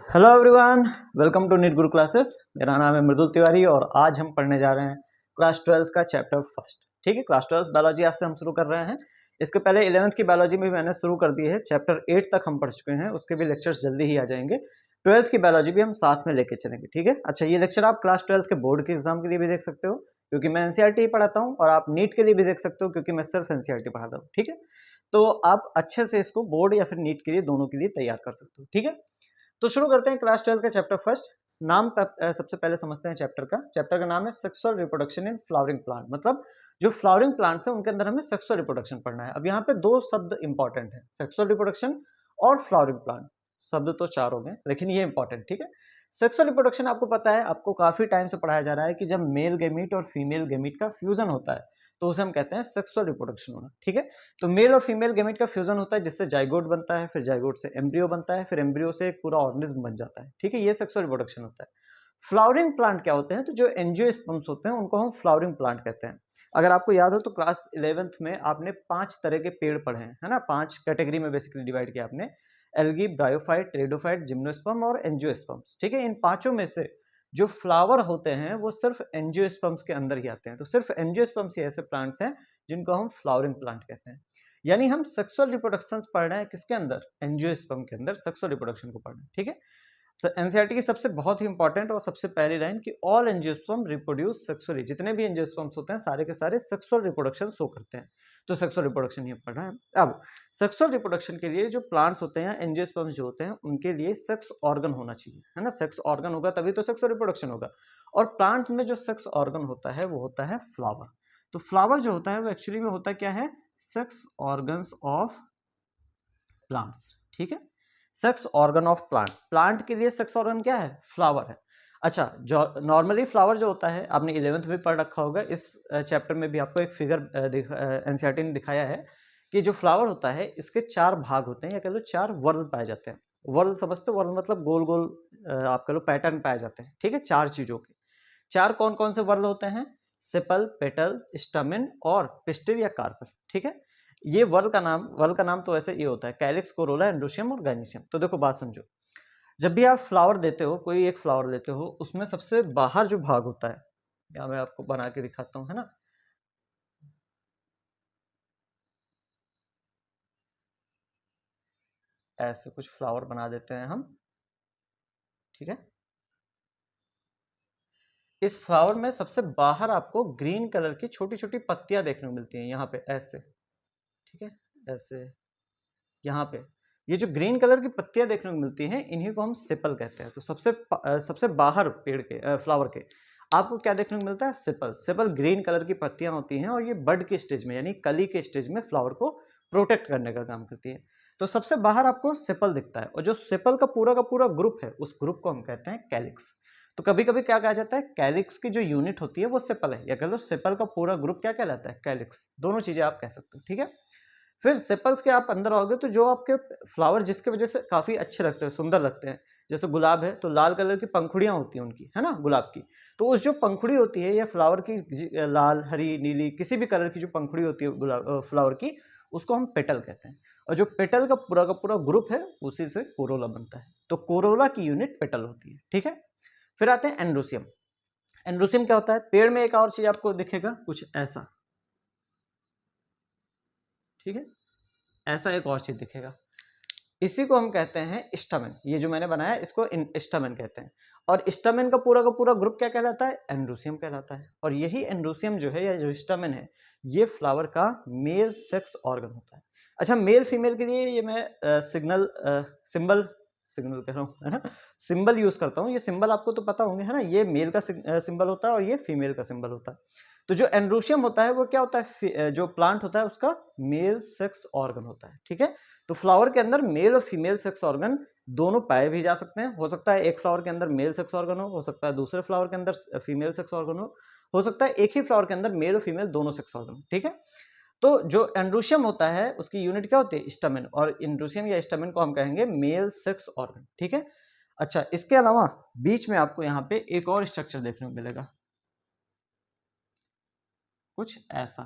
Hello everyone, welcome to NEET Guru classes. मेरा नाम है मृदुल तिवारी और आज हम पढ़ने जा रहे हैं क्लास 12 का चैप्टर फर्स्ट। ठीक है, क्लास 12 बायोलॉजी आज से हम शुरू कर रहे हैं। इसके पहले 11th की बायोलॉजी में भी मैंने शुरू कर दी है, चैप्टर 8 तक हम पढ़ चुके हैं, उसके भी लेक्चर्स जल्दी ही आ जाएंगे। 12th की बायोलॉजी भी हम साथ में लेके चलेंगे। ठीक है, अच्छा ये लेक्चर आप क्लास 12 के बोर्ड के एग्जाम के लिए भी देख सकते हो क्योंकि मैं एनसीईआरटी ही पढ़ाता हूँ, और आप नीट के लिए भी देख सकते हो क्योंकि मैं सिर्फ एनसीईआरटी पढ़ाता हूँ। ठीक है, तो आप अच्छे से इसको बोर्ड या फिर नीट के लिए दोनों के लिए तैयार कर सकते हो। ठीक है, तो शुरू करते हैं क्लास 12 का चैप्टर फर्स्ट। नाम सबसे पहले समझते हैं चैप्टर का नाम है sexual reproduction in flowering plant. मतलब जो फ्लावरिंग प्लांट्स है उनके अंदर हमें सेक्सुअल रिप्रोडक्शन पढ़ना है। अब यहाँ पे दो शब्द इंपॉर्टेंट है, सेक्सुअल रिप्रोडक्शन और फ्लावरिंग प्लांट। शब्द तो चार हो गए लेकिन ये इंपॉर्टेंट। ठीक है, सेक्सुअल रिप्रोडक्शन आपको पता है, आपको काफी टाइम से पढ़ाया जा रहा है कि जब मेल गेमीट और फीमेल गेमीट का फ्यूजन होता है तो उसे हम कहते हैं सेक्सुअल रिप्रोडक्शन होना। ठीक है, तो मेल और फीमेल गेमेट का फ्यूजन होता है जिससे जाइगोट बनता है, फिर जाइगोट से एम्ब्रियो बनता है, फिर एम्ब्रियो से एक पूरा ऑर्गेनिज्म बन जाता है। ठीक है, ये सेक्सुअल रिप्रोडक्शन होता है। फ्लावरिंग प्लांट क्या होते हैं? तो जो एंजियोस्पर्म्स होते हैं उनको हम फ्लावरिंग प्लांट कहते हैं। अगर आपको याद हो तो क्लास 11th में आपने 5 तरह के पेड़ पढ़े हैं, है ना। 5 कैटेगरी में बेसिकली डिवाइड किया आपने, एल्गी, ब्रायोफाइट, टेरिडोफाइट, जिम्नोस्पर्म और एंजियोस्पर्म्स। ठीक है, इन पांचों में से जो फ्लावर होते हैं वो सिर्फ एंजियोस्पर्म्स के अंदर ही आते हैं। तो सिर्फ एंजियोस्पर्म्स ही ऐसे प्लांट्स हैं जिनको हम फ्लावरिंग प्लांट कहते हैं। यानी हम सेक्सुअल रिप्रोडक्शन पढ़ रहे हैं किसके अंदर? एंजियोस्पर्म के अंदर सेक्सुअल रिप्रोडक्शन को पढ़ रहे हैं। ठीक है, एनसीईआरटी की सबसे बहुत ही इंपॉर्टेंट और सबसे पहली लाइन कि ऑल एंजियोस्पर्म रिप्रोड्यूस सेक्सुअली। जितने भी एंजियोस्पर्म्स होते हैं सारे के सारे सेक्सुअल रिप्रोडक्शन शो करते हैं। तो सेक्सुअल रिप्रोडक्शन ही पढ़ रहे हैं। अब सेक्सुअल रिप्रोडक्शन के लिए जो प्लांट्स होते हैं, एंजियोस्पर्म्स जो होते हैं, उनके लिए सेक्स ऑर्गन होना चाहिए, है ना। सेक्स ऑर्गन होगा तभी तो सेक्सुअल रिप्रोडक्शन होगा। और प्लांट्स में जो सेक्स ऑर्गन होता है वो होता है फ्लावर। तो फ्लावर जो होता है वो एक्चुअली में होता क्या है? Sex organs of plants. ठीक है, sex organ of plant. Plant के लिए सेक्स ऑर्गन क्या है? फ्लावर है। अच्छा, जो नॉर्मली फ्लावर जो होता है आपने 11th में पढ़ रखा होगा, इस चैप्टर में भी आपको एक फिगर एनसीईआरटी ने दिखाया है कि जो फ्लावर होता है इसके 4 भाग होते हैं, या कह लो 4 वर्ल पाए जाते हैं। वर्ल समझते हो? वर्ल मतलब गोल गोल आप कह लो पैटर्न पाए जाते हैं। ठीक है, 4 चीजों के। 4 कौन कौन से वर्ल होते हैं? सेपल, पेटल, स्टमेन और पिस्टिल या कार्पल। ठीक है, ये वर्ल का नाम तो ऐसे ये होता है, कैलिक्स, कोरोला, एंड्रोशियम और गाइनिशियम। तो देखो बात समझो, जब भी आप फ्लावर देते हो, कोई एक फ्लावर लेते हो, उसमें सबसे बाहर जो भाग होता है, या मैं आपको बना के दिखाता हूं, है ना। ऐसे कुछ फ्लावर बना देते हैं हम। ठीक है, इस फ्लावर में सबसे बाहर आपको ग्रीन कलर की छोटी छोटी पत्तियां देखने को मिलती हैं, यहाँ पे ऐसे। ठीक है, ऐसे यहाँ पे ये जो ग्रीन कलर की पत्तियां देखने को मिलती हैं, इन्हीं को हम सेपल कहते हैं। तो सबसे बाहर पेड़ के फ्लावर के आपको क्या देखने को मिलता है? सेपल। सेपल ग्रीन कलर की पत्तियां होती हैं और ये बड के स्टेज में यानी कली के स्टेज में फ्लावर को प्रोटेक्ट करने का काम करती है। तो सबसे बाहर आपको सेपल दिखता है, और जो सेपल का पूरा ग्रुप है उस ग्रुप को हम कहते हैं कैलिक्स। तो कभी कभी क्या कहा जाता है, कैलिक्स की जो यूनिट होती है वो सेपल है, या कह लो सेपल का पूरा ग्रुप क्या कहलाता है? कैलिक्स। दोनों चीजें आप कह सकते हो। ठीक है, फिर सेपल्स के आप अंदर आओगे तो जो आपके फ्लावर जिसके वजह से काफी अच्छे लगते हैं, सुंदर लगते हैं, जैसे गुलाब है तो लाल कलर की पंखुड़ियां होती हैं उनकी, है ना, गुलाब की। तो उस जो पंखुड़ी होती है या फ्लावर की लाल, हरी, नीली, किसी भी कलर की जो पंखुड़ी होती है गुलाब फ्लावर की, उसको हम पेटल कहते हैं। और जो पेटल का पूरा ग्रुप है उसी से कोरोला बनता है। तो कोरोला की यूनिट पेटल होती है। ठीक है, फिर आते हैं एंड्रोसियम। एंड्रोसियम क्या होता है? पेड़ में एक और चीज आपको दिखेगा कुछ ऐसा। ठीक है, ऐसा एक और चीज दिखेगा, इसी को हम कहते हैं स्टमेन। ये जो मैंने बनाया इसको स्टमेन कहते हैं। और स्टमेन का पूरा ग्रुप क्या कहलाता है? एंड्रोसियम कहलाता है। और यही एंड्रोसियम जो है या जो स्टमेन है, ये फ्लावर का मेल सेक्स ऑर्गन होता है। अच्छा, मेल फीमेल के लिए ये मैं सिंबल सिग्नल कह रहा हूँ, है ना, सिंबल यूज करता हूँ। ये सिंबल आपको तो पता होंगे, है ना। ये मेल का सिंबल होता है और ये फीमेल का सिंबल होता है। तो जो एंड्रोसियम होता है वो क्या होता है? जो प्लांट होता है उसका मेल सेक्स ऑर्गन होता है। ठीक है, तो फ्लावर के अंदर मेल और फीमेल सेक्स ऑर्गन दोनों पाए भी जा सकते हैं। हो सकता है एक फ्लावर के अंदर मेल सेक्स ऑर्गन हो सकता है दूसरे फ्लावर के अंदर फीमेल सेक्स ऑर्गन हो सकता है एक ही फ्लावर के अंदर मेल और फीमेल दोनों सेक्स ऑर्गन हो। ठीक है, तो जो एंड्रोसियम होता है उसकी यूनिट क्या होती है? स्टमेन। और एंड्रोसियम या स्टमेन को हम कहेंगे मेल सेक्स ऑर्गन। ठीक है, अच्छा इसके अलावा बीच में आपको यहाँ पे एक और स्ट्रक्चर देखने को मिलेगा, कुछ ऐसा।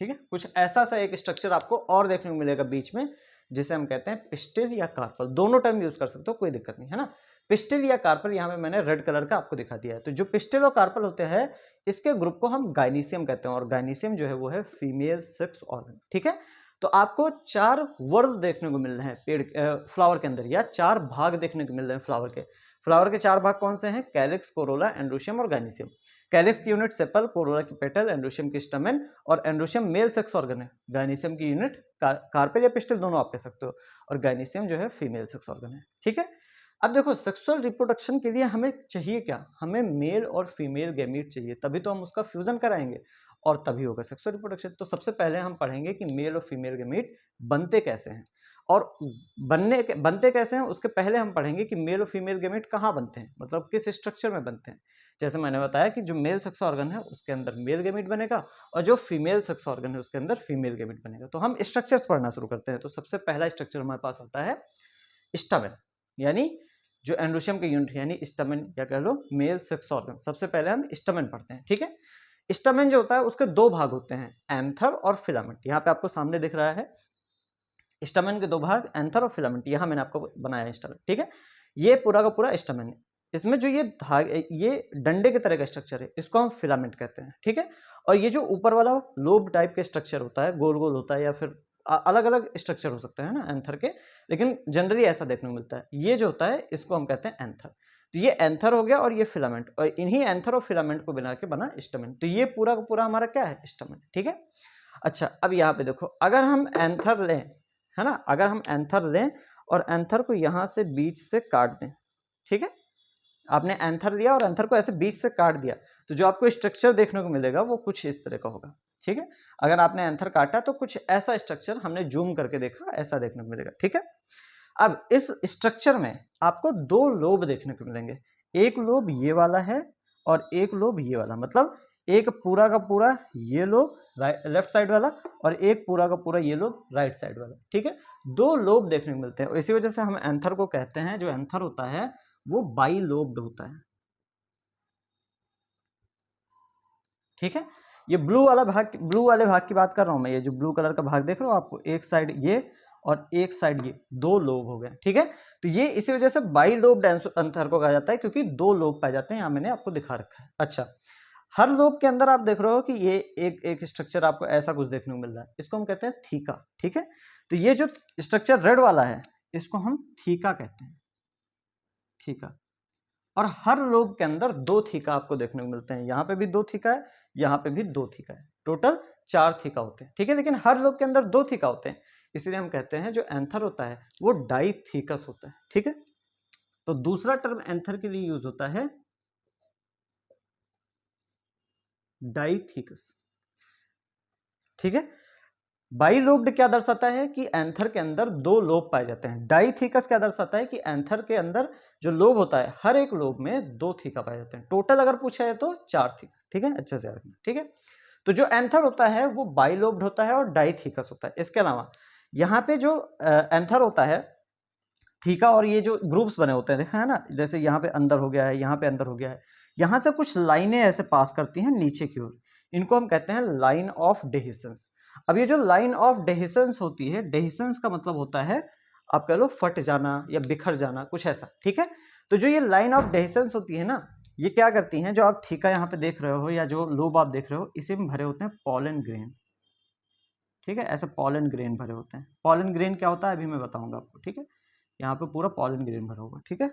ठीक है, कुछ ऐसा सा एक स्ट्रक्चर आपको और देखने को मिलेगा बीच में, जिसे हम कहते हैं पिस्टिल या कार्पल। दोनों टर्म यूज कर सकते हो, कोई दिक्कत नहीं है ना। पिस्टिल या कार्पल यहाँ पे मैंने रेड कलर का आपको दिखा दिया है। तो जो पिस्टिल और कार्पल होते हैं इसके ग्रुप को हम गाइनीसियम कहते हैं, और गाइनीसियम जो है वो है फीमेल सेक्स ऑर्गन। ठीक है, तो आपको 4 वर्ड देखने को मिल रहे हैं पेड़ फ्लावर के अंदर, या 4 भाग देखने को मिल रहे हैं फ्लावर के। फ्लावर के 4 भाग कौन से हैं? कैलिक्स, कोरोला, एंड्रोशियम और गाइनीसियम। कैलिक्स की यूनिट सेपल, कोरोला की पेटल, एंड्रोशियम की स्टमेन, और एंड्रोशियम मेल सेक्स ऑर्गन है। गाइनीसियम की यूनिट कार्पेल या पिस्टिल दोनों आप कह सकते हो, और गाइनीसियम जो है फीमेल सेक्स ऑर्गन है। ठीक है, अब देखो सेक्सुअल रिप्रोडक्शन के लिए हमें चाहिए क्या? हमें मेल और फीमेल गैमीट चाहिए, तभी तो हम उसका फ्यूजन कराएंगे और तभी होगा सेक्सुअल रिप्रोडक्शन। तो सबसे पहले हम पढ़ेंगे कि मेल और फीमेल गैमीट बनते कैसे हैं, और बनते कैसे हैं उसके पहले हम पढ़ेंगे कि मेल और फीमेल गैमीट कहाँ बनते हैं, मतलब किस स्ट्रक्चर में बनते हैं। जैसे मैंने बताया कि जो मेल सेक्स ऑर्गन है उसके अंदर मेल गैमीट बनेगा, और जो फीमेल सेक्स ऑर्गन है उसके अंदर फीमेल गैमीट बनेगा। तो हम स्ट्रक्चर्स पढ़ना शुरू करते हैं। तो सबसे पहला स्ट्रक्चर हमारे पास आता है स्टमेन, यानी जो एंड्रोशियम की यूनिट यानी स्टमेन या कह लो मेल सेक्स ऑर्गन। सबसे पहले हम स्टमेन पढ़ते हैं। ठीक है, स्टमेन जो होता है उसके 2 भाग होते हैं, एंथर और फिलामेंट। यहाँ पे आपको सामने दिख रहा है स्टमेन के 2 भाग, एंथर और फिलामेंट। यहाँ मैंने आपको बनाया है स्टमेन। ठीक है, ये पूरा का पूरा स्टमेन है। इसमें जो ये डंडे के तरह का स्ट्रक्चर है इसको हम फिलामेंट कहते हैं। ठीक है, और ये जो ऊपर वाला लोब टाइप का स्ट्रक्चर होता है, गोल गोल होता है, या फिर अलग अलग स्ट्रक्चर हो सकते हैं ना एंथर के, लेकिन जनरली ऐसा देखने को मिलता है। ये जो होता है इसको हम कहते हैं एंथर। तो ये एंथर हो गया और ये फिलामेंट, और इन्हीं एंथर और फिलामेंट को मिला के बना स्टमेन। तो ये पूरा का पूरा हमारा क्या है? स्टमेन। ठीक है, अच्छा अब यहाँ पे देखो, अगर हम एंथर लें, है ना, अगर हम एंथर लें और एंथर को यहाँ से बीच से काट दें, ठीक है, आपने एंथर लिया और एंथर को ऐसे बीच से काट दिया, तो जो आपको स्ट्रक्चर देखने को मिलेगा वो कुछ इस तरह का होगा। ठीक है, अगर आपने एंथर काटा तो कुछ ऐसा स्ट्रक्चर हमने जूम करके देखा, ऐसा देखने को मिलेगा। ठीक है, अब इस स्ट्रक्चर में आपको 2 लोब देखने को मिलेंगे। एक लोब ये वाला है और एक लोब ये वाला, मतलब एक पूरा का पूरा ये लोब लेफ्ट साइड वाला, और एक पूरा का पूरा ये लोब राइट साइड वाला। ठीक है, 2 लोब देखने को मिलते हैं। इसी वजह से हम एंथर को कहते हैं, जो एंथर होता है वो बाई लोब्ड होता है। ठीक है, ये ब्लू वाला भाग, ब्लू वाले भाग की बात कर रहा हूं मैं। ये जो ब्लू कलर का भाग देख रहे हो आपको, एक साइड ये और एक साइड ये, 2 लोब हो गए। ठीक है, तो ये इसी वजह से बाई लोब्ड एंथर को कहा जाता है, क्योंकि 2 लोब पाए जाते हैं। यहां मैंने आपको दिखा रखा है। अच्छा, हर लोब के अंदर आप देख रहे हो कि ये एक स्ट्रक्चर आपको ऐसा कुछ देखने को मिल रहा है, इसको हम कहते हैं थीका। ठीक है, तो ये जो स्ट्रक्चर रेड वाला है इसको हम थीका कहते हैं, थीका। और हर लोब के अंदर 2 थीका आपको देखने को मिलते हैं। यहाँ पे भी 2 थीका है, यहाँ पे भी 2 थीका है, टोटल 4 थीका होते हैं। ठीक है, लेकिन हर लोब के अंदर 2 थीका होते हैं, इसलिए हम कहते हैं जो एंथर होता है वो डाइथीकस होता है। ठीक है, तो दूसरा टर्म एंथर के लिए यूज होता है डाइथीकस। ठीक है, बाई लोब्ड क्या दर्शाता है कि एंथर के अंदर 2 लोब पाए जाते हैं। डाइथीकस क्या दर्शाता है कि एंथर के अंदर जो लोब होता है हर एक लोब में 2 थीका पाए जाते हैं। टोटल अगर पूछा है तो 4 थीका। ठीक है, अच्छे से याद रखना। ठीक है, तो जो एंथर होता है वो बाई लोब्ड होता है और डाइथीकस होता है। इसके अलावा यहाँ पे जो एंथर होता है, थीका और ये जो ग्रुप्स बने होते हैं, देखा है ना, जैसे यहाँ पे अंदर हो गया है, यहाँ पे अंदर हो गया है, यहाँ से कुछ लाइनें ऐसे पास करती हैं नीचे की ओर, इनको हम कहते हैं लाइन ऑफ डेहिसेंस। अब ये जो लाइन ऑफ डेहिसेंस होती है, डेहिसेंस का मतलब होता है आप कह लो फट जाना या बिखर जाना, कुछ ऐसा। ठीक है, तो जो ये लाइन ऑफ डेहिसेंस होती है ना, ये क्या करती हैं, जो आप थीका यहाँ पे देख रहे हो या जो लोब आप देख रहे हो, इसी में भरे होते हैं पॉलन ग्रेन। ठीक है, ऐसे पॉलन ग्रेन भरे होते हैं। पॉलन ग्रेन क्या होता है अभी मैं बताऊंगा आपको। ठीक है, यहाँ पे पूरा पॉलन ग्रेन भरा होगा। ठीक है,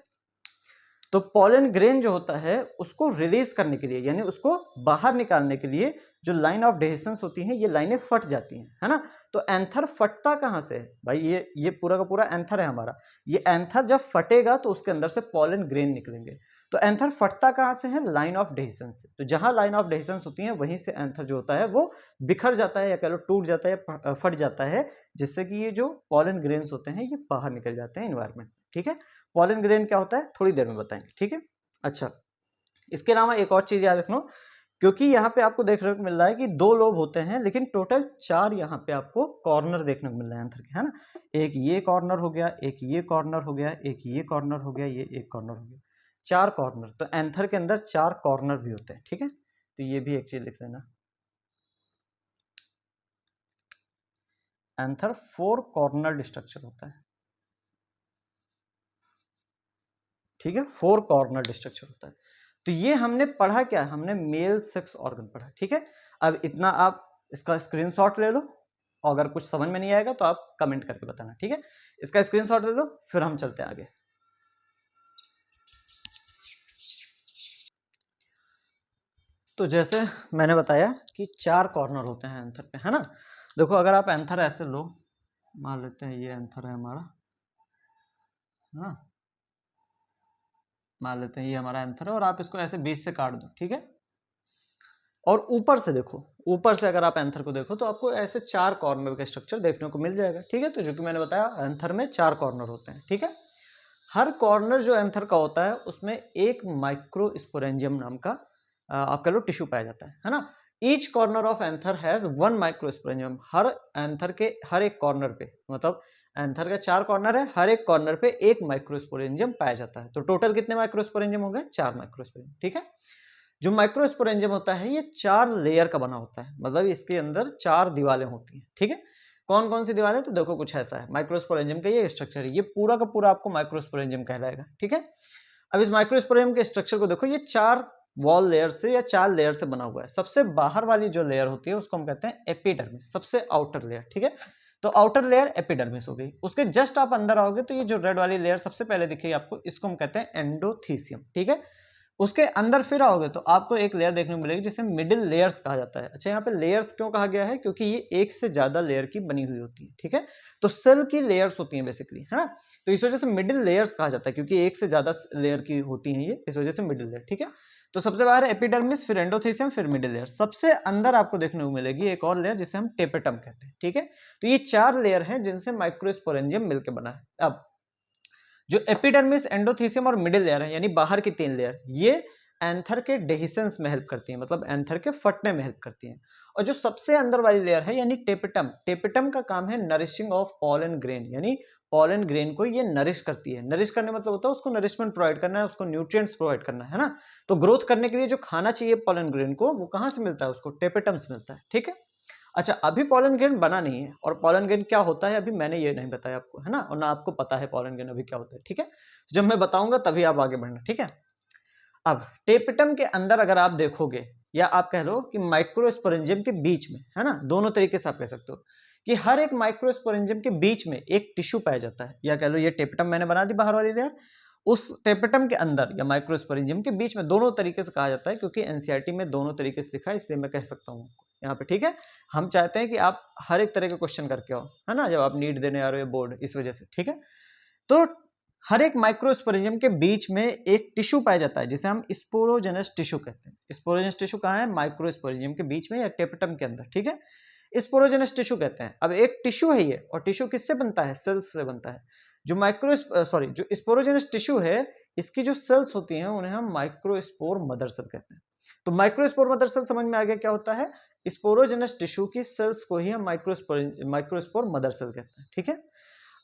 तो पॉलन ग्रेन जो होता है उसको रिलीज करने के लिए, यानी उसको बाहर निकालने के लिए जो लाइन ऑफ डेहिसेंस होती हैं, ये लाइनें फट जाती हैं, है ना। तो एंथर फटता कहाँ से है भाई? ये पूरा का पूरा एंथर है हमारा। ये एंथर जब फटेगा तो उसके अंदर से पॉलन ग्रेन निकलेंगे। तो एंथर फटता कहाँ से है? लाइन ऑफ डेहिसेंस से। तो जहां लाइन ऑफ डेहिसेंस होती है वहीं से एंथर जो होता है वो बिखर जाता है, या कह लो टूट जाता है या फट जाता है, जिससे कि ये जो पॉलन ग्रेन्स होते हैं ये बाहर निकल जाते हैं इन्वायरमेंट। ठीक है, पॉलन ग्रेन क्या होता है थोड़ी देर में बताएंगे। ठीक है, अच्छा इसके अलावा एक और चीज याद रखना, क्योंकि यहाँ पे आपको देखने को मिल रहा है कि 2 लोब होते हैं, लेकिन टोटल 4 यहाँ पे आपको कॉर्नर देखने को मिल रहे हैं एंथर के, है ना। एक ये कॉर्नर हो गया, एक ये कॉर्नर हो गया, एक ये कॉर्नर हो गया, ये एक कॉर्नर हो गया, 4 कॉर्नर। तो एंथर के अंदर 4 कॉर्नर भी होते हैं। ठीक है, तो ये भी एक चीज लिख लेना। एंथर 4 कॉर्नर स्ट्रक्चर होता है, ठीक है, 4 कॉर्नर स्ट्रक्चर होता है। तो ये हमने पढ़ा क्या, हमने मेल सेक्स ऑर्गन पढ़ा, ठीक है। अब इतना आप इसका स्क्रीनशॉट ले लो, और अगर कुछ समझ में नहीं आएगा तो आप कमेंट करके बताना, ठीक है। इसका स्क्रीनशॉट ले लो, फिर हम चलते हैं आगे। तो जैसे मैंने बताया कि 4 कॉर्नर होते हैं एंथर पे, है ना। देखो अगर आप एंथर ऐसे लो, मान लेते हैं ये एंथर है हमारा, है ना, मान लेते हैं ये हमारा एंथर है, और आप इसको ऐसे बीच से काट दो, ठीक है। और ऊपर से देखो, ऊपर से अगर आप एंथर को देखो तो आपको ऐसे 4 कॉर्नर का स्ट्रक्चर देखने को मिल जाएगा, ठीक है। तो जो कि मैंने बताया एंथर में 4 कॉर्नर होते हैं, ठीक है। हर कॉर्नर जो एंथर का होता है उसमें एक माइक्रोस्पोरेंजियम नाम का आप कह लो टिश्यू पाया जाता है ना। Each corner of anther has 1 microsporangium. Her anther के हर एक कॉर्नर पे, मतलब एंथर के 4 कॉर्नर है, हर एक कॉर्नर पे एक माइक्रोस्पोरेंजियम पाया जाता है। तो टोटल कितने माइक्रोस्पोरेंजियम हो गए, 4 माइक्रोस्पोरेंजियम, ठीक है। जो माइक्रोस्पोरेंजियम होता है ये 4 लेयर का बना होता है, मतलब इसके अंदर 4 दीवारें होती हैं, ठीक है। कौन कौन सी दीवारें, तो देखो कुछ ऐसा है, माइक्रोस्पोरेंजियम का ये स्ट्रक्चर है, ये पूरा का पूरा आपको माइक्रोस्पोरेंजियम कहलाएगा, ठीक है। अब इस माइक्रोस्पोरेंजियम के स्ट्रक्चर को देखो, ये 4 वॉल लेयर से या 4 लेयर से बना हुआ है। सबसे बाहर वाली जो लेयर होती है उसको हम कहते हैं एपिडर्मिस, सबसे आउटर लेयर, ठीक है। तो आउटर लेयर एपिडर्मिस हो गई। उसके जस्ट आप अंदर आओगे तो ये जो रेड वाली लेयर सबसे पहले दिखेगी आपको, इसको हम कहते हैं एंडोथीसियम, ठीक है। उसके अंदर फिर आओगे तो आपको एक लेयर देखने को मिलेगी जिसे मिडिल लेयर्स कहा जाता है। अच्छा, यहाँ पे लेयर्स क्यों कहा गया है, क्योंकि ये एक से ज्यादा लेयर की बनी हुई होती है, ठीक है। तो सेल की लेयर्स होती हैं बेसिकली, है ना। तो इस वजह से मिडिल लेयर्स कहा जाता है, क्योंकि एक से ज्यादा लेयर की होती हैं ये, इस वजह से मिडिल लेयर, ठीक है। तो सबसे बाहर एपिडर्मिस, फिर एंडोथीसियम, फिर मिडिल लेयर। सबसे अंदर आपको देखने को मिलेगी एक और लेयर जिसे हम टेपेटम कहते हैं, ठीक है। तो ये 4 लेयर हैं जिनसे माइक्रोस्पोरेंजियम मिलकर बना है। अब जो एपिडर्मिस, एंडोथीसियम और मिडिल लेयर है, यानी बाहर की 3 लेयर, ये एंथर के डेहिसेंस में हेल्प करती है, मतलब एंथर के फटने में हेल्प करती हैं। और जो सबसे अंदर वाली लेयर है यानी टेपेटम, टेपेटम का काम है नरिशिंग ऑफ पॉलन ग्रेन, यानी पॉलन ग्रेन को ये नरिश करती है। नरिश करने मतलब होता है उसको नरिशमेंट प्रोवाइड करना है, उसको न्यूट्रिएंट्स प्रोवाइड करना है ना। तो ग्रोथ करने के लिए जो खाना चाहिए पॉलन ग्रेन को, वो कहां से मिलता है, उसको टेपेटम से मिलता है, ठीक है। अच्छा, अभी पॉलन ग्रेन बना नहीं है, और पॉलन ग्रेन क्या होता है अभी मैंने ये नहीं बताया आपको, है ना, और ना आपको पता है पॉलन ग्रेन अभी क्या होता है, ठीक है। जब मैं बताऊंगा तभी आप आगे बढ़ना, ठीक है। अब टेपेटम के अंदर अगर आप देखोगे, या आप कह लो कि माइक्रोस्पोरेंजियम के बीच में, है ना, दोनों तरीके से आप कह सकते हो कि हर एक माइक्रोस्पोरेंजियम के बीच में एक टिश्यू पाया जाता है, या कह लो ये टेपेटम मैंने बना दी बाहर वाली लेयर, उस टेपेटम के अंदर या माइक्रोस्पोरेंजियम के बीच में, दोनों तरीके से कहा जाता है, क्योंकि एनसीईआरटी में दोनों तरीके से लिखा है, इसलिए मैं कह सकता हूँ यहाँ पे, ठीक है। हम चाहते हैं कि आप हर एक तरह के क्वेश्चन करके आओ, है ना, जब आप नीट देने आ रहे हो बोर्ड, इस वजह से, ठीक है। तो हर एक माइक्रोस्पोरेंजियम के बीच में एक टिश्यू पाया जाता है जिसे हम स्पोरोजेनस टिश्यू कहते हैं। स्पोरोजेनस टिश्यू कहाँ है, माइक्रोस्पोरेंजियम के बीच में या टेपेटम के अंदर, ठीक है। स्पोरोजेनस टिश्यू कहते हैं। अब एक टिश्यू है ये, और टिश्यू किससे बनता है, सेल्स से बनता है। जो जो स्पोरोजेनस टिश्यू है, इसकी जो सेल्स होती हैं उन्हें हम माइक्रोस्पोर मदर सेल कहते हैं। तो माइक्रोस्पोर मदर सेल समझ में आ गया क्या होता है, स्पोरोजेनस टिश्यू की सेल्स को ही हम माइक्रोस्पोर मदर सेल कहते हैं, ठीक है।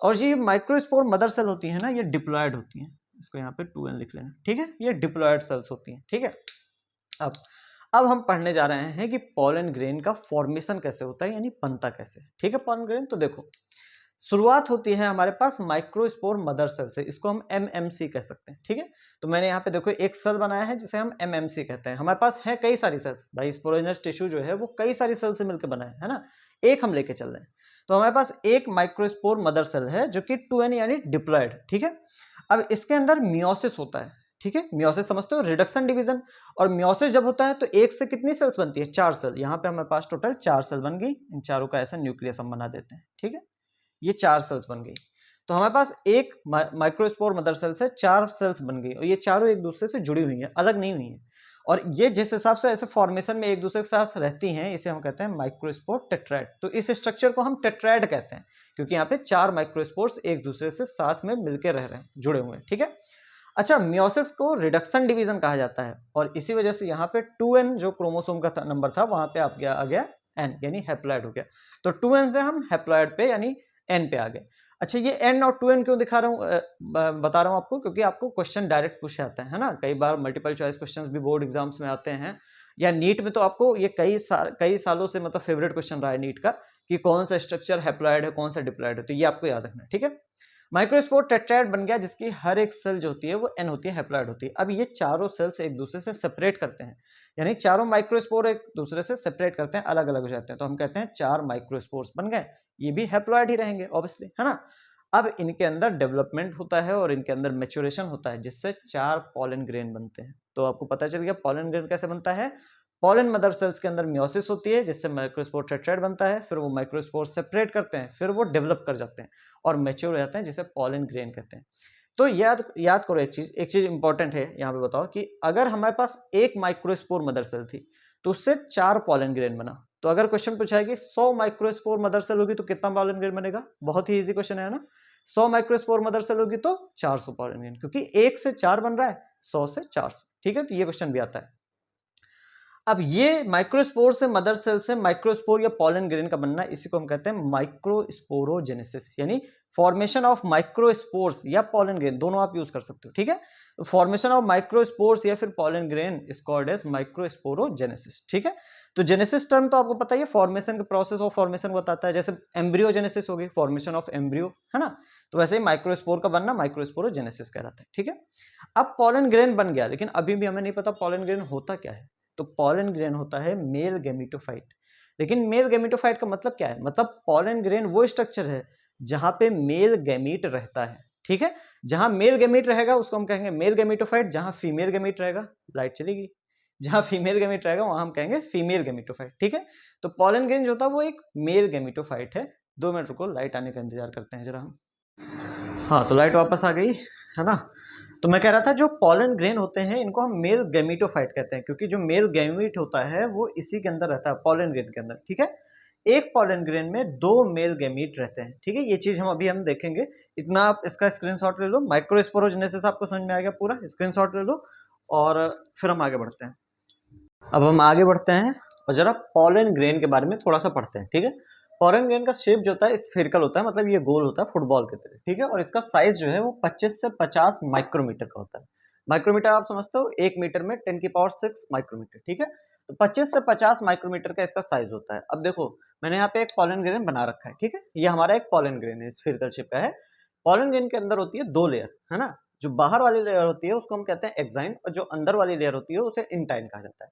और ये माइक्रोस्पोर मदर सेल होती है ना, ये डिप्लॉयड होती हैं, इसको यहाँ पे 2n लिख लेना, ठीक है। ये डिप्लॉयड सेल्स होती हैं, ठीक है। अब हम पढ़ने जा रहे हैं कि पॉलन ग्रेन का फॉर्मेशन कैसे होता है, यानी बनता कैसे, ठीक है, पॉलन ग्रेन। तो देखो, शुरुआत होती है हमारे पास माइक्रोस्पोर मदर सेल से, इसको हम एमएमसी कह सकते हैं, ठीक है। तो मैंने यहाँ पे देखो एक सेल बनाया है जिसे हम एमएमसी कहते हैं। हमारे पास है कई सारी सेल्स, भाई स्पोरोजेनस टिश्यू जो है वो कई सारी सेल से मिलकर बना है ना। एक हम लेके चल रहे हैं, तो हमारे पास एक माइक्रोस्पोर मदर सेल है जो कि 2n यानी डिप्लॉयड, ठीक है। अब इसके अंदर मियोसिस होता है, ठीक है। मियोसिस समझते हो, रिडक्शन डिवीजन। और मियोसिस जब होता है तो एक से कितनी सेल्स बनती है, 4 सेल। यहाँ पे हमारे पास टोटल 4 सेल बन गई, इन चारों का ऐसा न्यूक्लियस हम बना देते हैं, ठीक है। ये 4 सेल्स बन गई। तो हमारे पास एक माइक्रोस्पोर मदर सेल से 4 सेल्स बन गई, और ये चारों एक दूसरे से जुड़ी हुई हैं, अलग नहीं हुई हैं। और ये जिस हिसाब से ऐसे फॉर्मेशन में एक दूसरे के साथ रहती हैं, इसे हम कहते हैं माइक्रोस्पोर टेट्राइड। तो इस स्ट्रक्चर को हम टेट्राइड कहते हैं, क्योंकि यहाँ पे 4 माइक्रोस्पोर्स एक दूसरे से साथ में मिलकर रह रहे हैं, जुड़े हुए हैं, ठीक है। अच्छा, मियोसिस को रिडक्शन डिवीजन कहा जाता है, और इसी वजह से यहाँ पे 2n जो क्रोमोसोम का नंबर था वहां पे आ गया n, यानी हैप्लॉइड हो गया। तो 2n से हम हैप्लॉइड पे यानी n पे आ गए। अच्छा, ये n और 2n क्यों दिखा रहा हूँ, बता रहा हूँ आपको, क्योंकि आपको क्वेश्चन डायरेक्ट पूछ आता है ना। कई बार मल्टीपल चॉइस क्वेश्चंस भी बोर्ड एग्जाम्स में आते हैं, या नीट में तो आपको ये कई सालों से मतलब फेवरेट क्वेश्चन रहा है नीट का, कि कौन सा स्ट्रक्चर हैप्लॉइड है, कौन सा डिप्लॉइड है, तो ये आपको याद रखना है, ठीक है। माइक्रोस्पोर टेट्राएड बन गया जिसकी हर एक सेल जो होती है वो एन होती है, हैप्लॉइड होती है। अब ये चारों सेल्स एक दूसरे से सेपरेट करते हैं, यानी चारों माइक्रोस्पोर एक दूसरे से सेपरेट करते हैं, अलग अलग हो जाते हैं, तो हम कहते हैं 4 माइक्रोस्पोर्स बन गए। ये भी हैप्लॉइड ही रहेंगे ऑब्वियसली, है ना। अब इनके अंदर डेवलपमेंट होता है और इनके अंदर मैच्योरेशन होता है, जिससे 4 पॉलन ग्रेन बनते हैं। तो आपको पता चल गया पॉलन ग्रेन कैसे बनता है। पॉलन मदर सेल्स के अंदर मियोसिस होती है जिससे माइक्रोस्पोर टेट्राएड बनता है, फिर वो माइक्रोस्पोर सेपरेट करते हैं, फिर वो डेवलप कर जाते हैं और मैच्योर हो जाते हैं, जिसे पॉलन ग्रेन कहते हैं। तो याद करो एक चीज इंपॉर्टेंट है यहाँ पे, बताओ कि अगर हमारे पास एक माइक्रोस्पोर मदर सेल थी तो उससे 4 पॉलन ग्रेन बना। तो अगर क्वेश्चन पूछा है कि 100 माइक्रोस्पोर मदर सेल होगी तो कितना पॉलन ग्रेन बनेगा, बहुत ही इजी क्वेश्चन है ना। 100 माइक्रोस्पोर मदर सेल होगी तो 400 पॉलन ग्रेन, क्योंकि 1 से 4 बन रहा है, 100 से 400, ठीक है। तो ये क्वेश्चन भी आता है। अब ये माइक्रोस्पोर से मदर सेल से माइक्रोस्पोर या पॉलन ग्रेन का बनना, इसी को हम कहते हैं माइक्रोस्पोरोजेनेसिस, यानी फॉर्मेशन ऑफ माइक्रोस्पोर्स या पॉलन ग्रेन, दोनों आप यूज कर सकते हो, ठीक है। फॉर्मेशन ऑफ माइक्रोस्पोर्स या फिर pollen grain is called as microsporogenesis, ठीक है। तो जेनेसिस टर्म तो आपको पता ही है, फॉर्मेशन के प्रोसेस ऑफ फॉर्मेशन बताता है, जैसे एम्ब्रियोजेनेसिस हो गई, फॉर्मेशन ऑफ एम्ब्रियो, है ना। तो वैसे ही माइक्रोस्पोर का बनना माइक्रोस्पोरोजेनेसिस कहलाता है, ठीक है। अब पॉलन ग्रेन बन गया, लेकिन अभी भी हमें नहीं पता पॉलन ग्रेन होता क्या है। तो पॉलन ग्रेन होता है मेल गैमेटोफाइट। लेकिन मेल गैमेटोफाइट का मतलब क्या है, मतलब पॉलन ग्रेन वो स्ट्रक्चर है जहां पे मेल गैमीट रहता है, ठीक है। जहां मेल गैमीट रहेगा उसको हम कहेंगे मेल गैमेटोफाइट, जहां फीमेल गैमीट रहेगा, लाइट चलेगी, जहां फीमेल गैमीट रहेगा वहां हम कहेंगे फीमेल गैमेटोफाइट, ठीक है। तो पॉलन ग्रेन जो होता है वो एक मेल गैमेटोफाइट है। 2 मिनट रुको, लाइट आने का इंतजार करते हैं जरा हम। हाँ, तो लाइट वापस आ गई, है ना। तो मैं कह रहा था जो पॉलन ग्रेन होते हैं इनको हम मेल गैमेटोफाइट कहते हैं, क्योंकि जो मेल गैमीट होता है वो इसी के अंदर रहता है, पॉलन ग्रेन के अंदर, ठीक है। एक पॉलन ग्रेन में 2 मेल गैमीट रहते हैं, ठीक है। ये चीज हम देखेंगे। इतना आप इसका स्क्रीनशॉट ले लो, माइक्रोस्पोरोजेनेसिस आपको समझ में आ गया पूरा, स्क्रीनशॉट ले लो और फिर हम आगे बढ़ते हैं। अब हम आगे बढ़ते हैं और जरा पॉलन ग्रेन के बारे में थोड़ा सा पढ़ते हैं, ठीक है। पॉलन ग्रेन का शेप जो होता है स्फेरिकल होता है, मतलब ये गोल होता है फुटबॉल की तरह, ठीक है। और इसका साइज जो है वो 25 से 50 माइक्रोमीटर का होता है। माइक्रोमीटर आप समझते हो, 1 मीटर में 10 की पावर 6 माइक्रोमीटर, ठीक है। तो 25 से 50 माइक्रोमीटर का इसका साइज होता है। अब देखो मैंने यहाँ पे एक पॉलन ग्रेन बना रखा है, ठीक है। ये हमारा एक पॉलन ग्रेन है, स्फेरिकल शेप का है। पॉलन ग्रेन के अंदर होती है 2 लेयर, है ना। जो बाहर वाली लेयर होती है उसको हम कहते हैं एक्साइन, और जो अंदर वाली लेयर होती है उसे इंटाइन कहा जाता है।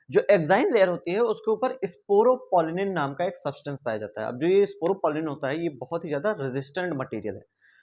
जो एक्साइन लेयर होती है उसके ऊपर स्पोरोपोलिनिन नाम का एक सब्सटेंस पाया जाता है। अब जो ये स्पोरोपोलिन होता है ये बहुत ही ज्यादा रेजिस्टेंट मटेरियल है।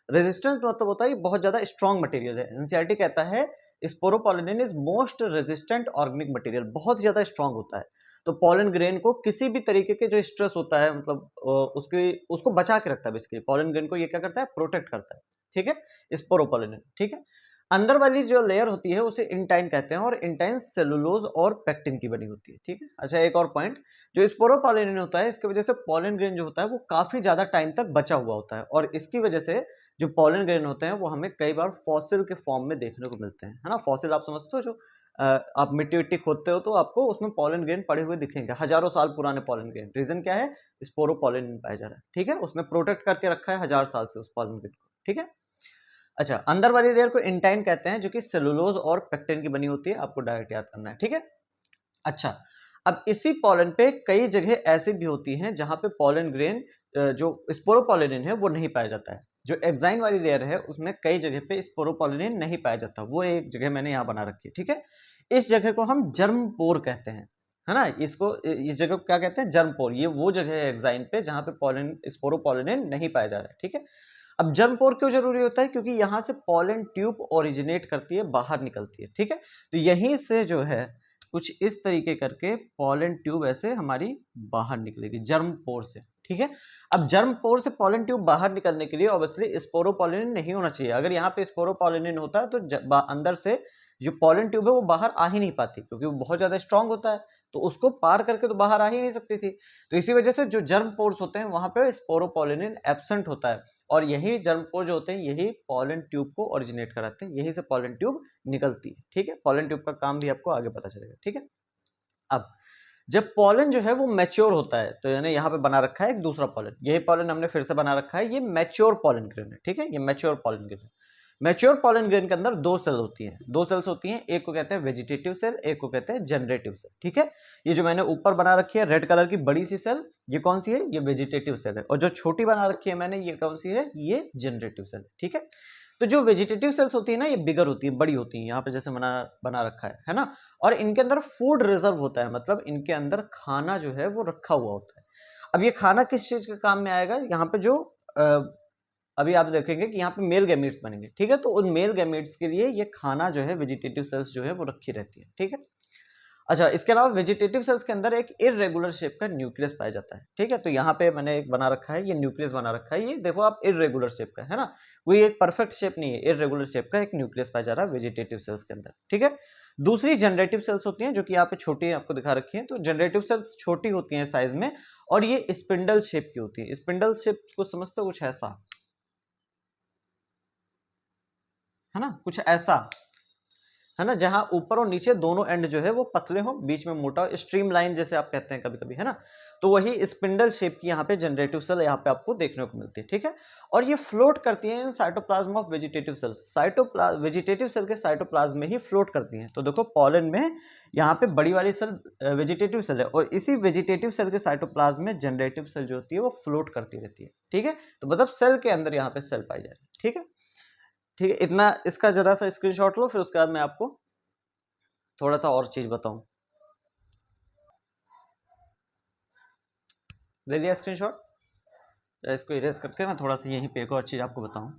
रेजिस्टेंट मतलब होता है ये बहुत ज्यादा स्ट्रॉन्ग मटेरियल है। एनसीईआरटी कहता है sporopollenin is most resistant organic material, बहुत ही ज्यादा स्ट्रॉन्ग होता है। तो पॉलन ग्रेन को किसी भी तरीके के जो स्ट्रेस होता है, मतलब उसको बचा के रखता है। बेसिकली पॉलन ग्रेन को ये क्या करता है, प्रोटेक्ट करता है, ठीक है, स्पोरोपोलिनिन, ठीक है। अंदर वाली जो लेयर होती है उसे इंटाइन कहते हैं, और इंटाइन सेलुलोज और पेक्टिन की बनी होती है, ठीक है। अच्छा, एक और पॉइंट, जो स्पोरोपोलिन होता है इसकी वजह से पॉलन ग्रेन जो होता है वो काफी ज्यादा टाइम तक बचा हुआ होता है, और इसकी वजह से जो पॉलन ग्रेन होते हैं वो हमें कई बार फॉसिल के फॉर्म में देखने को मिलते हैं, है ना। फॉसिल आप समझते हो, जो आप मिट्टी विट्टी खोदते हो तो आपको उसमें पॉलन ग्रेन पड़े हुए दिखेंगे, हजारों साल पुराने पॉलन ग्रेन। रीजन क्या है, स्पोरोपोलिन पाया जा रहा है, ठीक है। उसमें प्रोटेक्ट करके रखा है 1000 साल से उस पॉलन ग्रेन को, ठीक है। अच्छा, अंदर वाली लेयर को इंटाइन कहते हैं, जो कि सेलुलोज और पेक्टिन की बनी होती है, आपको डायरेक्ट याद करना है, ठीक है। अच्छा, अब इसी पॉलन पे कई जगह ऐसी भी होती हैं जहां पे पॉलन ग्रेन जो स्पोरोपोलिनिन है वो नहीं पाया जाता है। जो एक्साइन वाली लेयर है उसमें कई जगह पे स्पोरोपोलिनिन नहीं पाया जाता, वो एक जगह मैंने यहाँ बना रखी है, ठीक है। इस जगह को हम जर्म पोर कहते हैं, है ना। इस जगह को क्या कहते हैं, जर्म पोर। ये वो जगह है एक्साइन पे जहां पे पॉलन स्पोरोपोलिनिन नहीं पाया जा रहा है, ठीक है। अब जर्म पोर क्यों जरूरी होता है, क्योंकि यहां से पॉलन ट्यूब ओरिजिनेट करती है, बाहर निकलती है, ठीक है। तो यहीं से जो है कुछ इस तरीके करके पॉलन ट्यूब ऐसे हमारी बाहर निकलेगी जर्म पोर से, ठीक है। अब जर्म पोर से पॉलन ट्यूब बाहर निकलने के लिए ऑब्वियसली स्पोरोपोलिनिन नहीं होना चाहिए। अगर यहाँ पे स्पोरोपोलिनिन होता है तो अंदर से जो पॉलन ट्यूब है वो बाहर आ ही नहीं पाती, क्योंकि वो बहुत ज्यादा स्ट्रांग होता है, तो उसको पार करके तो बाहर आ ही नहीं सकती थी। तो इसी वजह से जो जर्म पोर्स होते हैं वहां पे स्पोरोपोलिनिन एब्सेंट होता है, और यही जर्म पोर जो होते हैं यही पॉलन ट्यूब को ओरिजिनेट कराते हैं, यही से पॉलन ट्यूब निकलती है, ठीक है। पॉलन ट्यूब का काम भी आपको आगे पता चलेगा, ठीक है। अब जब पॉलन जो है वो मैच्योर होता है, तो यानी यहाँ पे बना रखा है एक दूसरा पॉलन, यही पॉलन हमने फिर से बना रखा है, ये मैच्योर पॉलन ग्रेन है, ठीक है। ये मैच्योर पॉलन ग्रेन है। मैच्योर पॉलन ग्रेन के अंदर दो सेल होती हैं, दो सेल्स होती हैं, एक को कहते हैं वेजिटेटिव सेल, एक को कहते हैं जनरेटिव सेल। ठीक है, ये जो मैंने ऊपर बना रखी है रेड कलर की बड़ी सी सेल, ये कौन सी है, ये वेजिटेटिव सेल है, और जो छोटी बना रखी है मैंने, ये कौन सी है, ये जनरेटिव सेल। ठीक है, तो जो वेजिटेटिव सेल्स होती है ना, ये बिगर होती है, बड़ी होती है, यहाँ पे जैसे बना रखा है ना, और इनके अंदर फूड रिजर्व होता है, मतलब इनके अंदर खाना जो है वो रखा हुआ होता है। अब ये खाना किस चीज के काम में आएगा, यहाँ पे जो अभी आप देखेंगे कि यहाँ पे मेल गैमीट्स बनेंगे। ठीक है, तो उन मेल गैमीट्स के लिए ये खाना जो है वेजिटेटिव सेल्स जो है वो रखी रहती है। ठीक है, अच्छा, इसके अलावा वेजिटेटिव सेल्स के अंदर एक इरेगुलर शेप का न्यूक्लियस पाया जाता है। ठीक है, तो यहाँ पे मैंने एक बना रखा है, ये न्यूक्लियस बना रखा है, ये देखो आप इरेगुलर शेप का है ना, कोई एक परफेक्ट शेप नहीं है, इरेगुलर शेप का एक न्यूक्लियस पाया जा रहा है वेजिटेटिव सेल्स के अंदर। ठीक है, दूसरी जनरेटिव सेल्स होती हैं, जो कि यहाँ पे छोटी आपको दिखा रखी है। तो जनरेटिव सेल्स छोटी होती हैं साइज में, और ये स्पिंडल शेप की होती है। स्पिंडल शेप को समझते हो, कुछ ऐसा है ना, कुछ ऐसा है ना, जहां ऊपर और नीचे दोनों एंड जो है वो पतले हो, बीच में मोटा, स्ट्रीम लाइन जैसे आप कहते हैं कभी कभी, है ना, तो वही स्पिंडल शेप की यहाँ पे जनरेटिव सेल यहाँ पे आपको देखने को मिलती है। ठीक है, और ये फ्लोट करती हैं in cytoplasm of vegetative cell, vegetative cell के साइटोप्लाज्म में ही फ्लोट करती हैं। तो देखो पॉलन में यहाँ पे बड़ी वाली सेल वेजिटेटिव सेल है, और इसी वेजिटेटिव सेल के साइटोप्लाज्म में जनरेटिव सेल जो होती है वो फ्लोट करती रहती है। ठीक है, तो मतलब सेल के अंदर यहाँ पे सेल पाई जा रही है। ठीक है, ठीक है, इतना इसका जरा सा स्क्रीनशॉट लो, फिर उसके बाद मैं आपको थोड़ा सा और चीज बताऊं। ले लिया स्क्रीनशॉट, इसको इरेज करके मैं थोड़ा सा यहीं पे एक और चीज आपको बताऊं।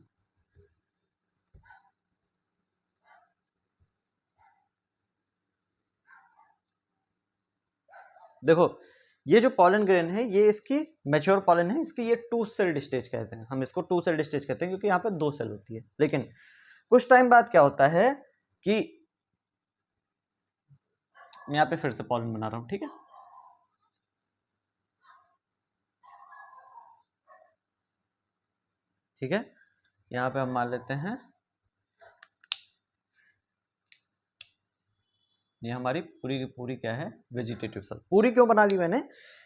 देखो, ये जो पॉलन ग्रेन है, ये इसकी मैच्योर पॉलन है, इसकी ये टू सेल्ड स्टेज कहते हैं, हम इसको टू सेल्ड स्टेज कहते हैं, क्योंकि यहाँ पे दो सेल होती है। लेकिन कुछ टाइम बाद क्या होता है कि मैं यहाँ पे फिर से पॉलन बना रहा हूं। ठीक है, ठीक है, यहाँ पे हम मान लेते हैं ये हमारी पूरी की पूरी क्या है, वेजिटेटिव सेल। पूरी क्यों बना ली मैंने,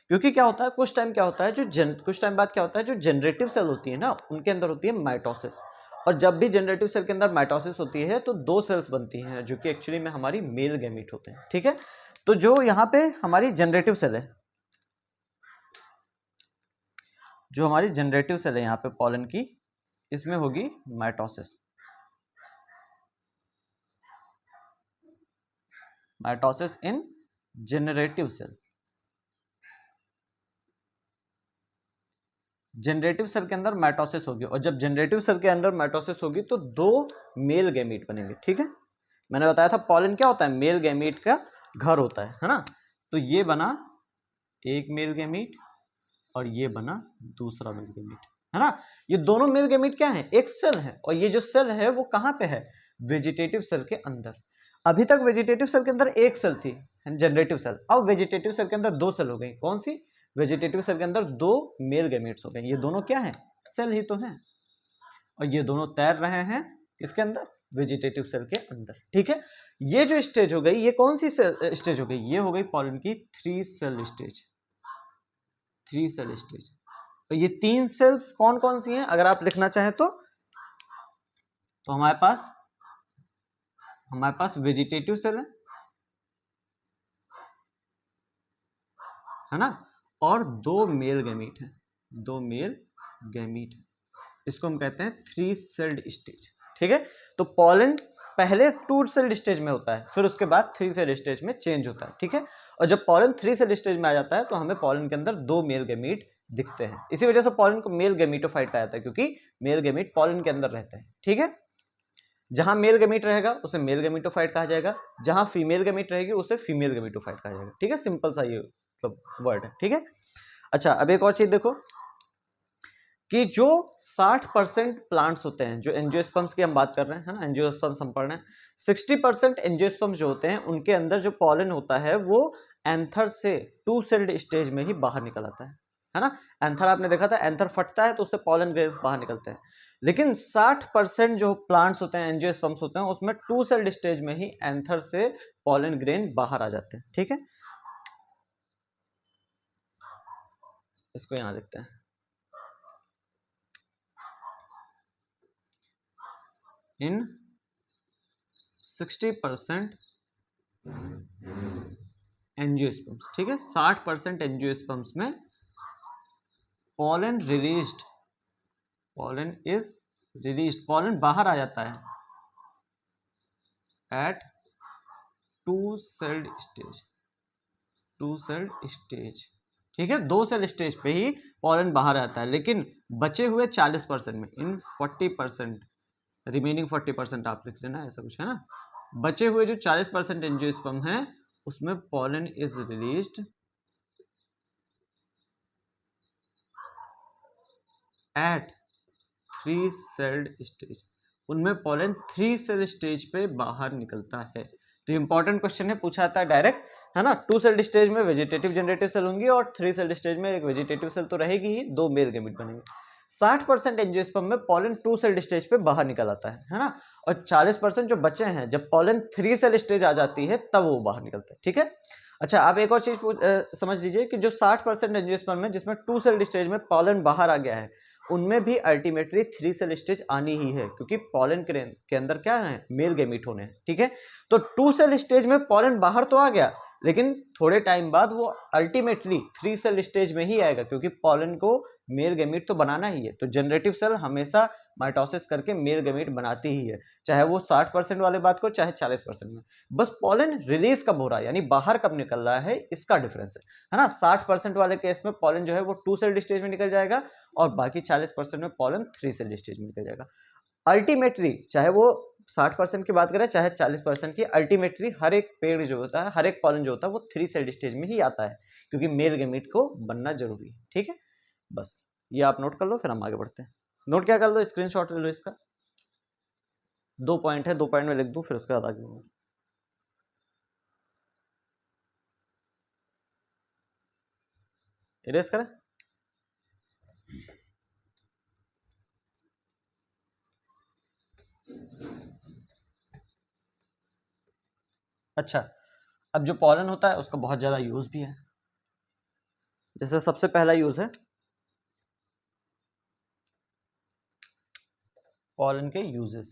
क्योंकि क्या होता है कुछ टाइम क्या होता है, कुछ टाइम बाद क्या होता है, जो जनरेटिव सेल होती है ना, उनके अंदर होती है माइटोसिस, और जब भी जनरेटिव सेल के अंदर माइटोसिस होती है तो दो सेल्स बनती हैं, जो कि एक्चुअली में हमारी मेल गैमीट होते हैं। ठीक है, तो जो यहाँ पे हमारी जनरेटिव सेल है, जो हमारी जनरेटिव सेल है यहाँ पे पॉलन की, इसमें होगी माइटोसिस। माइटोसिस इन जनरेटिव सेल, जनरेटिव सेल के अंदर माइटोसिस होगी, और जब जनरेटिव सेल के अंदर माइटोसिस होगी तो दो मेल गैमीट बनेंगे। ठीक है, मैंने बताया था पॉलन क्या होता है, मेल गैमीट का घर होता है ना, तो ये बना एक मेल गैमीट, और ये बना दूसरा मेल गैमीट, है ना। ये दोनों मेल गैमीट क्या है, एक सेल है, और ये जो सेल है वो कहां पे है, वेजिटेटिव सेल के अंदर। अभी तक वेजिटेटिव सेल के अंदर एक सेल थी, जनरेटिव सेल, अब वेजिटेटिव सेल के अंदर दो सेल हो गई। कौन सी, वेजिटेटिव सेल के अंदर दो मेल गैमीट्स हो गए। ये दोनों क्या है, सेल ही तो हैं, और ये दोनों तैर रहे हैं किसके अंदर, वेजिटेटिव सेल के अंदर। ठीक है, ये जो स्टेज हो गई, ये कौन सी स्टेज हो गई, ये हो गई पॉलन की three cell stage, three cell stage. तो ये तीन सेल्स कौन कौन सी हैं, अगर आप लिखना चाहें तो हमारे पास वेजिटेटिव सेल है ना, और दो मेल गैमीट है, दो मेल गैमीट है, इसको हम कहते हैं थ्री सेल्ड स्टेज। ठीक है, तो पॉलन पहले टू सेल्ड स्टेज में होता है, फिर उसके बाद थ्री सेल्ड स्टेज में चेंज होता है। ठीक है, और जब पॉलन थ्री सेल्ड स्टेज में आ जाता है तो हमें पॉलन के अंदर दो मेल गैमीट दिखते हैं। इसी वजह से पॉलन को मेल गैमीटोफाइट कहा जाता है, क्योंकि मेल गैमीट पॉलन के अंदर रहते हैं। ठीक है, जहां मेल गैमीट रहेगा उसे मेल गैमीटोफाइट कहा जाएगा, जहां फीमेल गैमीट रहेगी उसे फीमेल गैमीटोफाइट कहा जाएगा। ठीक है, सिंपल सा ये मतलब वर्ड है। ठीक है, अच्छा, अब एक और चीज देखो कि जो 60% प्लांट्स होते हैं, जो एंजियोस्पर्म्स की हम बात कर रहे हैं, है ना, एंजियोस्पर्म्स हम पढ़ रहे हैं, 60% एंजियोस्पर्म्स जो होते हैं उनके अंदर जो पॉलन होता है वो एंथर से टू सेल्ड स्टेज में ही बाहर निकल आता है ना। एंथर आपने देखा था, एंथर फटता है तो उससे पॉलन ग्रेन्स बाहर निकलते हैं, लेकिन 60% जो प्लांट्स होते हैं, एंजियोस्पर्म्स होते हैं, उसमें टू सेल्ड स्टेज में ही एंथर से पॉलन ग्रेन बाहर आ जाते हैं। ठीक है, इसको यहां देखते हैं। इन 60% एंजियोस्पर्म्स, ठीक है, 60% एंजियोस्पर्म्स में pollen released, pollen is released, pollen बाहर आ जाता है at two celled stage, two celled stage, ठीक है, 2 सेल स्टेज पे ही पॉलन बाहर आता है, लेकिन बचे हुए 40% में, इन 40%, रिमेनिंग 40% आप लिख लेना, ऐसा कुछ है ना, बचे हुए जो 40% एंजियोस्पर्म है उसमें pollen is released at 3 sailed stage, उनमें पॉलन 3 सेल स्टेज पे बाहर निकलता है। तो इंपॉर्टेंट क्वेश्चन है, पूछा आता है डायरेक्ट, है ना। 2 सेल स्टेज में वेजिटेटिव जनरेटिव सेल होंगी और 3 सेल स्टेज में एक वेजिटेटिव सेल तो रहेगी ही, 2 मेल गैमेट बनेंगे। 60% एंजियोस्पर्म में पॉलन 2 सेल स्टेज पे बाहर निकल आता है ना, और 40% जो बचे हैं, जब पॉलन 3 सेल स्टेज आ जाती है तब वो बाहर निकलता है, ठीक है। अच्छा, आप एक और चीज समझ लीजिए कि जो 60% एंजियोस्पर्म में जिसमें 2 सेल स्टेज में पॉलन बाहर आ गया है, उनमें भी अल्टीमेटली 3 सेल स्टेज आनी ही है, क्योंकि पॉलन के अंदर क्या है, मेल गैमीट होने हैं, ठीक है। तो 2 सेल स्टेज में पॉलन बाहर तो आ गया, लेकिन थोड़े टाइम बाद वो अल्टीमेटली 3 सेल स्टेज में ही आएगा, क्योंकि पॉलन को मेल गैमीट तो बनाना ही है। तो जनरेटिव सेल हमेशा माइटोसिस करके मेल गैमीट बनाती ही है, चाहे वो 60% वाले बात को, चाहे 40% में। बस पॉलन रिलीज कब हो रहा है, यानी बाहर कब निकल रहा है, इसका डिफरेंस है ना। 60% वाले केस में पॉलन जो है वो 2 सेल स्टेज में निकल जाएगा, और बाकी 40% में पॉलन 3 सेल स्टेज में निकल जाएगा। अल्टीमेटली चाहे वो 60% की बात करें चाहे 40% की, अल्टीमेटली हर एक पेड़ जो होता है, हर एक पॉलन जो होता है वो 3 सेल स्टेज में ही आता है, क्योंकि मेल गैमीट को बनना जरूरी है, ठीक है। बस ये आप नोट कर लो, फिर हम आगे बढ़ते हैं। नोट क्या कर लो, स्क्रीनशॉट ले लो इसका। 2 पॉइंट है, 2 पॉइंट में लिख दूं, फिर उसके बाद आगे बढ़ूंगा। इरेज करें। अच्छा, अब जो पॉलन होता है उसका बहुत ज्यादा यूज भी है। जैसे सबसे पहला यूज है पॉलन के यूजेस।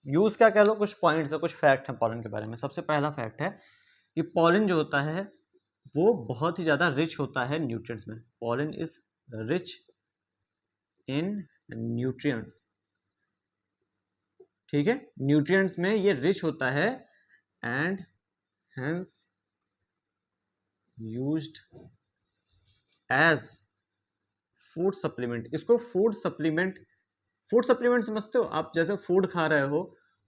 यूज क्या कह लो, कुछ पॉइंट्स है, कुछ फैक्ट है पॉलन के बारे में। सबसे पहला फैक्ट है कि पॉलन जो होता है वो बहुत ही ज्यादा रिच होता है न्यूट्रिएंट्स में। Pollen is rich in nutrients, ठीक है, न्यूट्रिएंट्स में ये रिच होता है, and hence used as food supplement. इसको फूड सप्लीमेंट, फूड सप्लीमेंट समझते हो आप, जैसे फूड खा रहे हो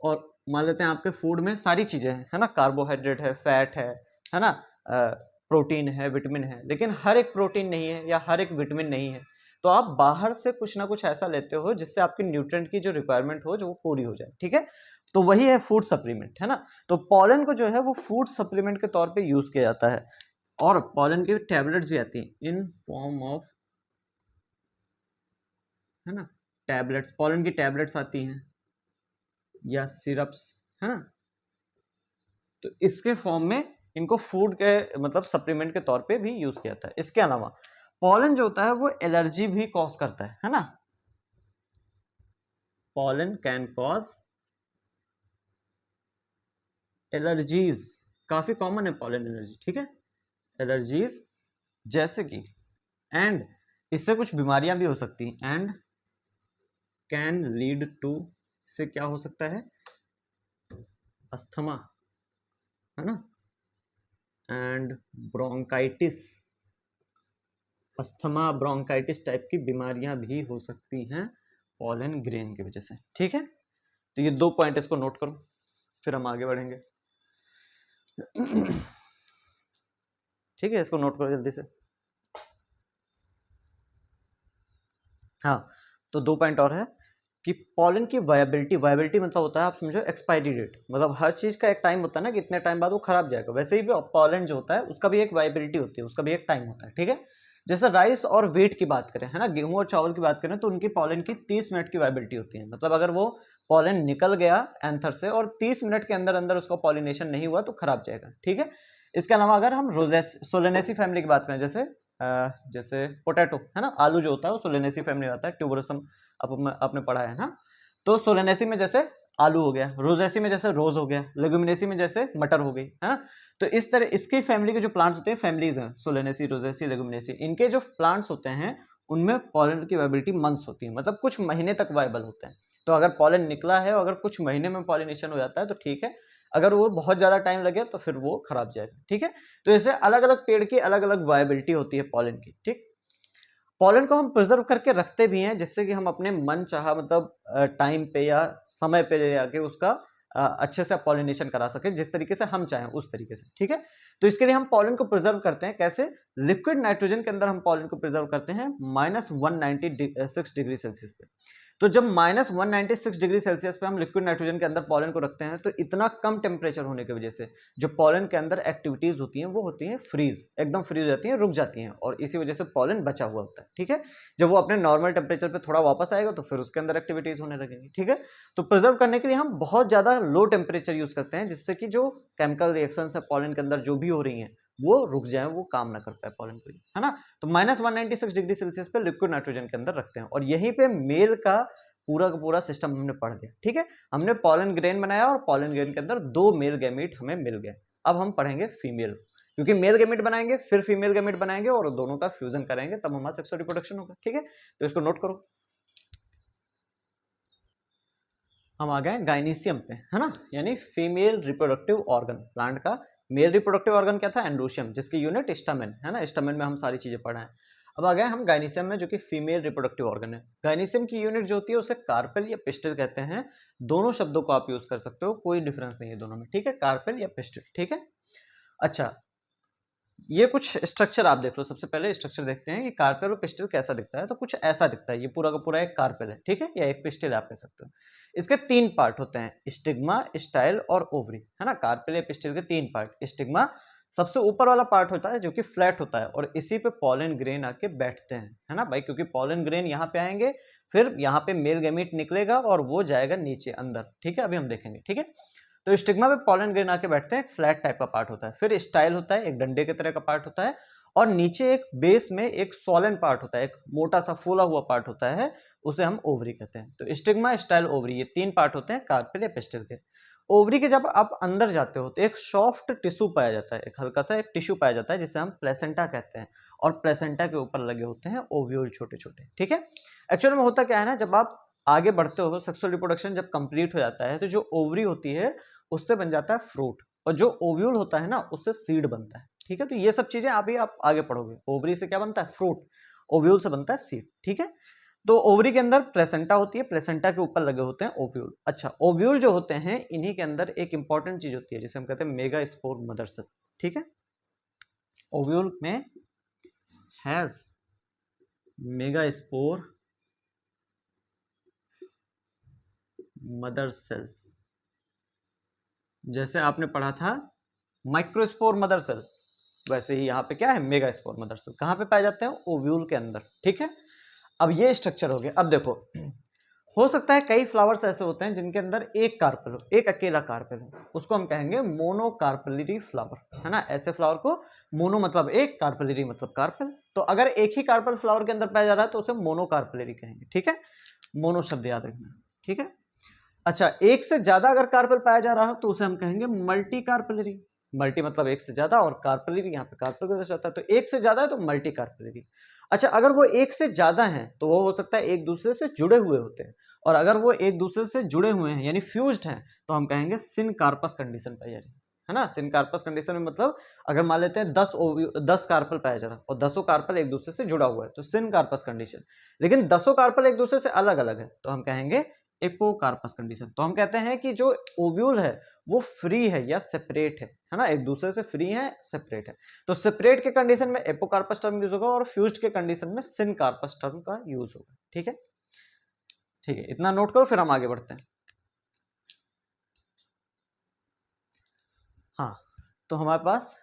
और मान लेते हैं आपके फूड में सारी चीजें हैं, है ना, कार्बोहाइड्रेट है, फैट है ना, प्रोटीन है, विटामिन है, लेकिन हर एक प्रोटीन नहीं है या हर एक विटामिन नहीं है, तो आप बाहर से कुछ ना कुछ ऐसा लेते हो जिससे आपकी न्यूट्रिएंट की जो रिक्वायरमेंट हो जो वो पूरी हो जाए, ठीक है। तो वही है फूड सप्लीमेंट, है ना। तो पॉलन को जो है वो फूड सप्लीमेंट के तौर पे यूज किया जाता है, और पॉलन की टैबलेट्स भी आती हैं इन फॉर्म ऑफ, है ना, टैबलेट्स, पॉलन की टैबलेट्स आती हैं या सिरप्स, है ना, तो इसके फॉर्म में इनको फूड के मतलब सप्लीमेंट के तौर पे भी यूज किया जाता है। इसके अलावा पॉलन जो होता है वो एलर्जी भी कॉज करता है ना। पॉलन कैन कॉज एलर्जीज, काफी कॉमन है पॉलन एलर्जी, ठीक है, एलर्जीज जैसे कि, एंड इससे कुछ बीमारियां भी हो सकती हैं, एंड कैन लीड टू, से क्या हो सकता है, अस्थमा, है ना, and bronchitis, asthma bronchitis type की बीमारियां भी हो सकती हैं पॉलन ग्रेन की वजह से, ठीक है। तो ये 2 पॉइंट इसको नोट करो, फिर हम आगे बढ़ेंगे। ठीक है, इसको नोट करो जल्दी से। हाँ, तो 2 पॉइंट और है कि पॉलन की वायबिलिटी, वायबिलिटी मतलब होता है, आप समझो एक्सपायरी डेट, मतलब हर चीज का एक टाइम होता है ना कि इतने टाइम बाद वो खराब जाएगा, वैसे ही भी पॉलन जो होता है उसका भी एक वायबिलिटी होती है, उसका भी एक टाइम होता है, ठीक है। जैसे राइस और व्हीट की बात करें, है ना, गेहूं और चावल की बात करें, तो उनकी पॉलन की 30 मिनट की वायबिलिटी होती है, मतलब अगर वो पॉलन निकल गया एंथर से और 30 मिनट के अंदर अंदर उसका पॉलिनेशन नहीं हुआ तो खराब जाएगा, ठीक है। इसके अलावा अगर हम सोलेनेसी फैमिली की बात करें, जैसे जैसे पोटैटो है ना, आलू जो होता है वो सोलेनेसी फैमिली में आता है, ट्यूबरसम आपने पढ़ा है ना। तो सोलेनेसी में जैसे आलू हो गया, रोजेसी में जैसे रोज हो गया, लेगुमिनेसी में जैसे मटर हो गई, है ना। तो इस तरह इसकी फैमिली के जो प्लांट्स होते हैं, फैमिलीज हैं, सोलेनेसी, रोजेसी, लेगुमिनेसी, इनके जो प्लांट्स होते हैं उनमें पॉलन की वायबिलिटी मंथ्स होती है, मतलब कुछ महीने तक वायबल होते हैं। तो अगर पॉलन निकला है, अगर कुछ महीने में पॉलिनेशन हो जाता है तो ठीक है, अगर वो बहुत ज्यादा टाइम लगे तो फिर वो खराब जाएगा, ठीक है। तो इससे अलग अलग पेड़ की अलग अलग वायबिलिटी होती है पॉलन की, ठीक। पॉलन को हम प्रिजर्व करके रखते भी हैं, जिससे कि हम अपने मन चाहा मतलब टाइम पे या समय पे ले आके उसका अच्छे से पॉलिनेशन करा सके, जिस तरीके से हम चाहें उस तरीके से, ठीक है। तो इसके लिए हम पॉलन को प्रिजर्व करते हैं कैसे, लिक्विड नाइट्रोजन के अंदर हम पॉलन को प्रिजर्व करते हैं -196 डिग्री सेल्सियस पे। तो जब -196 डिग्री सेल्सियस पे हम लिक्विड नाइट्रोजन के अंदर पॉलन को रखते हैं, तो इतना कम टेम्परेचर होने की वजह से जो पॉलन के अंदर एक्टिविटीज होती हैं वो होती हैं फ्रीज, एकदम फ्रीज हो जाती हैं, रुक जाती हैं, और इसी वजह से पॉलन बचा हुआ होता है, ठीक है। जब वो अपने नॉर्मल टेम्परेचर पे थोड़ा वापस आएगा तो फिर उसके अंदर एक्टिविटीज होने लगेंगी, ठीक है। तो प्रिजर्व करने के लिए हम बहुत ज्यादा लो टेम्परेचर यूज करते हैं, जिससे कि जो केमिकल रिएक्शन है पॉलन के अंदर जो भी हो रही है वो रुक जाए, वो काम ना कर पाए पॉलन के लिए, है ना। तो -196 डिग्री सेल्सियस पे लिक्विड नाइट्रोजन के अंदर रखते हैं, और यहीं पे मेल का पूरा सिस्टम हमने पढ़ दिया, ठीक है। हमने पॉलन ग्रेन बनाया और पॉलन ग्रेन के अंदर 2 मेल गैमीट हमें मिल गए। अब हम पढ़ेंगे फीमेल, क्योंकि मेल गैमीट बनाएंगे फिर फीमेल गैमीट बनाएंगे और दोनों का फ्यूजन करेंगे, तब हमारा सेक्सुअल रिप्रोडक्शन होगा, ठीक है। तो इसको नोट करो। हम आ गए गाइनीशियम पे, है ना, यानी फीमेल रिप्रोडक्टिव ऑर्गन। प्लांट का मेल रिप्रोडक्टिव ऑर्गन क्या था, एंड्रोशियम, जिसकी यूनिट स्टैमेन है ना, स्टैमेन में हम सारी चीजें पढ़ा है। अब आ गए हम गाइनीशियम में, जो कि फीमेल रिप्रोडक्टिव ऑर्गन है। गाइनीशियम की यूनिट जो होती है उसे कार्पेल या पिस्टल कहते हैं। दोनों शब्दों को आप यूज कर सकते हो, कोई डिफरेंस नहीं है दोनों में, ठीक है, कार्पेल या पिस्टल, ठीक है। अच्छा, ये कुछ स्ट्रक्चर आप देख लो। सबसे पहले स्ट्रक्चर देखते हैं कि कार्पेल और पिस्टल कैसा दिखता है। तो कुछ ऐसा दिखता है, ये पूरा का पूरा एक कार्पेल है, ठीक है, या एक पिस्टल आप कह सकते हो। इसके 3 पार्ट होते हैं, स्टिग्मा, स्टाइल और ओवरी, है ना। कार्पेल या पिस्टल के 3 पार्ट। स्टिग्मा सबसे ऊपर वाला पार्ट होता है जो कि फ्लैट होता है, और इसी पे पॉलन ग्रेन आके बैठते हैं, है ना भाई, क्योंकि पॉलन ग्रेन यहाँ पे आएंगे, फिर यहाँ पे मेल गैमीट निकलेगा और वो जाएगा नीचे अंदर, ठीक है, अभी हम देखेंगे, ठीक है। तो स्टिग्मा पे पॉलन ग्रेन आके बैठते हैं, एक फ्लैट टाइप का पार्ट होता है। फिर स्टाइल होता है, एक डंडे की तरह का पार्ट होता है, और नीचे एक बेस में एक सोलन पार्ट होता है, एक मोटा सा फूला हुआ पार्ट होता है, उसे हम ओवरी कहते हैं। तो स्टिग्मा, स्टाइल, ओवरी, ये 3 पार्ट होते हैं कार्पेल या पिस्टल के। ओवरी के जब आप अंदर जाते हो तो एक सॉफ्ट टिश्यू पाया जाता है, एक हल्का सा एक टिश्यू पाया जाता है, जिसे हम प्लेसेंटा कहते हैं, और प्लेसेंटा के ऊपर लगे होते हैं ओव्यूल छोटे छोटे, ठीक है। एक्चुअल में होता क्या है ना, जब आप आगे बढ़ते हो, सेक्सुअल रिप्रोडक्शन जब कंप्लीट हो जाता है, तो जो ओवरी होती है उससे बन जाता है फ्रूट, और जो ओव्यूल होता है ना उससे सीड बनता है, ठीक है। तो ये सब चीजें अभी आप आगे पढ़ोगे। ओवरी से क्या बनता है, फ्रूट, ओव्यूल से बनता है सीड, ठीक है। तो ओवरी के अंदर प्लेसेंटा होती है, प्लेसेंटा के ऊपर लगे होते हैं ओव्यूल। अच्छा, ओव्यूल जो होते हैं इन्हीं के अंदर एक इंपॉर्टेंट चीज होती है जिसे हम कहते हैं मेगा स्पोर मदर सेल, ठीक है। ओव्यूल में has megaspore mother cell, जैसे आपने पढ़ा था माइक्रोस्पोर मदर सेल, वैसे ही यहाँ पे क्या है, मेगा स्पोर मदर सेल। कहाँ पे पाए जाते हैं, ओव्यूल के अंदर, ठीक है। अब ये स्ट्रक्चर हो गया। अब देखो, हो सकता है कई फ्लावर्स ऐसे होते हैं जिनके अंदर एक कार्पेल हो, एक अकेला कार्पेल हो, उसको हम कहेंगे मोनोकार्पेलरी फ्लावर, है ना। ऐसे फ्लावर को मोनो मतलब एक, कार्पेलरी मतलब कार्पेल। तो अगर एक ही कार्पेल फ्लावर के अंदर पाया जा रहा है तो उसे मोनोकार्पेलरी कहेंगे, ठीक है। मोनो शब्द याद रखना, ठीक है। अच्छा, एक से ज्यादा अगर कार्पेल पाया जा रहा है तो उसे हम कहेंगे मल्टी कार्पेलरी। मल्टी मतलब एक से ज्यादा, और कार्पेलरी यहाँ पे कार्पेल का दर्शाता है, तो एक से ज्यादा है तो मल्टी कार्पेलरी। अच्छा, अगर वो एक से ज्यादा हैं तो वो हो सकता है एक दूसरे से जुड़े हुए होते हैं, और अगर वो एक दूसरे से जुड़े हुए हैं यानी फ्यूज्ड हैं तो हम कहेंगे सिनकार्पस कंडीशन पाई जा रही है ना। सिनकार्पस कंडीशन में मतलब अगर मान लेते हैं 10 कार्पल पाया जा रहा है और 10 कार्पल एक दूसरे से जुड़ा हुआ है तो सिनकार्पस कंडीशन। लेकिन 10 कार्पल एक दूसरे से अलग अलग है तो हम कहेंगे एपोकार्पस कंडीशन। तो हम कहते हैं कि जो ओव्यूल है वो फ्री है या सेपरेट है ना, एक दूसरे से फ्री है, सेपरेट है। तो सेपरेट के कंडीशन में एपोकार्पस टर्म यूज होगा और फ्यूज्ड के कंडीशन में सिनकार्पस टर्म का यूज होगा, ठीक है। ठीक है, इतना नोट करो, फिर हम आगे बढ़ते हैं। हाँ, तो हमारे पास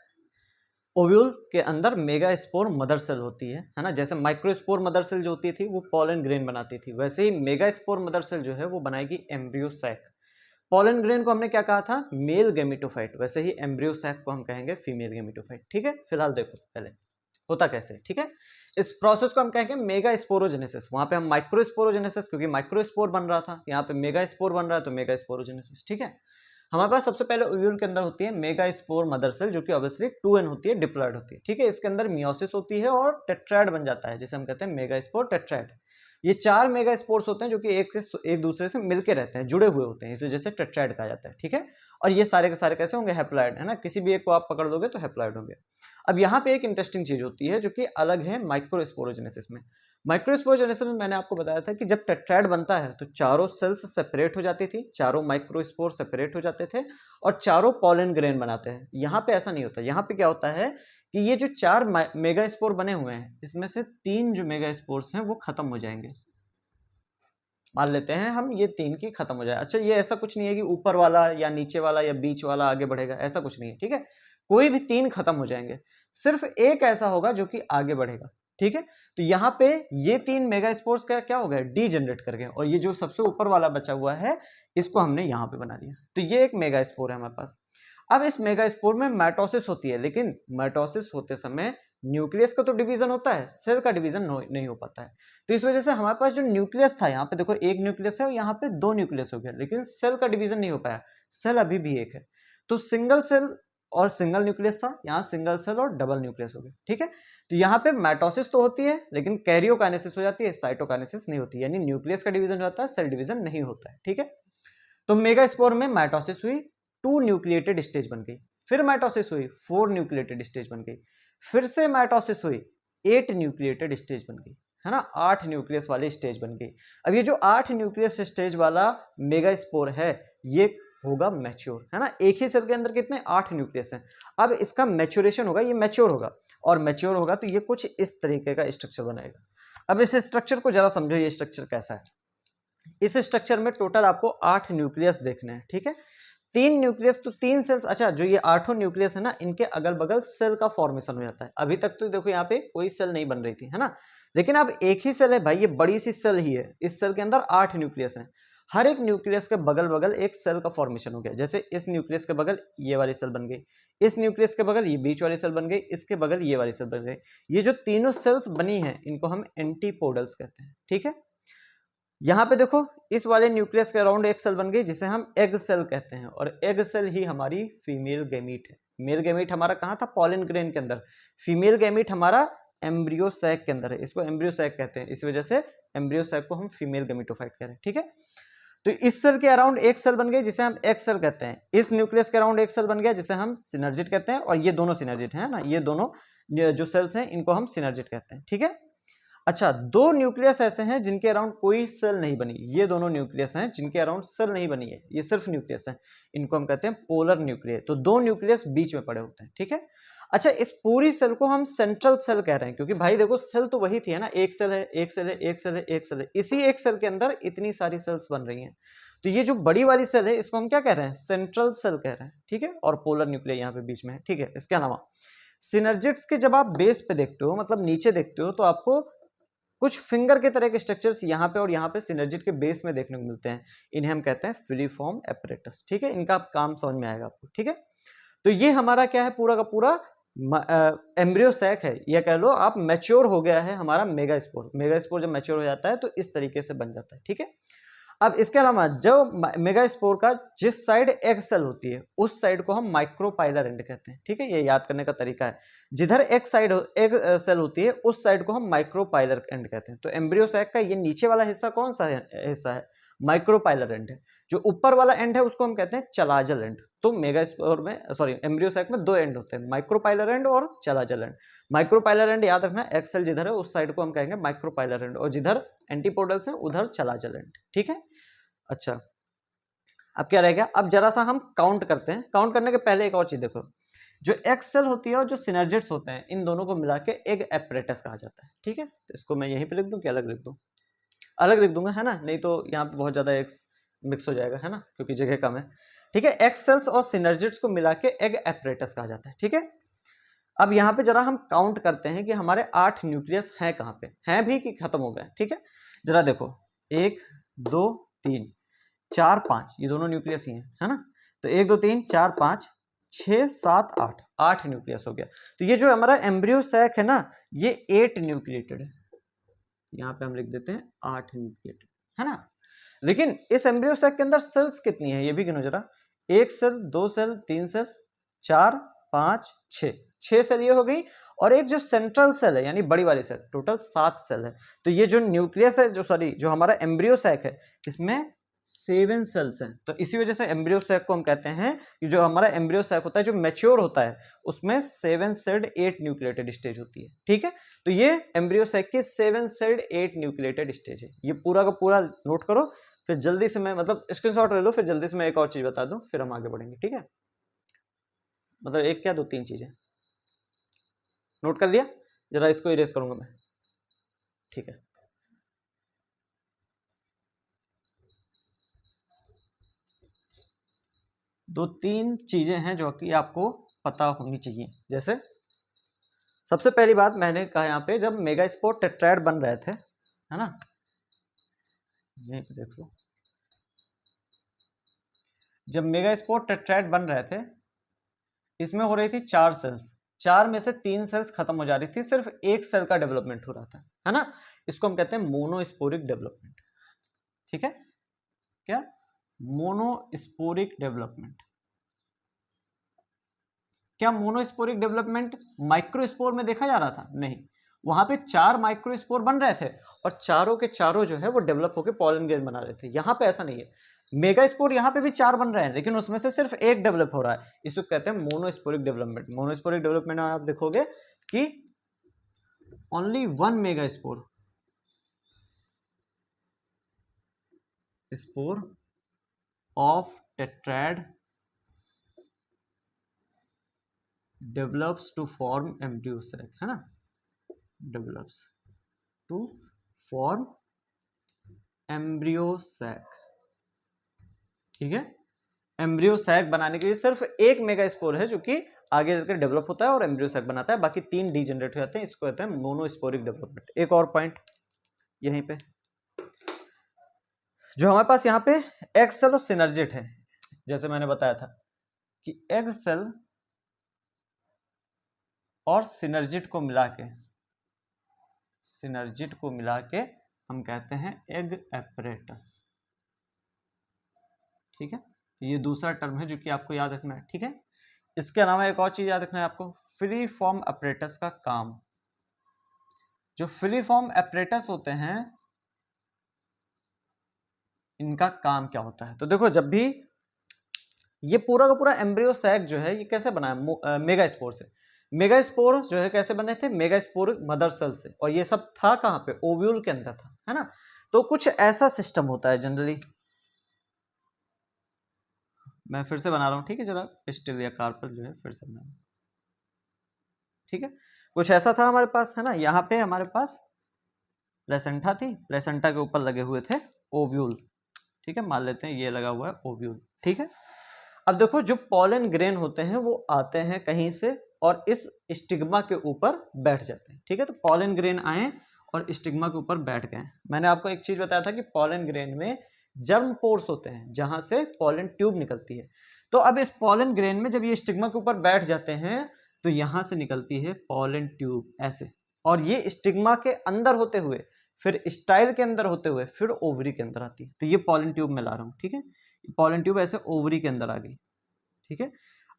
ओव्यूल के अंदर मेगा स्पोर मदर सेल होती है ना। जैसे माइक्रोस्पोर मदर सेल जो होती थी वो पॉलन ग्रेन बनाती थी, वैसे ही मेगा स्पोर मदर सेल जो है वो बनाएगी एम्ब्रियो सैक। पॉलन ग्रेन को हमने क्या कहा था, मेल गैमेटोफाइट, वैसे ही एम्ब्रियो सैक को हम कहेंगे फीमेल गैमेटोफाइट, ठीक है। फिलहाल देखो पहले होता कैसे, ठीक है। इस प्रोसेस को हम कहेंगे मेगा स्पोरोजेनेसिस। वहां पे हम माइक्रो स्पोरोजेनेसिस, क्योंकि माइक्रो स्पोर बन रहा था, यहाँ पे मेगा स्पोर बन रहा है तो मेगा स्पोरोजेनेसिस, ठीक है। हमारे पास सबसे पहले ओव्यूल के अंदर होती है मेगा स्पोर मदर सेल, जो कि ऑब्वियसली 2n होती है, डिप्लॉयड होती है, ठीक है। इसके अंदर मियोसिस होती है और टेट्राइड बन जाता है, जिसे हम कहते हैं मेगा स्पोर टेट्राइड। ये 4 मेगा स्पोर्स होते हैं जो कि एक दूसरे से मिलके रहते हैं, जुड़े हुए होते हैं, इस वजह से टेट्राइड कहा जाता है, ठीक है। और ये सारे के सारे कैसे होंगे, हैप्लॉइड, है ना। किसी भी एक को आप पकड़ लोगे तो हैप्लॉइड होंगे। अब यहाँ पे एक इंटरेस्टिंग चीज होती है जो कि अलग है माइक्रोस्पोरोजेनेसिस में। माइक्रोस्पोरोजेनेसिस में मैंने आपको बताया था कि जब टेट्राइड बनता है तो चारों सेल्स सेपरेट हो जाती थी, चारों माइक्रोस्पोर सेपरेट हो जाते थे और चारों पॉलन ग्रेन बनाते हैं। यहाँ पे ऐसा नहीं होता। यहाँ पे क्या होता है कि ये जो 4 मेगा स्पोर बने हुए हैं, इसमें से 3 जो मेगा स्पोर्स हैं वो खत्म हो जाएंगे। मान लेते हैं हम ये 3 की खत्म हो जाए। अच्छा, ये ऐसा कुछ नहीं है कि ऊपर वाला या नीचे वाला या बीच वाला आगे बढ़ेगा, ऐसा कुछ नहीं है, ठीक है। कोई भी 3 खत्म हो जाएंगे, सिर्फ एक ऐसा होगा जो कि आगे बढ़ेगा, ठीक है। तो यहाँ पे ये 3 मेगा स्पोर्स का क्या हो गया, डी जनरेट कर गए, और ये जो सबसे ऊपर वाला बचा हुआ है इसको हमने यहाँ पे बना दिया। तो ये एक मेगा स्पोर है हमारे पास। अब इस मेगा स्पोर में माइटोसिस होती है, लेकिन माइटोसिस होते समय न्यूक्लियस का तो डिवीजन होता है, सेल का डिवीजन नहीं हो पाता है। तो इस वजह से हमारे पास जो न्यूक्लियस था, यहाँ पे देखो एक न्यूक्लियस है और यहाँ पे 2 न्यूक्लियस हो गया, लेकिन सेल का डिवीजन नहीं हो पाया। सेल अभी भी एक है। तो सिंगल सेल और सिंगल न्यूक्लियस था, यहाँ सिंगल सेल और डबल न्यूक्लियस हो गया, ठीक है। तो यहाँ पे माइटोसिस तो होती है, लेकिन कैरियोकाइनेसिस हो जाती है, साइटोकाइनेसिस नहीं होती, यानी न्यूक्लियस का डिवीजन होता है, सेल डिवीजन नहीं होता है, ठीक है। तो मेगा स्पोर में माइटोसिस हुई, 2 न्यूक्लिएटेड स्टेज बन गई। फिर माइटोसिस हुई, 4 न्यूक्लिएटेड स्टेज बन गई। फिर से माइटोसिस हुई, 8 न्यूक्लिएटेड स्टेज बन गई, है ना, 8 न्यूक्लियस वाली स्टेज बन गई। अब ये जो 8 न्यूक्लियस स्टेज वाला मेगा स्पोर है, ये होगा मैच्योर, है ना। एक ही सेल के अंदर कितने, 8 न्यूक्लियस हैं। अब इसका मैच्योरेशन होगा, ये मैच्योर होगा, और मैच्योर होगा तो ये कुछ इस तरीके का स्ट्रक्चर बनाएगा। अब इस स्ट्रक्चर को जरा समझो, ये स्ट्रक्चर कैसा है। इस स्ट्रक्चर में टोटल आपको 8 न्यूक्लियस देखने हैं, ठीक है। 3 न्यूक्लियस तो 3 सेल्स। अच्छा, जो ये 8 न्यूक्लियस है ना, इनके अगल बगल सेल का फॉर्मेशन हो जाता है। अभी तक तो देखो यहाँ पे कोई सेल नहीं बन रही थी, है ना, लेकिन अब एक ही सेल है भाई, ये बड़ी सी सेल ही है। इस सेल के अंदर 8 न्यूक्लियस हैं। हर एक न्यूक्लियस के बगल बगल एक सेल का फॉर्मेशन हो गया। जैसे इस न्यूक्लियस के बगल ये वाली सेल बन गई, इस न्यूक्लियस के बगल ये बीच वाली सेल बन गई, इसके बगल ये वाली सेल बन गई। ये जो तीनों सेल्स बनी हैं इनको हम एंटीपोडल्स कहते हैं, ठीक है। यहाँ पे देखो, इस वाले न्यूक्लियस के अराउंड एक सेल बन गई जिसे हम एग सेल कहते हैं, और एग सेल ही हमारी फीमेल गैमीट है। मेल गैमीट हमारा कहाँ था, पॉलन ग्रेन के अंदर। फीमेल गैमीट हमारा एम्ब्रियो सैक के अंदर है, इसको एम्ब्रियो सैक कहते हैं, इस वजह से एम्ब्रियो सैक को हम फीमेल गैमीटोफाइट कह रहे हैं, ठीक है। तो इस सेल के अराउंड एक सेल बन गई जिसे हम एग सेल कहते हैं। इस न्यूक्लियस के अराउंड एक सेल बन गया जिसे हम सिनर्जिड कहते हैं, और ये दोनों सिनर्जिड है ना, ये दोनों जो सेल्स हैं इनको हम सिनर्जिड कहते हैं, ठीक है। अच्छा, 2 न्यूक्लियस ऐसे हैं जिनके अराउंड कोई सेल नहीं बनी। ये दोनों न्यूक्लियस हैं जिनके अराउंड सेल नहीं बनी है, ये सिर्फ न्यूक्लियस हैं, इनको हम कहते हैं पोलर न्यूक्लियस। तो 2 न्यूक्लियस बीच में पड़े होते हैं, ठीक है। अच्छा, इस पूरी सेल को हम सेंट्रल सेल कह रहे हैं, क्योंकि भाई देखो सेल तो वही थी, है ना, एक सेल है, एक सेल है, एक सेल है, एक सेल है, इसी एक सेल के अंदर इतनी सारी सेल्स बन रही हैं। तो ये जो बड़ी वाली सेल है इसको हम क्या कह रहे हैं, सेंट्रल सेल कह रहे हैं, ठीक है। और पोलर न्यूक्लियस यहाँ पे बीच में है, ठीक है। इसके अलावा सिनर्जिड्स के जब आप बेस पे देखते हो, मतलब नीचे देखते हो, तो आपको कुछ फिंगर के तरह के स्ट्रक्चर्स यहाँ पे और यहाँ पे सिनर्जिड के बेस में देखने को मिलते हैं। इन्हें हम कहते हैं फिलीफॉर्म एपरेटस, ठीक है। इनका काम समझ में आएगा आपको, ठीक है। तो ये हमारा क्या है, पूरा का पूरा एम्ब्रियो सैक है, या कह लो आप मैच्योर हो गया है हमारा मेगा स्पोर। मेगा स्पोर जब मैच्योर हो जाता है तो इस तरीके से बन जाता है, ठीक है। अब इसके अलावा जो मेगा स्पोर का जिस साइड एग सेल होती है उस साइड को हम माइक्रोपाइलर एंड कहते हैं, ठीक है। ये याद करने का तरीका है, जिधर एग सेल होती है उस साइड को हम माइक्रोपाइलर एंड कहते हैं। तो एम्ब्रियो सैक का ये नीचे वाला हिस्सा कौन सा हिस्सा है, माइक्रोपाइलर एंड है। जो ऊपर वाला एंड है उसको हम कहते हैं चलाजल एंड। तो मेगा स्पोर में, सॉरी, एम्ब्रियो सैक में 2 एंड होते हैं, माइक्रोपाइलर एंड और चलाजल एंड। माइक्रोपाइलर एंड याद रखना, एग सेल जिधर है उस साइड को हम कहेंगे माइक्रोपाइलर एंड, और जिधर एंटीपोडल्स है उधर चलाजल एंड, ठीक है। अच्छा, अब क्या रह गया, अब जरा सा हम काउंट करते हैं। काउंट करने के पहले एक और चीज देखो, जो एग सेल होती है और जो सिनर्जिड्स होते हैं, इन दोनों को मिला के एग एपरेटस कहा जाता है, ठीक है। तो इसको मैं यहीं पे लिख दूं कि अलग लिख दूं, अलग लिख दूंगा, है ना, नहीं तो यहाँ पे बहुत ज्यादा एग्स मिक्स हो जाएगा, है ना, क्योंकि जगह कम है, ठीक है। एग सेल्स और सिनर्जिड्स को मिला के एग एपरेटस कहा जाता है, ठीक है। अब यहाँ पे जरा हम काउंट करते हैं कि हमारे 8 न्यूक्लियस हैं कहाँ पे, हैं भी कि खत्म हो गए, ठीक है। जरा देखो, 1 2 3 4 5, ये दोनों न्यूक्लियस ही हैं, है ना। तो 1 2 3 4 5 6 7 8 8 न्यूक्लियस हो गया। तो ये जो हमारा एम्ब्रियो सैक है ना, ये 8 न्यूक्लिएटेड है। यहाँ पे हम लिख देते हैं 8 न्यूक्लिएटेड, है ना। लेकिन इस एम्ब्रियो सैक के अंदर सेल्स कितनी है ये भी गिनो जरा। 1 सेल, 2 सेल, 3 सेल, 4 5 6 सेल ये हो गई। और एक जो सेंट्रल सेल है यानी बड़ी वाली सेल, टोटल 7 सेल है। तो ये जो न्यूक्लियस है, जो हमारा एम्ब्रियो सैक है, इसमें 7 सेल्स हैं। तो इसी वजह से एम्ब्रियो सैक को हम कहते हैं कि जो हमारा एम्ब्रियो सैक होता है, जो मैच्योर होता है, उसमें 7 सेल्ड 8 न्यूक्लिएटेड स्टेज होती है। ठीक है, तो ये एम्ब्रियो सैक की 7 सेल्ड 8 न्यूक्लिएटेड स्टेज है। ये पूरा का पूरा नोट करो, फिर जल्दी से मैं मतलब स्क्रीनशॉट ले लो, फिर जल्दी से मैं एक और चीज बता दूं, फिर हम आगे बढ़ेंगे। ठीक है, मतलब एक क्या 2 3 चीजें नोट कर लिया, जरा इसको इरेज करूंगा मैं। ठीक है, दो तीन चीजें हैं जो कि आपको पता होनी चाहिए। जैसे सबसे पहली बात मैंने कहा यहाँ पे, जब मेगा स्पोर टेट्राएड बन रहे थे, है ना, यहीं पे देख लो, जब मेगा स्पोर टेट्राएड बन रहे थे, इसमें हो रही थी 4 सेल्स, 4 में से 3 सेल्स खत्म हो जा रही थी, सिर्फ एक सेल का डेवलपमेंट हो रहा था, है ना। इसको हम कहते हैं मोनोस्पोरिक डेवलपमेंट। ठीक है, क्या मोनोस्पोरिक डेवलपमेंट। क्या मोनोस्पोरिक डेवलपमेंट माइक्रोस्पोर में देखा जा रहा था? नहीं, वहां पे 4 माइक्रोस्पोर बन रहे थे और चारों के चारों जो है वो डेवलप होकर पॉलन ग्रेन बना रहे थे। यहाँ पे ऐसा नहीं है, मेगा स्पोर यहाँ पे भी 4 बन रहे हैं, लेकिन उसमें से सिर्फ एक डेवलप हो रहा है। इसको कहते हैं मोनोस्पोरिक डेवलपमेंट। मोनोस्पोरिक डेवलपमेंट में आप देखोगे कि only 1 mega spore of tetrad develops to form embryo sac, है ना, develops to form embryo sac। ठीक है, एम्ब्रियो सैक बनाने के लिए सिर्फ एक मेगा स्पोर है जो कि आगे चलकर डेवलप होता है और एम्ब्रियो सैक बनाता है, बाकी 3 डीजेनरेट हो जाते हैं। इसको कहते हैं मोनोस्पोरिक डेवलपमेंट। एक और पॉइंट यहीं पे, जो हमारे पास यहाँ पे एग सेल और सिनर्जिट है, जैसे मैंने बताया था कि एग सेल और सिनर्जिट को मिला के हम कहते हैं एग एपरेटस। ठीक है, तो ये दूसरा टर्म है जो कि आपको याद रखना है। ठीक है, इसके अलावा एक और चीज याद रखना है आपको, फ्री फॉर्म एपरेटस का काम। जो फ्री फॉर्म एपरेटस होते हैं, इनका काम क्या होता है? तो देखो, जब भी ये पूरा का पूरा एम्ब्रियो सैक जो है, ये कैसे बना है? मेगा स्पोर से। मेगा स्पोर जो है कैसे बने थे? मेगा स्पोर मदर सेल से। और ये सब था कहाँ पे? ओव्यूल के अंदर था, है ना। तो कुछ ऐसा सिस्टम होता है जनरली, मैं फिर से बना रहा हूँ, ठीक है, जरा स्टिल या कार्पल जो है फिर से बना रहा हूँ। ठीक है, कुछ ऐसा था हमारे पास, है ना। यहाँ पे हमारे पास प्लेसेंटा थी, प्लेसेंटा के ऊपर लगे हुए थे ओव्यूल। ठीक है, मान लेते हैं ये लगा हुआ है ओव्यूल। ठीक है, अब देखो, जो पॉलन ग्रेन होते हैं वो आते हैं कहीं से और इस स्टिग्मा के ऊपर बैठ जाते हैं। ठीक है, तो पॉलन ग्रेन आए और स्टिग्मा के ऊपर बैठ गए। मैंने आपको एक चीज बताया था कि पॉलन ग्रेन में जर्म पोर्स होते हैं जहां से पॉलन ट्यूब निकलती है। तो अब इस पॉलन ग्रेन में जब ये स्टिग्मा के ऊपर बैठ जाते हैं तो यहां से निकलती है पॉलन ट्यूब ऐसे, और ये स्टिग्मा के अंदर होते हुए, फिर स्टाइल के अंदर होते हुए, फिर ओवरी के अंदर आती है। तो ये पॉलन ट्यूब में ला रहा हूं। ठीक है, पॉलन ट्यूब ऐसे ओवरी के अंदर आ गई। ठीक है,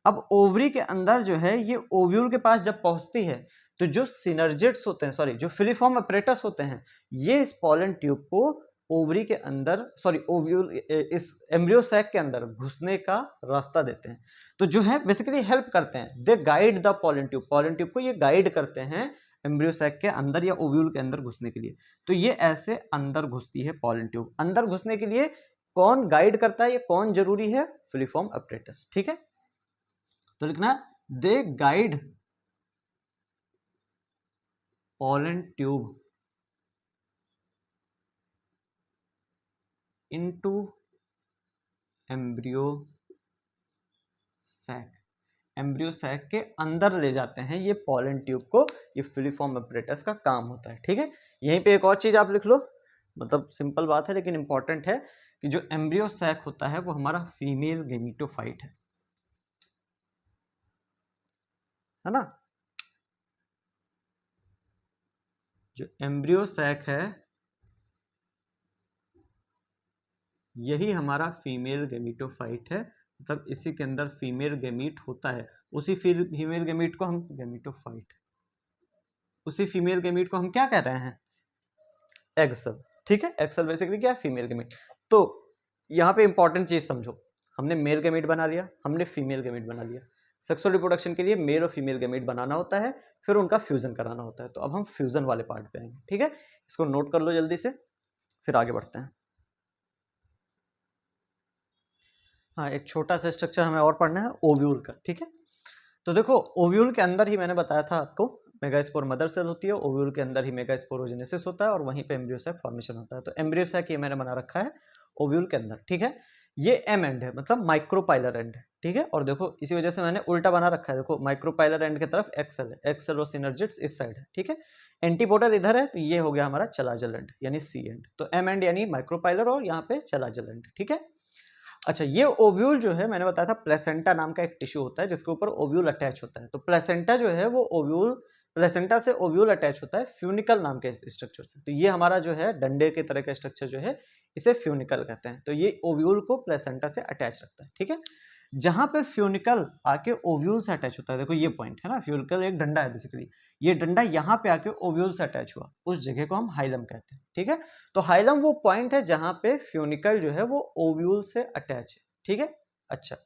अब ओवरी के अंदर जो है ये ओव्यूल के पास जब पहुंचती है तो जो सिनर्जिट्स होते हैं, सॉरी, जो फिलीफॉर्म अपरेटस होते हैं, ये इस पॉलन ट्यूब को ओवरी के अंदर, सॉरी, ओव्यूल, इस एम्ब्रियो सैक के अंदर घुसने का रास्ता देते हैं। तो जो है बेसिकली हेल्प करते हैं, they guide the pollen tube. Pollen tube को ये गाइड करते हैं एम्ब्रियो सैक के अंदर या ओव्यूल के अंदर घुसने के लिए। तो ये ऐसे अंदर घुसती है पॉलन ट्यूब। अंदर घुसने के लिए कौन गाइड करता है, ये कौन जरूरी है? Filiform apparatus. ठीक है, तो लिखना they guide pollen tube into embryo sac. Embryo sac के अंदर ले जाते हैं ये पॉलन ट्यूब को। ये फिलीफॉर्म अपरेटस का काम होता है। ठीक है, यहीं पे एक और चीज आप लिख लो, मतलब सिंपल बात है लेकिन इंपॉर्टेंट है, कि जो एम्ब्रियो सैक होता है वो हमारा फीमेल गेमिटोफाइट है। है ना। जो एम्ब्रियो सैक है यही हमारा फीमेल गेमिटोफाइट है, मतलब इसी के अंदर फीमेल गेमीट होता है। उसी फीमेल गेमीट को हम गेमिटोफाइट, उसी फीमेल गेमीट को हम क्या कह रहे हैं, एग सेल। ठीक है, एग सेल बेसिकली क्या है, फीमेल गेमीट। तो यहाँ पे इंपॉर्टेंट चीज समझो, हमने मेल गेमीट बना लिया, हमने फीमेल गेमीट बना लिया। सेक्सुअल रिप्रोडक्शन के लिए मेल और फीमेल गेमीट बनाना होता है, फिर उनका फ्यूजन कराना होता है। तो अब हम फ्यूजन वाले पार्ट पे आएंगे। ठीक है, इसको नोट कर लो जल्दी से, फिर आगे बढ़ते हैं। हाँ, एक छोटा सा स्ट्रक्चर हमें और पढ़ना है, ओव्यूल का। ठीक है, तो देखो ओव्यूल के अंदर ही मैंने बताया था आपको मेगास्पोर मदर सेल होती है, ओव्यूल के अंदर ही मेगास्पोरोजेनेसिस होता है और वहीं पे एम्ब्रियो सैक फॉर्मेशन होता है। तो एम्ब्रियो सैक ये मैंने बना रखा है ओव्यूल के अंदर। ठीक है, ये एम एंड है, मतलब माइक्रोपाइलर एंड है। ठीक है, और देखो इसी वजह से मैंने उल्टा बना रखा है, देखो माइक्रोपाइलर एंड की तरफ एक्सेल है, एक्सेल और सिनर्जिड्स इस साइड है। ठीक है, एंटीपोडल इधर है, तो ये हो गया हमारा चलाजल एंड यानी सी एंड। तो एम एंड यानी माइक्रोपाइलर और यहाँ पे चलाजल एंड। ठीक है, अच्छा, ये ओव्यूल जो है मैंने बताया था प्लेसेंटा नाम का एक टिश्यू होता है जिसके ऊपर ओव्यूल अटैच होता है। तो प्लेसेंटा जो है वो ओव्यूल, प्लेसेंटा से ओव्यूल अटैच होता है फ्यूनिकल नाम के स्ट्रक्चर से। तो ये हमारा जो है डंडे के तरह का स्ट्रक्चर जो है इसे फ्यूनिकल कहते हैं। तो ये ओव्यूल को प्लेसेंटा से अटैच रखता है। ठीक है, जहां पे फ्यूनिकल आके ओव्यूल से अटैच होता है, देखो ये पॉइंट है ना, फ्यूनिकल एक डंडा है बेसिकली, ये डंडा यहाँ पे आके ओव्यूल से अटैच हुआ, उस जगह को हम हाइलम कहते हैं। ठीक है, तो हाइलम वो पॉइंट है जहां पे फ्यूनिकल जो है वो ओव्यूल से अटैच है। ठीक है, अच्छा,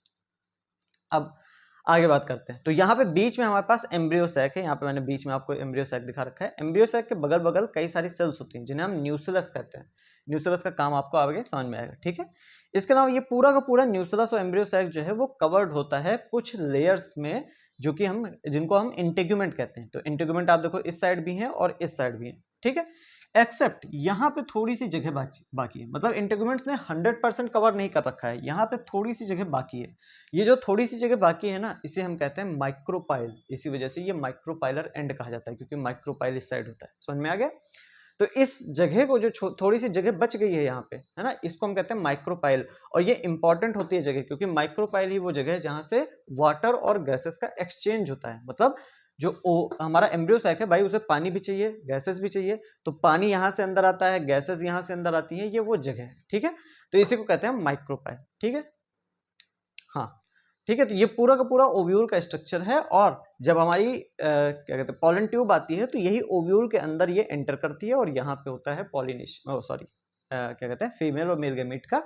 अब आगे बात करते हैं। तो यहाँ पे बीच में हमारे पास एम्ब्रियो सैक है, यहाँ पे मैंने बीच में आपको एम्ब्रियो सैक दिखा रखा है। एम्ब्रियो सैक के बगल बगल कई सारी सेल्स होती हैं जिन्हें हम न्यूक्लियस कहते हैं। न्यूक्लियस का काम आपको आगे समझ में आएगा। ठीक है, इसके अलावा ये पूरा का पूरा न्यूक्लियस और एम्ब्रियो सैक जो है वो कवर्ड होता है कुछ लेयर्स में, जो कि हम जिनको हम इंटेग्यूमेंट कहते हैं। तो इंटेग्यूमेंट आप देखो इस साइड भी है और इस साइड भी है। ठीक है, एक्सेप्ट यहाँ पे थोड़ी सी जगह बाकी है, मतलब इंटेग्यूमेंट्स ने 100% कवर नहीं कर रखा है, यहाँ पे थोड़ी सी जगह बाकी है। ये जो थोड़ी सी जगह बाकी है ना, इसे हम कहते हैं माइक्रोपाइल। इसी वजह से ये माइक्रोपाइलर एंड कहा जाता है, क्योंकि माइक्रोपाइल इस साइड होता है। समझ में आ गया। तो इस जगह को जो थोड़ी सी जगह बच गई है यहाँ पे, है ना, इसको हम कहते हैं माइक्रोपाइल। और ये इंपॉर्टेंट होती है जगह, क्योंकि माइक्रोपाइल ही वो जगह है जहां से वाटर और गैसेस का एक्सचेंज होता है। मतलब जो हमारा एम्ब्रियो सैक है भाई, उसे पानी भी चाहिए, गैसेस भी चाहिए। तो पानी यहां से अंदर आता है, गैसेस यहां से अंदर आती है, ये वो जगह है। ठीक है, तो इसी को कहते हैं माइक्रोपाइल। ठीक है, हाँ ठीक है, तो ये पूरा का पूरा ओव्यूल का स्ट्रक्चर है। और जब हमारी क्या कहते हैं पॉलन ट्यूब आती है, तो यही ओव्यूल के अंदर ये एंटर करती है और यहाँ पे होता है पॉलिनेशन, सॉरी क्या कहते हैं फीमेल और मेल गैमीट का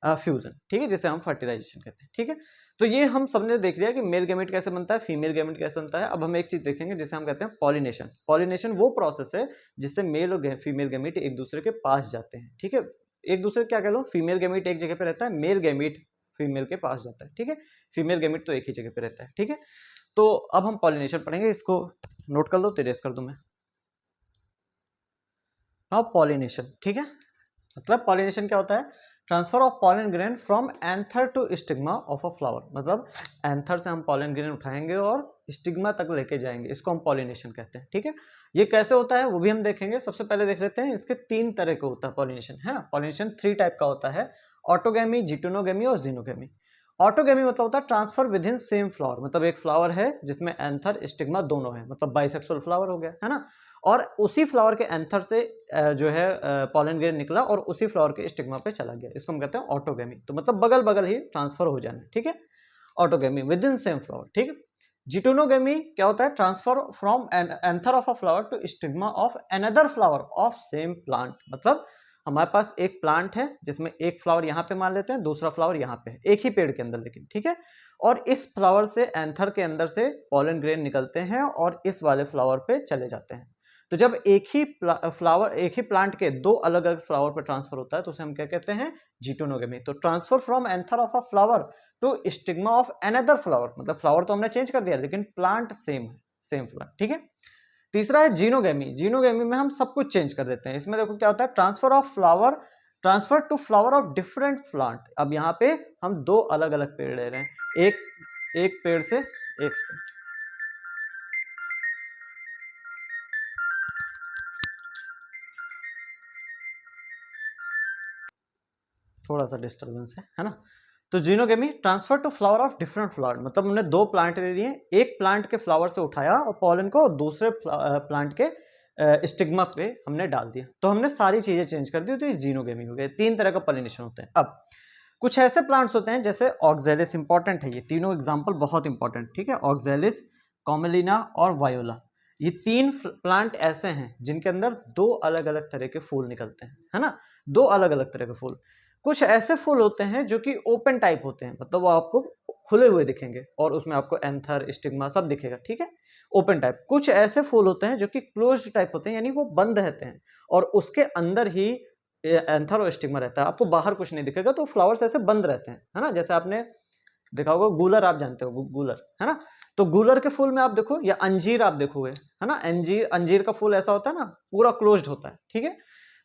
फ्यूजन। ठीक है, जिसे हम फर्टिलाइजेशन कहते हैं। ठीक है, तो ये हम सबने देख लिया कि मेल गैमीट कैसे बनता है, फीमेल गैमीट कैसे बनता है। अब हम एक चीज देखेंगे जिसे हम कहते हैं पॉलिनेशन। पॉलिनेशन वो प्रोसेस है जिससे मेल और फीमेल गैमीट एक दूसरे के पास जाते हैं। ठीक है, एक दूसरे क्या कह लो, फीमेल गैमीट एक जगह पे रहता है, मेल गैमीट फीमेल के पास जाता है। ठीक है, फीमेल गैमीट तो एक ही जगह पे रहता है। ठीक है, तो अब हम पॉलिनेशन पढ़ेंगे, इसको नोट कर लो, तेरेस कर दूं मैं। हाँ, पॉलिनेशन। ठीक है, मतलब पॉलिनेशन क्या होता है, transfer of pollen grain from anther to stigma of a flower. मतलब एंथर से हम पॉलन ग्रेन उठाएंगे और स्टिग्मा तक लेके जाएंगे, इसको हम पॉलिनेशन कहते हैं। ठीक है, ये कैसे होता है वो भी हम देखेंगे। सबसे पहले देख लेते हैं, इसके तीन तरह का होता है पॉलिनेशन, है ना। पॉलिनेशन 3 टाइप का होता है, ऑटोगैमी, जिटोनोगैमी और जीनोगैमी। ऑटोगैमी मतलब होता है transfer with in same flower, मतलब एक फ्लावर है जिसमें एंथर स्टिग्मा दोनों है, मतलब बाइसेक्सुअल फ्लावर हो गया, है ना। और उसी फ्लावर के एंथर से जो है पॉलन ग्रेन निकला और उसी फ्लावर के स्टिग्मा पे चला गया, इसको हम कहते हैं ऑटोगैमी। तो मतलब बगल बगल ही ट्रांसफर हो जाना। ठीक है, autogamy within same flower. ठीक है, जिटोनोगैमी क्या होता है, transfer from anther of a flower to stigma of another flower of same plant. मतलब हमारे पास एक प्लांट है जिसमें एक फ्लावर यहाँ पे मान लेते हैं, दूसरा फ्लावर यहाँ पे है, एक ही पेड़ के अंदर लेकिन। ठीक है, और इस फ्लावर से एंथर के अंदर से पॉलन ग्रेन निकलते हैं और इस वाले फ्लावर पे चले जाते हैं। तो जब एक ही फ्लावर, एक ही प्लांट के दो अलग अलग फ्लावर पर ट्रांसफर होता है तो उसे हम क्या कहते हैं, जिटोनोगेमी। तो transfer from anther of a flower to stigma of another flower, मतलब फ्लावर तो हमने चेंज कर दिया लेकिन प्लांट सेम है, सेम प्लांट। ठीक है, तीसरा है जीनोगेमी। जीनोगेमी में हम सब कुछ चेंज कर देते हैं। इसमें देखो क्या होता है, transfer of flower, transfer to flower of different plant. अब यहाँ पे हम दो अलग अलग पेड़ ले रहे हैं, एक पेड़ से एक से। थोड़ा सा डिस्टर्बेंस है ना। तो xenogamy transfer to flower of different flower, मतलब उन्होंने दो प्लांट ले लिए, एक प्लांट के फ्लावर से उठाया और पॉलन को दूसरे प्लांट के स्टिग्मा पे हमने डाल दिया, तो हमने सारी चीजें चेंज कर दी, तो ये जीनोगेमी हो गया। तीन तरह का पॉलिनेशन होता है। अब कुछ ऐसे प्लांट्स होते हैं जैसे ऑक्जेलिस, इंपॉर्टेंट है ये तीनों एग्जाम्पल, बहुत इंपॉर्टेंट, ठीक है। ऑक्जेलिस, कॉमेलिना और वायोला, ये तीन प्लांट ऐसे हैं जिनके अंदर दो अलग अलग तरह के फूल निकलते हैं, है ना, दो अलग अलग तरह के फूल। कुछ ऐसे फूल होते हैं जो कि ओपन टाइप होते हैं, मतलब वो आपको खुले हुए दिखेंगे और उसमें आपको एंथर, स्टिग्मा सब दिखेगा, ठीक है, ओपन टाइप। कुछ ऐसे फूल होते हैं जो कि क्लोज्ड टाइप होते हैं, यानी वो बंद रहते हैं और उसके अंदर ही एंथर और स्टिग्मा रहता है, आपको बाहर कुछ नहीं दिखेगा, तो फ्लावर्स ऐसे बंद रहते हैं, है ना। जैसे आपने देखा होगा गूलर, आप जानते हो गूलर, है ना, तो गूलर के फूल में आप देखो, या अंजीर आप देखोगे, है ना, अंजीर का फूल ऐसा होता है ना, पूरा क्लोज्ड होता है, ठीक है।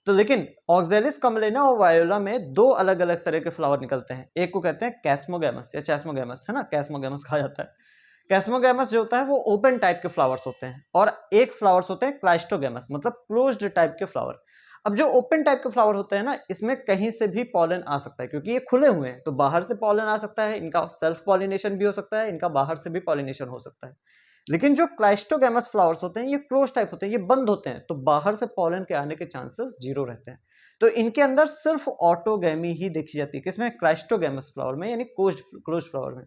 तो लेकिन ऑक्जेलिस, कमलेना और वायोला में दो अलग अलग तरह के फ्लावर निकलते हैं। एक को कहते हैं कैस्मोगैमस या चैस्मोगैमस, है ना, कैस्मोगैमस कहा जाता है। कैस्मोगैमस जो होता है वो ओपन टाइप के फ्लावर्स होते हैं, और एक फ्लावर्स होते हैं क्लाइस्टोगैमस, मतलब क्लोज्ड टाइप के फ्लावर। अब जो ओपन टाइप के फ्लावर होते हैं ना, इसमें कहीं से भी पॉलन आ सकता है, क्योंकि ये खुले हुए हैं, तो बाहर से पॉलन आ सकता है, इनका सेल्फ पॉलिनेशन भी हो सकता है, इनका बाहर से भी पॉलिनेशन हो सकता है। लेकिन जो क्लाइस्टोगैमस फ्लावर्स होते हैं ये क्लोज टाइप होते हैं, ये बंद होते हैं, तो बाहर से पॉलन के आने के चांसेस 0 रहते हैं। तो इनके अंदर सिर्फ ऑटोगैमी ही देखी जाती है, किसमें, क्लाइस्टोगैमस फ्लावर में, यानी क्लोज फ्लावर में,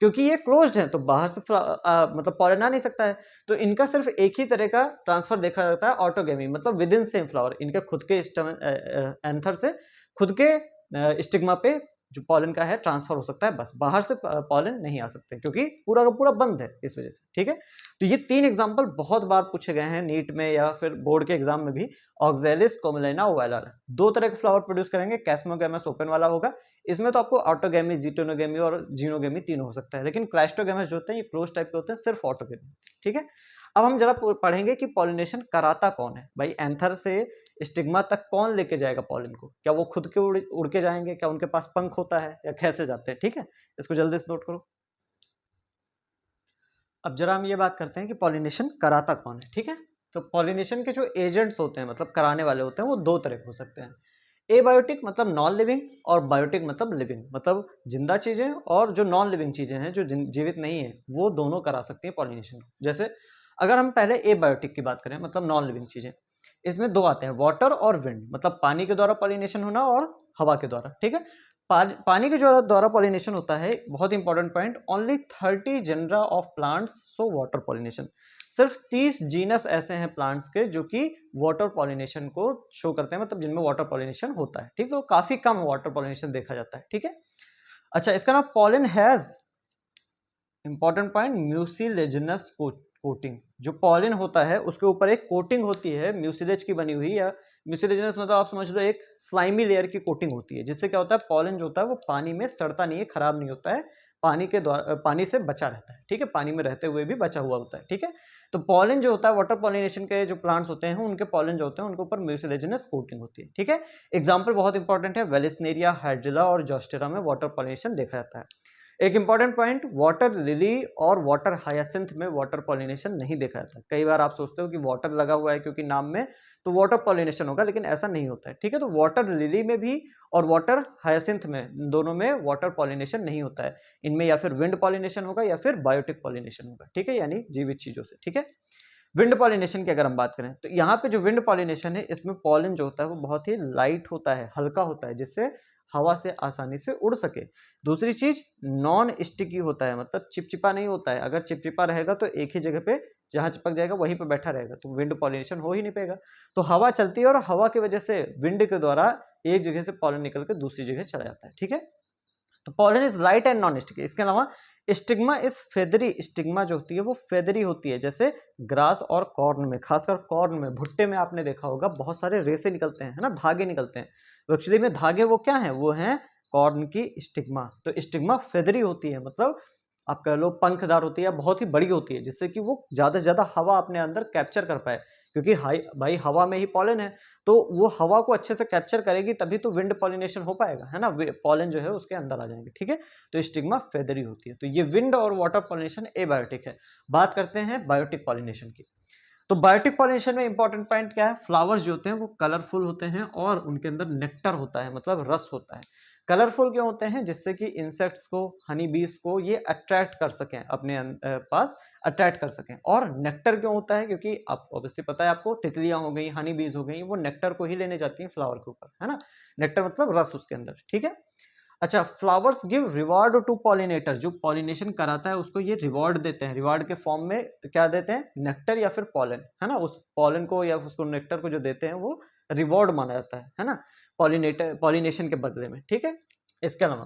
क्योंकि ये क्लोज्ड है तो बाहर से मतलब पॉलन आ नहीं सकता है। तो इनका सिर्फ एक ही तरह का ट्रांसफर देखा जाता है, ऑटोगैमी, मतलब विद इन सेम फ्लावर, इनके खुद के एंथर से खुद के स्टिग्मा पे जो पॉलन का है ट्रांसफर हो सकता है, बस बाहर से पॉलन नहीं आ सकते, क्योंकि पूरा का पूरा बंद है इस वजह से, ठीक है। तो ये तीन एग्जांपल बहुत बार पूछे गए हैं नीट में या फिर बोर्ड के एग्जाम में भी। ऑक्जेलिस, कोमेलिना, वायोला, दो तरह के फ्लावर प्रोड्यूस करेंगे, कैस्मोगैमस ओपन वाला होगा, इसमें तो आपको ऑटोगैमी, जीटोनोगैमी और जीनोगैमी तीनों हो सकता है, लेकिन क्लाइस्टोगैमस जो होते हैं ये क्लोज टाइप के होते हैं, सिर्फ ऑटोगैमी, ठीक है। अब हम जरा पढ़ेंगे कि पॉलिनेशन कराता कौन है भाई, एंथर से स्टिग्मा तक कौन लेके जाएगा पॉलन को, क्या वो खुद के उड़ के जाएंगे, क्या उनके पास पंख होता है, या कैसे जाते हैं, ठीक है, इसको जल्दी से नोट करो। अब जरा हम ये बात करते हैं कि पॉलिनेशन कराता कौन है, ठीक है। तो पॉलिनेशन के जो एजेंट्स होते हैं, मतलब कराने वाले होते हैं, वो दो तरह के हो सकते हैं। एबायोटिक मतलब नॉन लिविंग, और बायोटिक मतलब लिविंग, मतलब जिंदा चीजें और जो नॉन लिविंग चीजें हैं जो जीवित नहीं है, वो दोनों करा सकती हैं पॉलिनेशन। जैसे अगर हम पहले एबायोटिक की बात करें, मतलब नॉन लिविंग चीजें, इसमें दो आते हैं, वाटर और विंड, मतलब पानी के द्वारा पॉलिनेशन होना और हवा के द्वारा, ठीक है। पानी के जो द्वारा पॉलिनेशन होता है, बहुत important point, only 30 genera of plants so water pollination, सिर्फ 30 जीनस ऐसे हैं प्लांट्स के जो कि वाटर पॉलिनेशन को शो करते हैं, मतलब जिनमें वाटर पॉलिनेशन होता है, ठीक, तो काफी कम वाटर पॉलिनेशन देखा जाता है, ठीक है। अच्छा, इसका नाम pollen has, important point, mucilaginous coating, जो पॉलन होता है उसके ऊपर एक कोटिंग होती है म्यूसिलेज की बनी हुई, या म्यूसिलेजिनस मतलब आप समझ लो एक स्लाइमी लेयर की कोटिंग होती है, जिससे क्या होता है, पॉलन जो होता है वो पानी में सड़ता नहीं है, खराब नहीं होता है, पानी के द्वारा पानी से बचा रहता है, ठीक है, पानी में रहते हुए भी बचा हुआ होता है, ठीक है। तो पॉलन जो होता है, वाटर पॉलिनेशन के जो प्लांट्स होते हैं उनके पॉलन जो होते हैं उनके ऊपर म्यूसिलेजिनस कोटिंग होती है, ठीक है। एग्जाम्पल बहुत इंपॉर्टेंट है, वेलिस्नेरिया, हाइड्रिला और जॉस्टेरा में वाटर पॉलिनेशन देखा जाता है। एक इंपॉर्टेंट पॉइंट, वाटर लिली और वाटर हायासिंथ में वाटर पॉलिनेशन नहीं देखा जाता। कई बार आप सोचते हो कि वाटर लगा हुआ है क्योंकि नाम में, तो वाटर पॉलिनेशन होगा, लेकिन ऐसा नहीं होता है, ठीक है। तो वाटर लिली में भी और वाटर हायासिंथ में, दोनों में वाटर पॉलिनेशन नहीं होता है, इनमें या फिर विंड पॉलिनेशन होगा या फिर बायोटिक पॉलिनेशन होगा, ठीक है, यानी जीवित चीजों से, ठीक है। विंड पॉलिनेशन की अगर हम बात करें, तो यहाँ पे जो विंड पॉलिनेशन है, इसमें पॉलन जो होता है वो बहुत ही लाइट होता है, हल्का होता है, जिससे हवा से आसानी से उड़ सके। दूसरी चीज, नॉन स्टिकी होता है, मतलब चिपचिपा नहीं होता है, अगर चिपचिपा रहेगा तो एक ही जगह पे जहां चिपक जाएगा वहीं पे बैठा रहेगा, तो विंड पॉलिनेशन हो ही नहीं पाएगा। तो हवा चलती है और हवा की वजह से विंड के द्वारा एक जगह से पॉलन निकल कर दूसरी जगह चला जाता है, ठीक है। तो pollen is light and non sticky. इसके अलावा स्टिग्मा इज फेदरी, स्टिग्मा जो होती है वो फेदरी होती है, जैसे ग्रास और कॉर्न में, खासकर कॉर्न में, भुट्टे में आपने देखा होगा बहुत सारे रेसे निकलते हैं, है ना, धागे निकलते हैं, तो एक्चुअली में धागे वो क्या है, वो हैं कॉर्न की स्टिग्मा। तो स्टिग्मा फेदरी होती है, मतलब आप कह लो पंखदार होती है, बहुत ही बड़ी होती है, जिससे कि वो ज्यादा से ज्यादा हवा अपने अंदर कैप्चर कर पाए, क्योंकि भाई हवा में ही पॉलन है, तो वो हवा को अच्छे से कैप्चर करेगी तभी तो विंड पॉलिनेशन हो पाएगा, है ना, पॉलन जो है उसके अंदर आ जाएंगे, ठीक है। तो स्टिग्मा फेदरी होती है। तो ये विंड और वाटर पॉलिनेशन एबायोटिक है। बात करते हैं बायोटिक पॉलिनेशन की। तो बायोटिक पॉलिनेशन में इंपॉर्टेंट पॉइंट क्या है, फ्लावर्स जो होते हैं वो कलरफुल होते हैं और उनके अंदर नेक्टर होता है, मतलब रस होता है। कलरफुल क्यों होते हैं, जिससे कि इंसेक्ट्स को, हनी बीज को ये अट्रैक्ट कर सकें अपने पास, अट्रैक्ट कर सकें। और नेक्टर क्यों होता है, क्योंकि आप ऑब्वियसली पता है आपको, तितलियां हो गई, हनी बीज हो गई, वो नेक्टर को ही लेने जाती हैं फ्लावर के ऊपर, है ना। नेक्टर मतलब रस उसके अंदर, ठीक है। अच्छा, flowers give reward to pollinator, जो पॉलिनेशन कराता है उसको ये रिवॉर्ड देते हैं। रिवॉर्ड के फॉर्म में क्या देते हैं, नेक्टर या फिर पॉलन, है ना। उस पॉलन को या उसको नेक्टर को जो देते हैं वो रिवॉर्ड माना जाता है ना, पॉलिनेटर, पॉलिनेशन के बदले में, ठीक है। इसके अलावा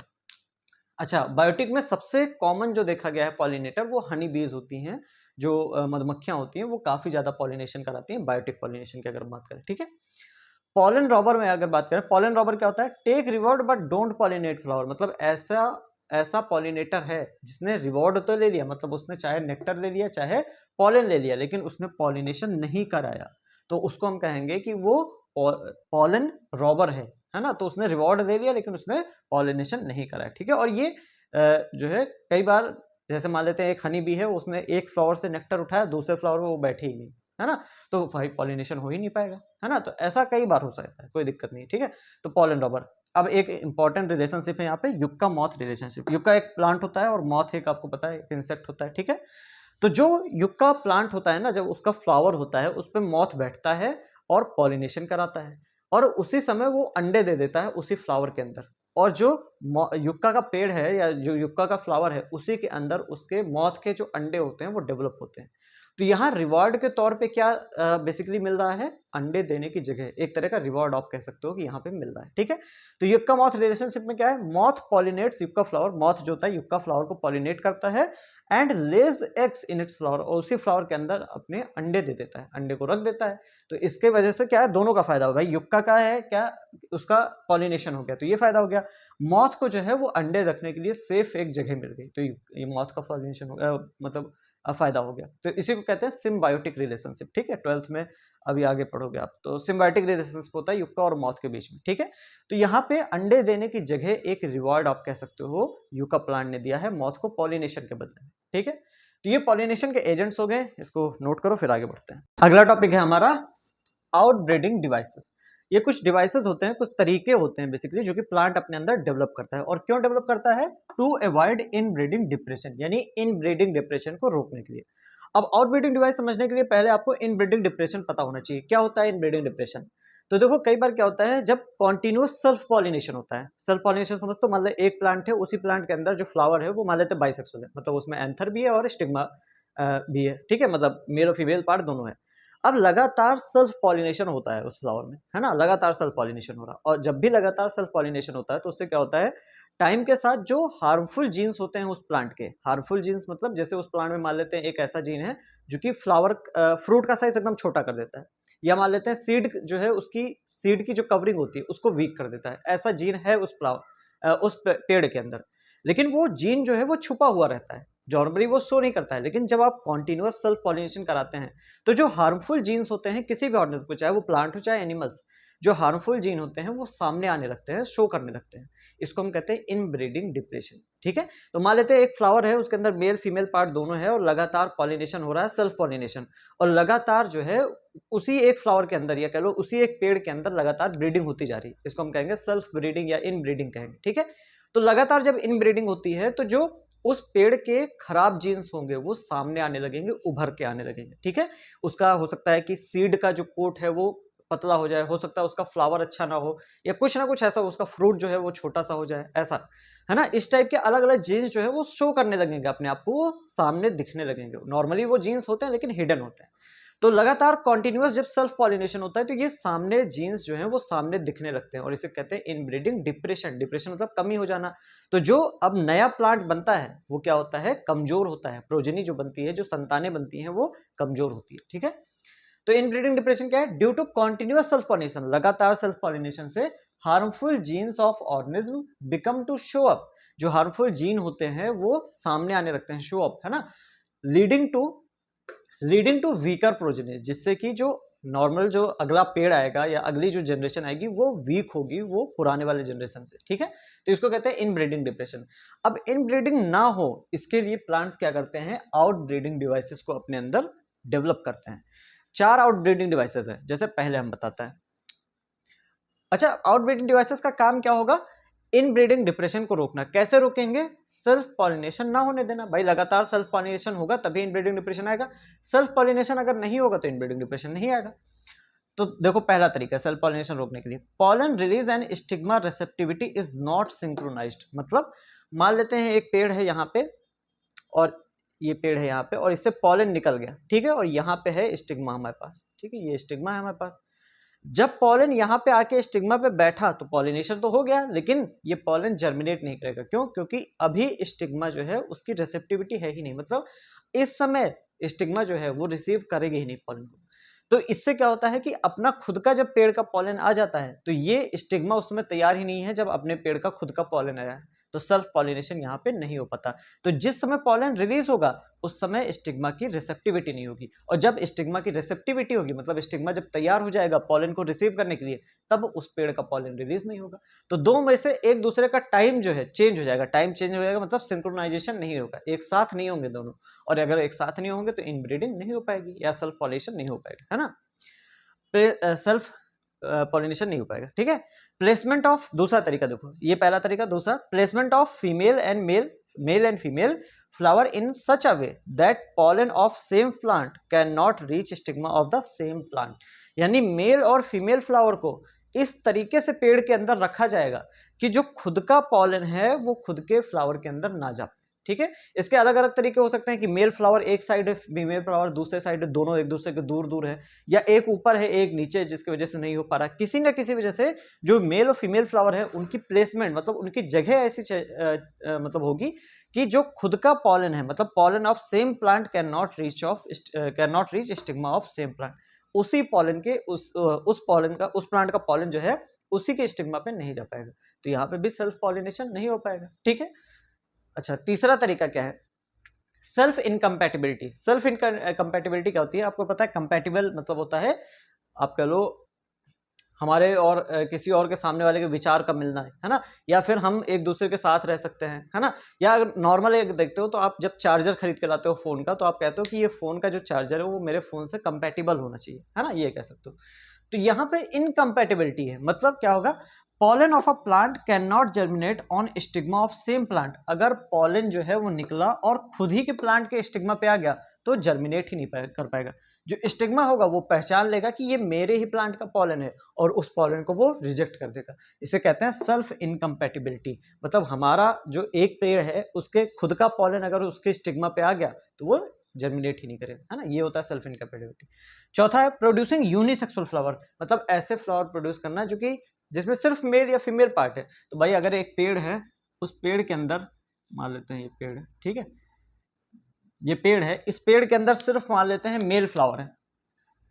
अच्छा, बायोटिक में सबसे कॉमन जो देखा गया है पॉलिनेटर, वो हनी बीज होती हैं, जो मधुमक्खियां होती हैं, वो काफी ज्यादा पॉलिनेशन कराती हैं बायोटिक पॉलिनेशन की अगर बात करें, ठीक है। पॉलन रॉबर में अगर बात करें, पॉलन रॉबर क्या होता है, take reward but don't pollinate flower, मतलब ऐसा ऐसा पॉलिनेटर है जिसने रिवॉर्ड तो ले लिया, मतलब उसने चाहे नेक्टर ले लिया चाहे पॉलन ले लिया, लेकिन उसने पॉलिनेशन नहीं कराया, तो उसको हम कहेंगे कि वो पॉलन रॉबर है ना। तो उसने रिवॉर्ड ले लिया लेकिन उसने पॉलिनेशन नहीं कराया, ठीक है। और ये जो है कई बार, जैसे मान लेते हैं एक हनी बी है, उसने एक फ्लावर से नेक्टर उठाया, दूसरे फ्लावर में वो बैठे ही नहीं, है ना, तो भाई पॉलिनेशन हो ही नहीं पाएगा, है ना। तो ऐसा कई बार हो सकता है, कोई दिक्कत नहीं, ठीक है। तो पॉलन रॉबर। अब एक इंपॉर्टेंट रिलेशनशिप है यहाँ पे, युक्का मॉथ रिलेशनशिप। युक्का एक प्लांट होता है और मॉथ एक, आपको पता है, एक इंसेक्ट होता है, ठीक है। तो जो युक्का प्लांट होता है ना, जब उसका फ्लावर होता है उस पर मॉथ बैठता है और पॉलिनेशन कराता है, और उसी समय वो अंडे दे देता है उसी फ्लावर के अंदर। और जो युक्का का पेड़ है या जो युक्का का फ्लावर है, उसी के अंदर उसके मॉथ के जो अंडे होते हैं वो डेवलप होते हैं। तो यहाँ रिवॉर्ड के तौर पे क्या बेसिकली मिल रहा है, अंडे देने की जगह एक तरह का रिवॉर्ड आप कह सकते हो कि यहाँ पे मिल रहा है, ठीक है। तो युक्का मॉथ रिलेशनशिप में क्या है, मॉथ पॉलिनेट्स युक्का फ्लावर, मॉथ जो होता है युक्का फ्लावर को पॉलिनेट करता है, and Lay's eggs in its flower, और उसी फ्लावर के अंदर अपने अंडे दे देता है, अंडे को रख देता है। तो इसके वजह से क्या है, दोनों का फायदा होगा, युक्का का है क्या, उसका पॉलिनेशन हो गया, तो ये फायदा हो गया। मॉथ को जो है वो अंडे रखने के लिए सेफ एक जगह मिल गई, तो ये मॉथ का पॉलिनेशन हो गया, मतलब फायदा हो गया। तो इसी को कहते हैं सिम्बायोटिक रिलेशनशिप, ठीक है। 12th में अभी आगे पढ़ोगे आप, तो सिम्बायोटिक रिलेशनशिप होता है युक्का और मॉथ के बीच में, ठीक है। तो यहाँ पे अंडे देने की जगह एक रिवॉर्ड आप कह सकते हो युक्का प्लांट ने दिया है मॉथ को पॉलिनेशन के बदले में, ठीक है। तो ये पॉलिनेशन के एजेंट्स हो गए, इसको नोट करो, फिर आगे बढ़ते हैं। अगला टॉपिक है हमारा आउटब्रीडिंग डिवाइसेस। ये कुछ डिवाइसेस होते हैं, कुछ तरीके होते हैं बेसिकली, जो कि प्लांट अपने अंदर डेवलप करता है। और क्यों डेवलप करता है, टू अवॉइड इनब्रीडिंग डिप्रेशन, यानी इनब्रीडिंग डिप्रेशन को रोकने के लिए। अब आउटब्रीडिंग डिवाइस समझने के लिए पहले आपको इनब्रीडिंग डिप्रेशन पता होना चाहिए। क्या होता है इनब्रीडिंग डिप्रेशन, तो देखो कई बार क्या होता है, जब कॉन्टिन्यूअस सेल्फ पॉलिनेशन होता है, सेल्फ पॉलिनेशन समझ, तो मान लो एक प्लांट है, उसी प्लांट के अंदर जो फ्लावर है वो मान लेते बाइसेक्सुअल है, मतलब उसमें एंथर भी है और स्टिग्मा भी है, ठीक है, मतलब मेल और फीमेल पार्ट दोनों है। अब लगातार सेल्फ पॉलिनेशन होता है उस फ्लावर में, है ना, लगातार सेल्फ पॉलिनेशन हो रहा, और जब भी लगातार सेल्फ पॉलिनेशन होता है तो उससे क्या होता है, टाइम के साथ जो हार्मफुल जीन्स होते हैं उस प्लांट के, हार्मफुल जीन्स मतलब जैसे उस प्लांट में मान लेते हैं एक ऐसा जीन है जो कि फ्लावर फ्रूट का साइज एकदम छोटा कर देता है, या मान लेते हैं सीड जो है उसकी, सीड की जो कवरिंग होती है उसको वीक कर देता है, ऐसा जीन है उस फ्लावर उस पेड़ के अंदर। लेकिन वो जीन जो है वो छुपा हुआ रहता है, नॉर्मली वो शो नहीं करता है। लेकिन जब आप कॉन्टिन्यूअस सेल्फ पॉलिनेशन कराते हैं तो जो हार्मफुल जीन्स होते हैं किसी भी ऑर्गेनिज्म को, चाहे वो प्लांट हो चाहे एनिमल्स, जो हार्मफुल जीन होते हैं वो सामने आने लगते हैं, शो करने लगते हैं। इसको हम कहते हैं इनब्रीडिंग डिप्रेशन, ठीक है। तो मान लेते हैं एक फ्लावर है, उसके अंदर मेल फीमेल पार्ट दोनों है और लगातार पॉलिनेशन हो रहा है, सेल्फ पॉलिनेशन, और लगातार जो है उसी एक फ्लावर के अंदर या कह लो उसी एक पेड़ के अंदर लगातार ब्रीडिंग होती जा रही है, इसको हम कहेंगे सेल्फ ब्रीडिंग या इनब्रीडिंग कहेंगे, ठीक है। तो लगातार जब इनब्रीडिंग होती है तो जो उस पेड़ के खराब जीन्स होंगे वो सामने आने लगेंगे, उभर के आने लगेंगे, ठीक है। उसका हो सकता है कि सीड का जो कोट है वो पतला हो जाए, हो सकता है उसका फ्लावर अच्छा ना हो, या कुछ ना कुछ ऐसा, उसका फ्रूट जो है वो छोटा सा हो जाए, ऐसा, है ना। इस टाइप के अलग अलग जीन्स जो है वो शो करने लगेंगे अपने आप को, वो सामने दिखने लगेंगे। नॉर्मली वो जीन्स होते हैं लेकिन हिडन होते हैं। तो लगातार कॉन्टिन्यूअस जब सेल्फ पॉलिनेशन होता है तो ये सामने जीन्स जो है वो सामने दिखने लगते हैं, और इसे कहते हैं इनब्रीडिंग डिप्रेशन। डिप्रेशन मतलब कमी हो जाना। तो जो अब नया प्लांट बनता है वो क्या होता है, कमजोर होता है, प्रोजेनी जो बनती है, जो संतानें बनती हैं वो कमजोर होती है, ठीक है। तो इनब्रीडिंग डिप्रेशन क्या है, due to continuous self pollination, लगातार सेल्फ पॉलिनेशन से harmful genes of organism become to show up, जो हार्मफुल जीन होते हैं वो सामने आने लगते हैं, शो अप, है ना, लीडिंग टू वीकर प्रोजेनीज, जिससे कि जो नॉर्मल जो अगला पेड़ आएगा या अगली जो जनरेशन आएगी वो वीक होगी वो पुराने वाले जनरेशन से, ठीक है। तो इसको कहते हैं इनब्रीडिंग डिप्रेशन। अब इनब्रीडिंग ना हो इसके लिए प्लांट्स क्या करते हैं, आउटब्रीडिंग डिवाइसेस को अपने अंदर डेवलप करते हैं। 4 आउटब्रीडिंग डिवाइसेस है, जैसे पहले हम बताते हैं। अच्छा, आउटब्रीडिंग डिवाइसेस का काम क्या होगा? इनब्रीडिंग डिप्रेशन को रोकना। कैसे रोकेंगे? सेल्फ पॉलिनेशन ना होने देना। भाई लगातार सेल्फ पॉलिनेशन होगा तभी इनब्रीडिंग डिप्रेशन आएगा। सेल्फ पॉलिनेशन अगर नहीं होगा तो इनब्रीडिंग डिप्रेशन नहीं आएगा। तो देखो पहला तरीका सेल्फ पॉलिनेशन रोकने के लिए, pollen release and stigma receptivity is not synchronised. मतलब मान लेते हैं एक पेड़ है यहाँ पे और ये पेड़ है यहाँ पे और इससे पॉलन निकल गया, ठीक है, और यहाँ पे है स्टिग्मा हमारे पास, ठीक है, ये स्टिग्मा है हमारे पास। जब पॉलन यहाँ पे आके स्टिग्मा पे बैठा तो पॉलिनेशन तो हो गया, लेकिन ये पॉलन जर्मिनेट नहीं करेगा। क्यों? क्योंकि अभी स्टिग्मा जो है उसकी रिसेप्टिविटी है ही नहीं, मतलब इस समय स्टिग्मा जो है वो रिसीव करेगी ही नहीं पॉलन को। तो इससे क्या होता है कि अपना खुद का जब पेड़ का पॉलन आ जाता है तो ये स्टिग्मा उस समय तैयार ही नहीं है जब अपने पेड़ का खुद का पॉलन आया है, तो सेल्फ पॉलिनेशन यहाँ पे नहीं हो पाता। तो जिस समय पॉलन रिलीज होगा उस समय स्टिग्मा की रिसेप्टिविटी नहीं होगी, और जब स्टिग्मा की रिसेप्टिविटी होगी मतलब स्टिग्मा जब तैयार हो जाएगा पॉलन को रिसीव करने के लिए, तब उस पेड़ का पॉलन रिलीज नहीं होगा। तो दो में से एक दूसरे का टाइम जो है चेंज हो जाएगा, टाइम चेंज हो जाएगा मतलब सिंक्रोनाइजेशन नहीं होगा, एक साथ नहीं होंगे दोनों, और अगर एक साथ नहीं होंगे तो इनब्रीडिंग नहीं हो पाएगी या सेल्फ पॉलिनेशन नहीं हो पाएगा, है ना, सेल्फ पॉलिनेशन नहीं हो पाएगा। ठीक है, प्लेसमेंट ऑफ, दूसरा तरीका देखो, ये पहला तरीका, दूसरा placement of female and male and female flower in such a way that pollen of same plant can not reach stigma of the same plant. यानी मेल और फीमेल फ्लावर को इस तरीके से पेड़ के अंदर रखा जाएगा कि जो खुद का पॉलन है वो खुद के फ्लावर के अंदर ना जा। ठीक है, इसके अलग अलग तरीके हो सकते हैं कि मेल फ्लावर एक साइड है, फीमेल फ्लावर दूसरे साइड है, दोनों एक दूसरे के दूर दूर है, या एक ऊपर है एक नीचे, जिसकी वजह से नहीं हो पा रहा। किसी न किसी वजह से जो मेल और फीमेल फ्लावर है उनकी प्लेसमेंट मतलब उनकी जगह ऐसी मतलब होगी कि जो खुद का पॉलन है मतलब pollen of same plant can not reach stigma of same plant. उसी पॉलन के उस पॉलन का, उस प्लांट का पॉलन जो है उसी के स्टिग्मा पे नहीं जा पाएगा, तो यहाँ पे भी सेल्फ पॉलिनेशन नहीं हो पाएगा। ठीक है, अच्छा तीसरा तरीका क्या है? Self incompatibility. सेल्फ इनकम्पैटिबिलिटी क्या होती है? आपको पता है कंपैटिबल मतलब होता है, आप कह लो हमारे और किसी और के सामने वाले के विचार का मिलना है ना, या फिर हम एक दूसरे के साथ रह सकते हैं, है ना। या अगर नॉर्मल एक देखते हो तो आप जब चार्जर खरीद के लाते हो फोन का, तो आप कहते हो कि ये फोन का जो चार्जर है वो मेरे फोन से कंपैटिबल होना चाहिए, है ना, ये कह सकते हो। तो यहाँ पे इनकम्पैटिबिलिटी है, मतलब क्या होगा? Pollen of a plant can not germinate on stigma of same plant. अगर पॉलन जो है वो निकला और खुद ही के प्लांट के स्टिग्मा पे आ गया तो जर्मिनेट ही नहीं कर पाएगा। जो स्टिग्मा होगा वो पहचान लेगा कि ये मेरे ही प्लांट का पॉलन है और उस पॉलन को वो रिजेक्ट कर देगा। इसे कहते हैं सेल्फ इनकम्पैटिबिलिटी। मतलब हमारा जो एक पेड़ है उसके खुद का पॉलन अगर उसके स्टिग्मा पे आ गया तो वो जर्मिनेट ही नहीं करेगा, है ना, ये होता है सेल्फ इनकम्पैटिबिलिटी। चौथा है प्रोड्यूसिंग यूनिसेक्सुअल फ्लावर। मतलब ऐसे फ्लावर प्रोड्यूस करना जो कि जिसमें सिर्फ मेल या फीमेल पार्ट है। तो भाई अगर एक पेड़ है, उस पेड़ के अंदर मान लेते हैं ये पेड़ है, ठीक है, ये पेड़ है, इस पेड़ के अंदर सिर्फ मान लेते हैं मेल फ्लावर है,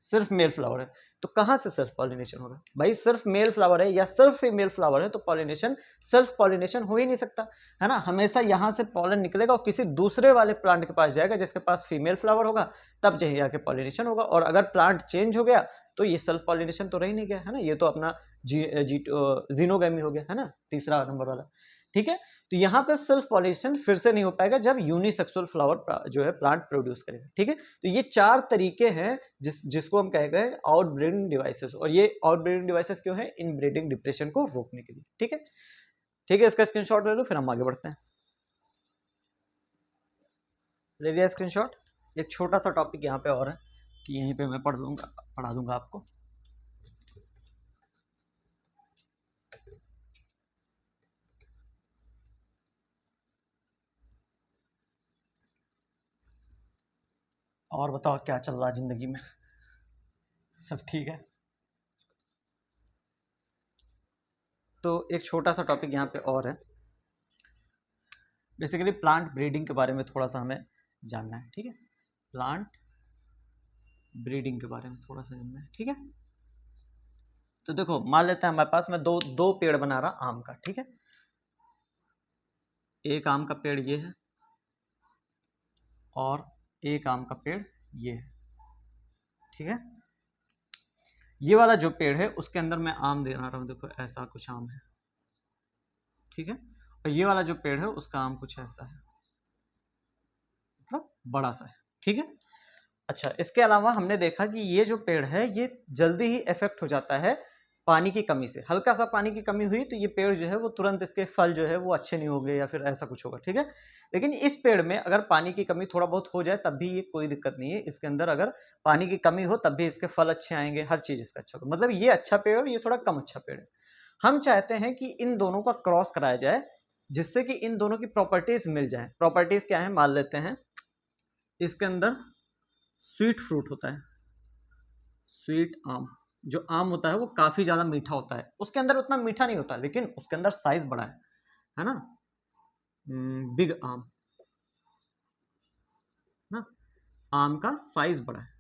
सिर्फ मेल फ्लावर है, तो कहां से सेल्फ पॉलिनेशन होगा? भाई सिर्फ मेल फ्लावर है या सिर्फ फीमेल फ्लावर है तो पॉलिनेशन, सेल्फ पॉलिनेशन हो ही नहीं सकता, है ना। हमेशा यहां से पॉलन निकलेगा और किसी दूसरे वाले प्लांट के पास जाएगा जिसके पास फीमेल फ्लावर होगा, तब जाके पॉलिनेशन होगा। और अगर प्लांट चेंज हो गया तो ये सेल्फ पॉलिनेशन तो रह ही नहीं गया, है ना, ये तो अपना जीनोगैमी हो गया, है ना, तीसरा नंबर वाला। ठीक है, तो यहाँ पे सेल्फ पॉलिनेशन फिर से नहीं हो पाएगा जब यूनिसेक्सुअल फ्लावर जो है प्लांट प्रोड्यूस करेगा। ठीक है, तो ये 4 तरीके हैं जिसको हम कहते हैं आउटब्रीडिंग डिवाइसेस। और ये आउटब्रीडिंग डिवाइसेस क्यों है? इनब्रीडिंग डिप्रेशन को रोकने के लिए। ठीक है, ठीक है, इसका स्क्रीनशॉट ले लो फिर हम आगे बढ़ते हैं। ले लिया स्क्रीनशॉट। एक छोटा सा टॉपिक यहाँ पे और है कि यहीं पे मैं पढ़ा दूंगा आपको। और बताओ क्या चल रहा है जिंदगी में? सब ठीक है? तो एक छोटा सा टॉपिक यहाँ पे और है, बेसिकली प्लांट ब्रीडिंग के बारे में थोड़ा सा हमें जानना है। ठीक है, प्लांट ब्रीडिंग के बारे में थोड़ा सा जानना है। ठीक है, तो देखो मान लेते हैं हमारे पास में दो पेड़ बना रहा आम का। ठीक है, एक आम का पेड़ ये है और एक आम का पेड़ ये है। ठीक है, ये वाला जो पेड़ है उसके अंदर मैं आम दे रहा हूँ, देखो ऐसा कुछ आम है। ठीक है, और ये वाला जो पेड़ है उसका आम कुछ ऐसा है, मतलब बड़ा सा है। ठीक है, अच्छा, इसके अलावा हमने देखा कि ये जो पेड़ है ये जल्दी ही इफेक्ट हो जाता है पानी की कमी से। हल्का सा पानी की कमी हुई तो ये पेड़ जो है वो तुरंत इसके फल जो है वो अच्छे नहीं होंगे या फिर ऐसा कुछ होगा, ठीक है। लेकिन इस पेड़ में अगर पानी की कमी थोड़ा बहुत हो जाए तब भी ये कोई दिक्कत नहीं है। इसके अंदर अगर पानी की कमी हो तब भी इसके फल अच्छे आएंगे, हर चीज इसका अच्छा होगा। मतलब ये अच्छा पेड़ है, ये थोड़ा कम अच्छा पेड़ है। हम चाहते हैं कि इन दोनों का क्रॉस कराया जाए जिससे कि इन दोनों की प्रॉपर्टीज मिल जाए। प्रॉपर्टीज क्या है मान लेते हैं, इसके अंदर स्वीट फ्रूट होता है, स्वीट आम। जो आम होता है वो काफी ज्यादा मीठा होता है, उसके अंदर उतना मीठा नहीं होता लेकिन उसके अंदर साइज बड़ा है ना, बिग आम ना, आम का साइज बड़ा है।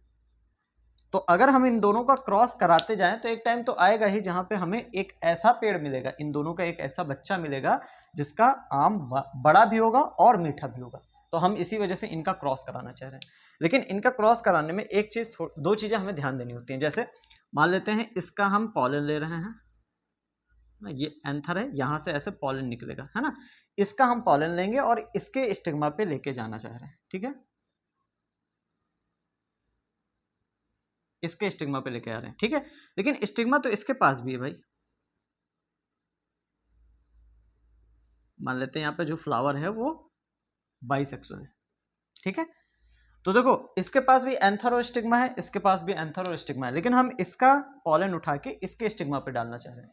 तो अगर हम इन दोनों का क्रॉस कराते जाएं तो एक टाइम तो आएगा ही जहां पे हमें एक ऐसा पेड़ मिलेगा, इन दोनों का एक ऐसा बच्चा मिलेगा जिसका आम बड़ा भी होगा और मीठा भी होगा। तो हम इसी वजह से इनका क्रॉस कराना चाह रहे हैं। लेकिन इनका क्रॉस कराने में एक चीज, दो चीजें हमें ध्यान देनी होती हैं। जैसे मान लेते हैं इसका हम पॉलन ले रहे हैं, ये एंथर है, यहां से ऐसे पॉलन निकलेगा है ना, इसका हम पॉलन लेंगे और इसके स्टिग्मा पे लेके जाना चाह रहे हैं, ठीक है, इसके स्टिग्मा पे लेके आ रहे हैं, ठीक है। लेकिन स्टिग्मा तो इसके पास भी है भाई। मान लेते हैं यहाँ पे जो फ्लावर है वो बाइसेक्सुअल है, ठीक है। तो देखो इसके पास भी एंथर और स्टिग्मा है, इसके पास भी एंथर और स्टिग्मा है, लेकिन हम इसका पॉलन उठा के इसके स्टिग्मा पे डालना चाह रहे हैं।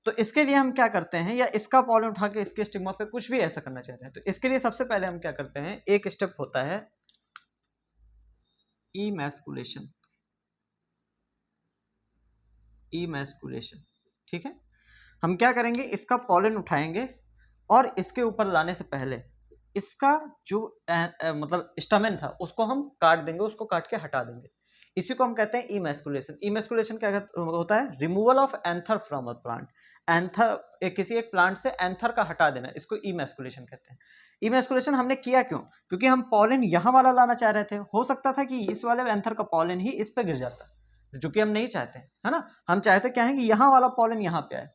तो इसके लिए हम क्या करते हैं, या इसका पॉलन उठा के इसके स्टिग्मा पे, कुछ भी ऐसा करना चाह रहे हैं, तो इसके लिए सबसे पहले हम क्या करते हैं, एक स्टेप होता है इमैस्कुलेशन। इमैस्कुलेशन, ठीक है। हम क्या करेंगे, इसका पॉलन उठाएंगे और इसके ऊपर लाने से पहले इसका जो मतलब स्टमेन था उसको हम काट देंगे, उसको काट के हटा देंगे। इसी को हम कहते हैं इमैस्कुलेशन। इमैस्कुलेशन क्या होता है, removal of anther from a plant. Anther किसी एक प्लांट से एंथर का हटा देना, इसको इमैस्कुलेशन कहते हैं। इमैस्कुलेशन हमने किया क्यों, क्योंकि हम पॉलन यहां वाला लाना चाह रहे थे। हो सकता था कि इस वाले एंथर का पॉलन ही इस पे गिर जाता, जो कि हम नहीं चाहते, है ना। हम चाहते क्या है कि यहाँ वाला पॉलन यहाँ पे आए,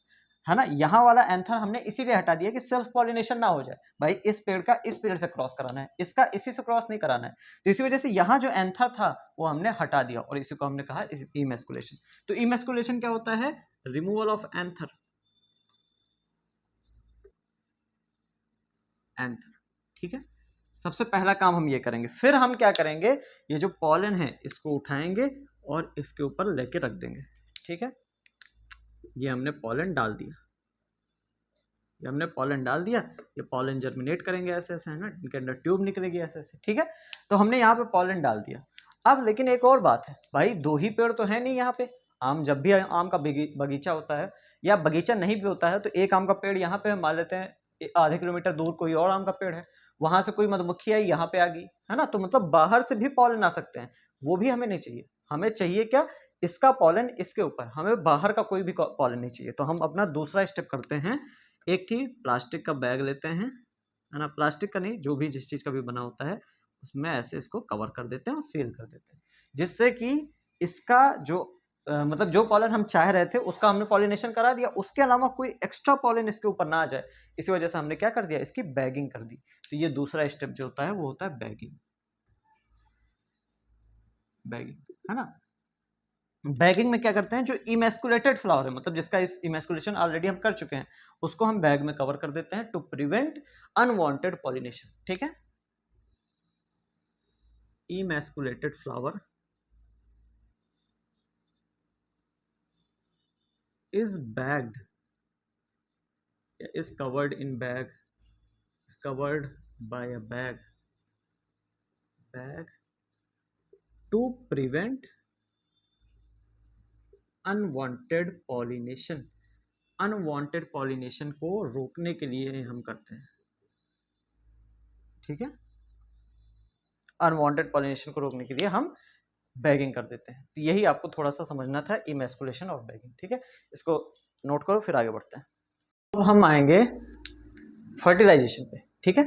है ना। यहाँ वाला एंथर हमने इसीलिए हटा दिया कि सेल्फ पॉलिनेशन ना हो जाए। भाई इस पेड़ का इस पेड़ से क्रॉस कराना है, इसका इसी से क्रॉस नहीं कराना है। तो इसी वजह से यहाँ जो एंथर था वो हमने हटा दिया और इसी को हमने कहा इमैस्कुलेशन। तो इमैस्कुलेशन क्या होता है, रिमूवल ऑफ एंथर, एंथर, ठीक है। सबसे पहला काम हम ये करेंगे। फिर हम क्या करेंगे, ये जो पॉलन है इसको उठाएंगे और इसके ऊपर लेके रख देंगे, ठीक है। ये हमने पॉलन डाल दिया, ये हमने पॉलन डाल दिया, ये पॉलन जर्मिनेट करेंगे ऐसे ऐसे, है ना, इनके अंदर ट्यूब निकलेगी ऐसे ऐसे, ठीक है। तो हमने यहाँ पे पॉलन डाल दिया। अब लेकिन एक और बात है भाई, दो ही पेड़ तो है नहीं यहाँ पे। आम जब भी आम का बगीचा होता है या बगीचा नहीं भी होता है तो एक आम का पेड़ यहाँ पे मान लेते हैं, आधे किलोमीटर दूर कोई और आम का पेड़ है, वहां से कोई मधुमक्खी आई यहाँ पे आ गई, है ना। तो मतलब बाहर से भी पॉलन आ सकते हैं, वो भी हमें नहीं चाहिए। हमें चाहिए क्या, इसका पॉलन इसके ऊपर, हमें बाहर का कोई भी पॉलन नहीं चाहिए। तो हम अपना दूसरा स्टेप करते हैं, एक ही प्लास्टिक का बैग लेते हैं, है ना, प्लास्टिक का नहीं, जो भी जिस चीज का भी बना होता है उसमें ऐसे इसको कवर कर देते हैं और सील कर देते हैं, जिससे कि इसका जो मतलब जो पॉलन हम चाह रहे थे उसका हमने पॉलिनेशन करा दिया, उसके अलावा कोई एक्स्ट्रा पॉलन इसके ऊपर ना आ जाए। इसी वजह से हमने क्या कर दिया, इसकी बैगिंग कर दी। तो ये दूसरा स्टेप जो होता है वो होता है बैगिंग, बैगिंग, है ना। बैगिंग में क्या करते हैं, जो इमैस्कुलेटेड फ्लावर है, मतलब जिसका इस इमैस्कुलेशन ऑलरेडी हम कर चुके हैं, उसको हम बैग में कवर कर देते हैं टू प्रिवेंट अनवांटेड पॉलिनेशन, ठीक है। इमैस्कुलेटेड flower is bagged, is covered in bag, is covered by a bag to prevent unwanted pollination। Unwanted pollination को रोकने के लिए हम करते हैं, ठीक है। अनवांटेड पॉलिनेशन को रोकने के लिए हम बैगिंग कर देते हैं। तो यही आपको थोड़ा सा समझना था, इमैस्कुलेशन ऑफ बैगिंग, ठीक है। इसको नोट करो, फिर आगे बढ़ते हैं। अब हम आएंगे फर्टिलाइजेशन पे, ठीक है।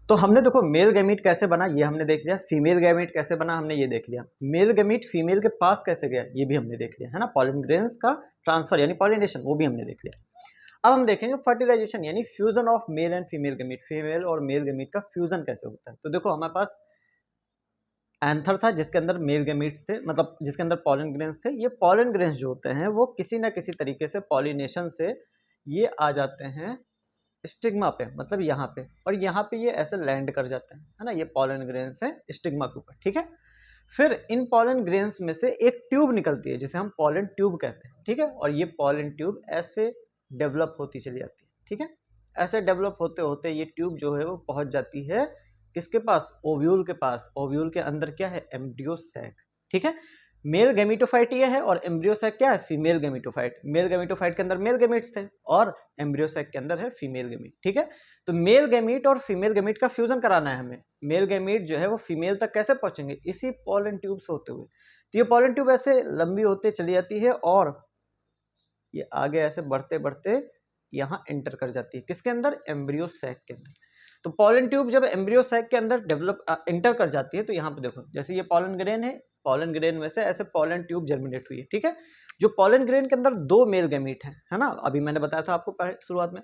तो हमने देखो मेल गैमीट कैसे बना ये हमने देख लिया, फीमेल गैमीट कैसे बना हमने ये देख लिया, मेल गैमीट फीमेल के पास कैसे गया ये भी हमने देख लिया, है ना। पॉलन ग्रेन्स का ट्रांसफर यानी पॉलिनेशन वो भी हमने देख लिया। अब हम देखेंगे फर्टिलाइजेशन यानी fusion of male and female gamete, female और मेल गैमीट का फ्यूजन कैसे होता है। तो देखो हमारे पास एंथर था जिसके अंदर मेल गैमीट्स थे, मतलब जिसके अंदर पॉलन ग्रेन्स थे। ये पॉलन ग्रेन्स जो होते हैं वो किसी ना किसी तरीके से पॉलिनेशन से ये आ जाते हैं स्टिग्मा पे, मतलब यहाँ पे, और यहाँ पे ये ऐसे लैंड कर जाते हैं, है ना। ये पॉलन ग्रेन्स हैं स्टिग्मा के ऊपर, ठीक है। फिर इन पॉलन ग्रेन्स में से एक ट्यूब निकलती है जिसे हम पॉलन ट्यूब कहते हैं, ठीक है। और ये पॉलन ट्यूब ऐसे डेवलप होती चली जाती है, ठीक है। ऐसे डेवलप होते होते ये ट्यूब जो है वो पहुंच जाती है किसके पास, ओव्यूल के पास। ओव्यूल के अंदर क्या है, एम्ब्रियो सैक, ठीक है। मेल गैमीटोफाइट ये है और एम्ब्रियो सैक क्या है, फीमेल गैमीटोफाइट। मेल गैमीटोफाइट के अंदर मेल गैमीट्स थे और एम्ब्रियो सैक के अंदर है फीमेल गैमीट, ठीक है। तो मेल गैमीट और फीमेल गैमीट का फ्यूजन कराना है हमें। मेल गैमीट जो है वो फीमेल तक कैसे पहुंचेंगे, इसी पॉलन ट्यूब से होते हुए। तो ये पॉलन ट्यूब ऐसे लंबी होते चली जाती है और ये आगे ऐसे बढ़ते बढ़ते यहाँ एंटर कर जाती है किसके अंदर, एम्ब्रियो सैक के अंदर। तो पॉलन ट्यूब जब एम्ब्रियो सैक के अंदर एंटर कर जाती है तो यहाँ पे देखो, जैसे ये पॉलन ग्रेन है, पॉलन ग्रेन में से ऐसे पॉलन ट्यूब जर्मिनेट हुई है, ठीक है। जो पॉलन ग्रेन के अंदर 2 मेल गैमीट है ना। अभी मैंने बताया था आपको शुरुआत में,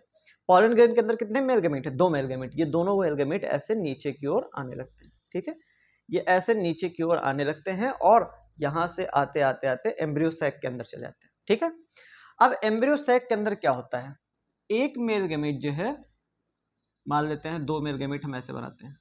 पॉलन ग्रेन के अंदर कितने मेल गैमीट है, 2 मेल गैमीट। ये दोनों मेल गैमीट ऐसे नीचे की ओर आने लगते हैं, ठीक है। ये ऐसे नीचे की ओर आने लगते हैं और यहाँ से आते आते आते एम्ब्रियो सैक के अंदर चले जाते हैं, ठीक है। अब एम्ब्रियो सैक के अंदर क्या होता है, एक मेल गैमीट जो है, मान लेते हैं 2 मेल गैमीट हम ऐसे बनाते हैं,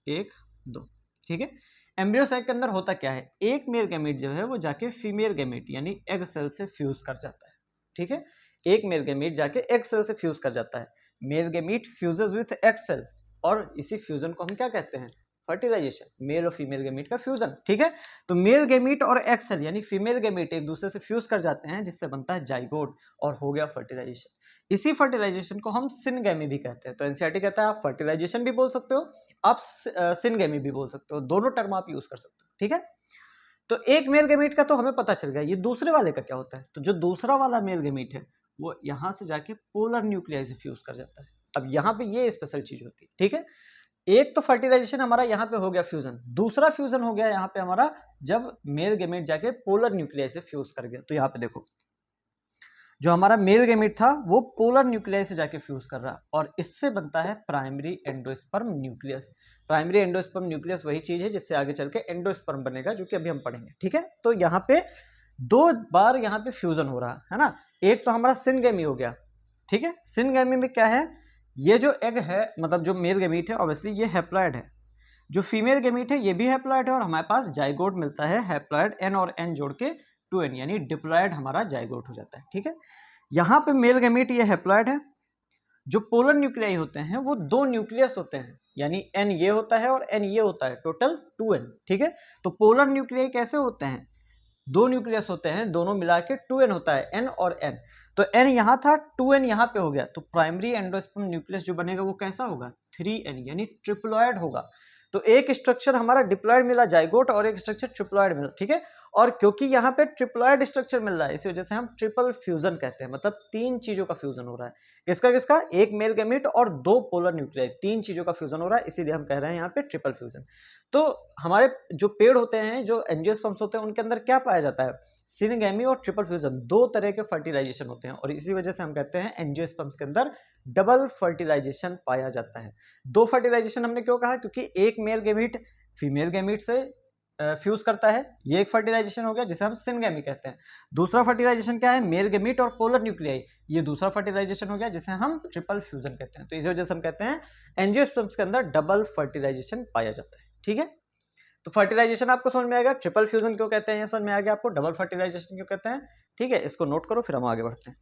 1 2, ठीक है। एम्ब्रियो सैक के अंदर होता क्या है, एक मेल गैमीट जो है वो जाके फीमेल गैमीट यानी एग सेल से फ्यूज कर जाता है, ठीक है। एक मेल गैमीट जाके एग सेल से फ्यूज कर जाता है। Male gamete fuses with egg cell और इसी फ्यूजन को हम क्या कहते हैं, फर्टिलाइजेशन। मेल और फीमेल गैमीट का फ्यूजन, ठीक है। तो मेल गैमीट और एग सेल यानी फीमेल गैमीट एक दूसरे से फ्यूज कर जाते हैं जिससे बनता है जाइगोट और हो गया फर्टिलाइजेशन। इसी फर्टिलाइजेशन को हम सिनगैमी भी कहते हैं। तो एनसीईआरटी कहता है आप फर्टिलाइजेशन भी बोल सकते हो, आप सिनगैमी भी बोल सकते हो, दोनों टर्म आप यूज कर सकते हो, ठीक है। तो एक मेल गैमीट का तो हमें पता चल गया, ये दूसरे वाले का क्या होता है। तो जो दूसरा वाला मेल गैमीट है वो यहां से जाके पोलर न्यूक्लियाई से फ्यूज कर जाता है। अब यहाँ पे ये स्पेशल चीज होती है, ठीक है। एक तो फर्टिलाइजेशन हमारा यहाँ पे हो गया फ्यूजन, दूसरा फ्यूजन हो गया यहाँ पे हमारा जब मेल गैमीट जाके पोलर न्यूक्लियाई से फ्यूज कर गया। तो यहाँ पे देखो, जो हमारा मेल गैमीट था वो पोलर न्यूक्लियाई से जाके फ्यूज कर रहा और इससे बनता है primary endosperm nucleus. Primary endosperm nucleus वही चीज है जिससे आगे चल के एंडोस्पर्म बनेगा, जो कि अभी हम पढ़ेंगे, ठीक है। तो यहाँ पे 2 बार यहाँ पे फ्यूजन हो रहा है ना। एक तो हमारा सिनगैमी हो गया, ठीक है। सिनगैमी में क्या है, ये जो एग है, मतलब जो मेल गैमीट है ऑब्वियसली ये हैप्लॉइड है, जो फीमेल गैमीट है ये भी हैप्लॉइड है और हमारे पास जाइगोट मिलता है हैप्लॉइड, एन और एन जोड़ के 2n यानी डिप्लॉइड हमारा जाइगोट हो जाता है, ठीक है। यहाँ पे मेल गैमीट ये हैप्लॉइड है। जो पोलर न्यूक्लियाई होते हैं वो 2 न्यूक्लियस होते हैं, यानी n ये होता है और n ये होता है, टोटल 2n, ठीक है। तो पोलर न्यूक्लियाई कैसे होते हैं, 2 न्यूक्लियस होते हैं, दोनों मिला के 2n होता है, n और n। तो n यहाँ था, 2n यहाँ पे हो गया, तो प्राइमरी एंडोस्पर्म न्यूक्लियस जो बनेगा वो कैसा होगा, 3n यानी ट्रिप्लॉइड होगा। तो एक स्ट्रक्चर हमारा डिप्लॉइड मिला जाइगोट और एक स्ट्रक्चर ट्रिप्लॉइड मिला, ठीक है। और क्योंकि यहाँ पे ट्रिप्लॉइड स्ट्रक्चर मिल रहा है इसी वजह से हम ट्रिपल फ्यूजन कहते हैं, मतलब 3 चीजों का फ्यूजन हो रहा है। किसका किसका, एक मेल गैमीट और 2 पोलर न्यूक्लियाई, 3 चीजों का फ्यूजन हो रहा है, इसीलिए हम कह रहे हैं यहाँ पे ट्रिपल फ्यूजन। तो हमारे जो पेड़ होते हैं, जो एंजियोस्पर्म्स होते हैं, उनके अंदर क्या पाया जाता है, सिनगैमी और ट्रिपल फ्यूजन, 2 तरह के फर्टिलाइजेशन होते हैं और इसी वजह से हम कहते हैं एंजियोस्पर्म्स के अंदर डबल फर्टिलाइजेशन पाया जाता है। 2 फर्टिलाइजेशन हमने क्यों कहा, क्योंकि एक मेल गैमीट फीमेल गैमीट से फ्यूज करता है, ये एक फर्टिलाइजेशन हो गया जिसे हम सिनगैमी कहते हैं। दूसरा फर्टिलाइजेशन क्या है, मेल गैमीट और पोलर न्यूक्लियाई, ये दूसरा फर्टिलाइजेशन हो गया जिसे हम ट्रिपल फ्यूजन कहते हैं। तो इसी वजह से हम कहते हैं एंजियोस्पर्म्स के अंदर डबल फर्टिलाइजेशन पाया जाता है, ठीक है। तो फर्टिलाइजेशन आपको समझ में आएगा, ट्रिपल फ्यूजन क्यों कहते हैं ये समझ में आ गया आपको, डबल फर्टिलाइजेशन क्यों कहते हैं, ठीक है। इसको नोट करो फिर हम आगे बढ़ते हैं।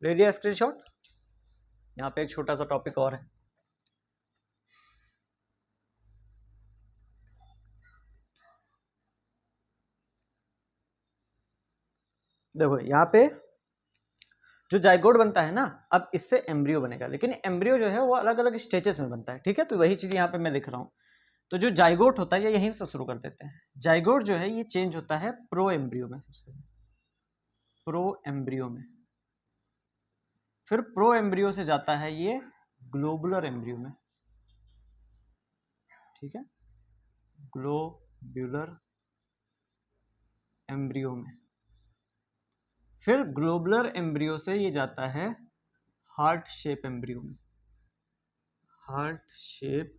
ले लिया स्क्रीनशॉट, यहाँ पे एक छोटा सा टॉपिक और है। देखो यहाँ पे जो जाइगोट बनता है ना, अब इससे एम्ब्रियो बनेगा, लेकिन एम्ब्रियो जो है वो अलग अलग स्टेजेस में बनता है, ठीक है। तो वही चीज यहाँ पे मैं लिख रहा हूँ। तो जो जाइगोट होता है ये यहीं से शुरू कर देते हैं। जाइगोट जो है ये चेंज होता है प्रो एम्ब्रियो में, प्रो एम्ब्रियो में, फिर प्रो एम्ब्रियो से जाता है ये ग्लोबुलर एम्ब्रियो में, ठीक है, ग्लोबुलर एम्ब्रियो में। फिर ग्लोबुलर एम्ब्रियो से ये जाता है हार्ट शेप एम्ब्रियो में, हार्ट शेप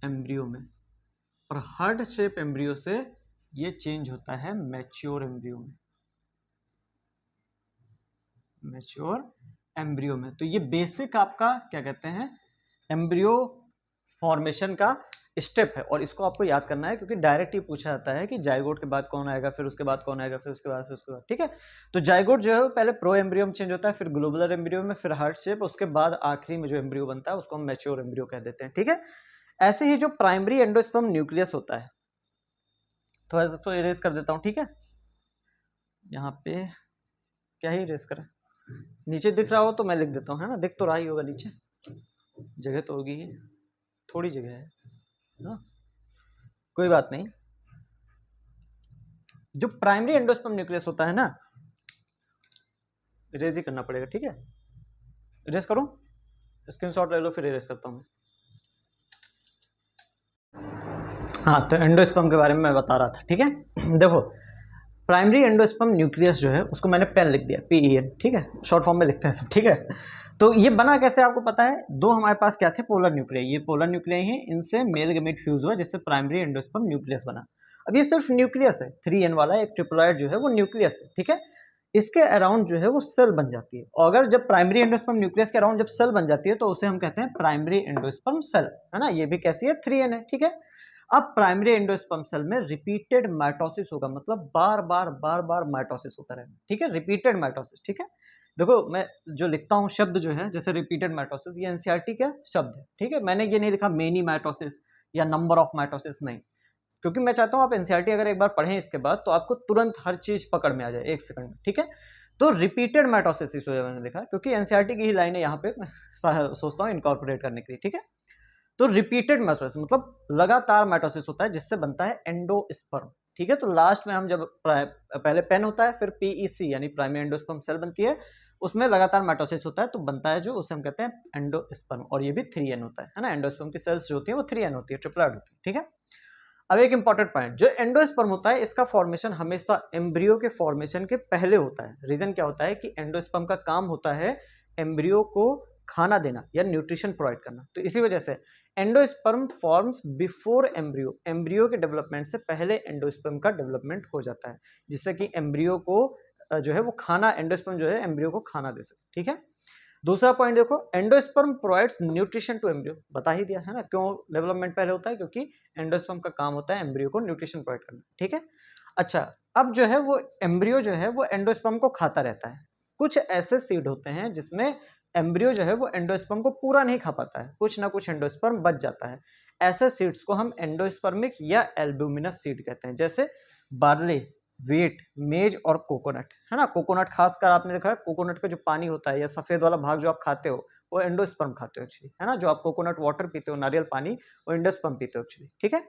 एम्ब्रियो में, और हार्ट शेप एम्ब्रियो से ये चेंज होता है मैच्योर एम्ब्रियो में, मैच्योर एम्ब्रियो में। तो ये बेसिक आपका क्या कहते हैं एम्ब्रियो फॉर्मेशन का स्टेप है, और इसको आपको याद करना है क्योंकि डायरेक्ट ही पूछा जाता है कि जाइगोट के बाद कौन आएगा, फिर उसके बाद कौन आएगा, फिर उसके बाद, ठीक है। तो जाइगोट जो है वो पहले प्रो एम्ब्रियो में चेंज होता है, फिर ग्लोबुलर एम्ब्रियो में, फिर हार्ट शेप, उसके बाद आखिरी में जो एम्ब्रियो बनता है उसको हम मैच्योर एम्ब्रियो कह देते हैं, ठीक है। ऐसे ही जो प्राइमरी एंडोस्पर्म न्यूक्लियस होता है, थोड़ा सा तो इरेज कर देता हूँ, ठीक है। यहाँ पे क्या ही इरेज करें, नीचे दिख रहा हो तो मैं लिख देता हूँ, है ना, दिख तो रहा ही होगा, नीचे जगह तो होगी ही, थोड़ी जगह है ना, कोई बात नहीं। जो प्राइमरी एंडोस्पर्म न्यूक्लियस होता है ना, इरेज ही करना पड़ेगा, ठीक है। इरेज करूं, स्क्रीनशॉट ले लो, फिर इरेज करता हूं। हाँ, तो एंडोस्पर्म के बारे में मैं बता रहा था, ठीक है। देखो, प्राइमरी एंडोस्पर्म न्यूक्लियस जो है उसको मैंने पेन लिख दिया, PEN, ठीक है, शॉर्ट फॉर्म में लिखते हैं सब, ठीक है। तो ये बना कैसे आपको पता है, दो हमारे पास क्या थे, पोलर न्यूक्लियाई, ये पोलर न्यूक्लियाई हैं, इनसे मेल गेमेट फ्यूज हुआ जिससे प्राइमरी एंडोस्पर्म न्यूक्लियस बना। अब ये सिर्फ न्यूक्लियस है, 3N वाला एक ट्रिप्लॉइड जो है वो न्यूक्लियस है, ठीक है। इसके अराउंड जो है वो सेल बन जाती है, और अगर जब प्राइमरी एंडोस्पर्म न्यूक्लियस के अराउंड जब सेल बन जाती है तो उसे हम कहते हैं प्राइमरी एंडोस्पर्म सेल, है ना। ये भी कैसी है, 3N है, ठीक है। अब प्राइमरी एंडोस्पर्म सेल में रिपीटेड माइटोसिस होगा, मतलब बार बार माइटोसिस होता रहेगा, ठीक है, रिपीटेड माइटोसिस, ठीक है। देखो मैं जो लिखता हूँ शब्द जो है, जैसे रिपीटेड माइटोसिस, ये एनसीईआरटी का शब्द है, ठीक है। मैंने ये नहीं लिखा मेनी माइटोसिस या नंबर ऑफ माइटोसिस, नहीं, क्योंकि मैं चाहता हूँ आप एनसीईआरटी अगर एक बार पढ़ें इसके बाद तो आपको तुरंत हर चीज पकड़ में आ जाए 1 सेकंड में, ठीक है। तो रिपीटेड माइटोसिस इस वजह मैंने लिखा क्योंकि एनसीईआरटी की ही लाइनें यहाँ पे सोचता हूँ इनकॉर्पोरेट करने के लिए, ठीक है। तो रिपीटेड माइटोसिस मतलब लगातार माइटोसिस होता है जिससे बनता है एंडोस्पर्म, ठीक है। तो लास्ट में हम जब पहले पेन होता है, फिर PEC यानी प्राइमरी एंडोस्पर्म सेल बनती है, उसमें लगातार माइटोसिस होता है तो बनता है जो उसे हम कहते हैं एंडोस्पर्म, और ये भी 3N होता है ना। एंडोस्पर्म की सेल्स जो होती है वो 3N होती है, ट्रिप्लॉइड होती है, ठीक है। अब एक इंपॉर्टेंट पॉइंट, जो एंडोस्पर्म होता है इसका फॉर्मेशन हमेशा एम्ब्रियो के फॉर्मेशन के पहले होता है। रीजन क्या होता है कि एंडोस्पर्म का काम होता है एम्ब्रियो को खाना देना या न्यूट्रिशन प्रोवाइड करना, तो इसी वजह से endosperm forms before embryo, embryo के डेवलपमेंट से पहले एंडोस्पर्म का डेवलपमेंट हो जाता है, जिससे कि एम्ब्रियो को जो है वो खाना, एंडोस्पर्म जो है एम्ब्रियो को खाना दे सके, ठीक है। दूसरा पॉइंट देखो, endosperm provides nutrition to embryo, बता ही दिया है ना, क्यों डेवलपमेंट पहले होता है, क्योंकि एंडोस्पर्म का काम होता है एम्ब्रियो को न्यूट्रिशन प्रोवाइड करना, ठीक है। अच्छा, अब जो है वो एम्ब्रियो जो है वो एंडोस्पर्म को खाता रहता है। कुछ ऐसे सीड होते हैं जिसमें एम्ब्रियो जो है वो एंडोस्पर्म को पूरा नहीं खा पाता है, कुछ ना कुछ एंडोस्पर्म बच जाता है। ऐसे सीड्स को हम एंडोस्पर्मिक या एल्ब्यूमिनस सीड कहते हैं, जैसे बार्ले, वेट, मेज और कोकोनट, है ना। कोकोनट खासकर आपने देखा है, कोकोनट का जो पानी होता है या सफेद वाला भाग जो आप खाते हो वो एंडोस्पर्म खाते हो एक्चुअली, है ना। जो आप कोकोनट वाटर पीते हो, नारियल पानी, वो एंडोस्पर्म पीते हो एक्चुअली, ठीक है।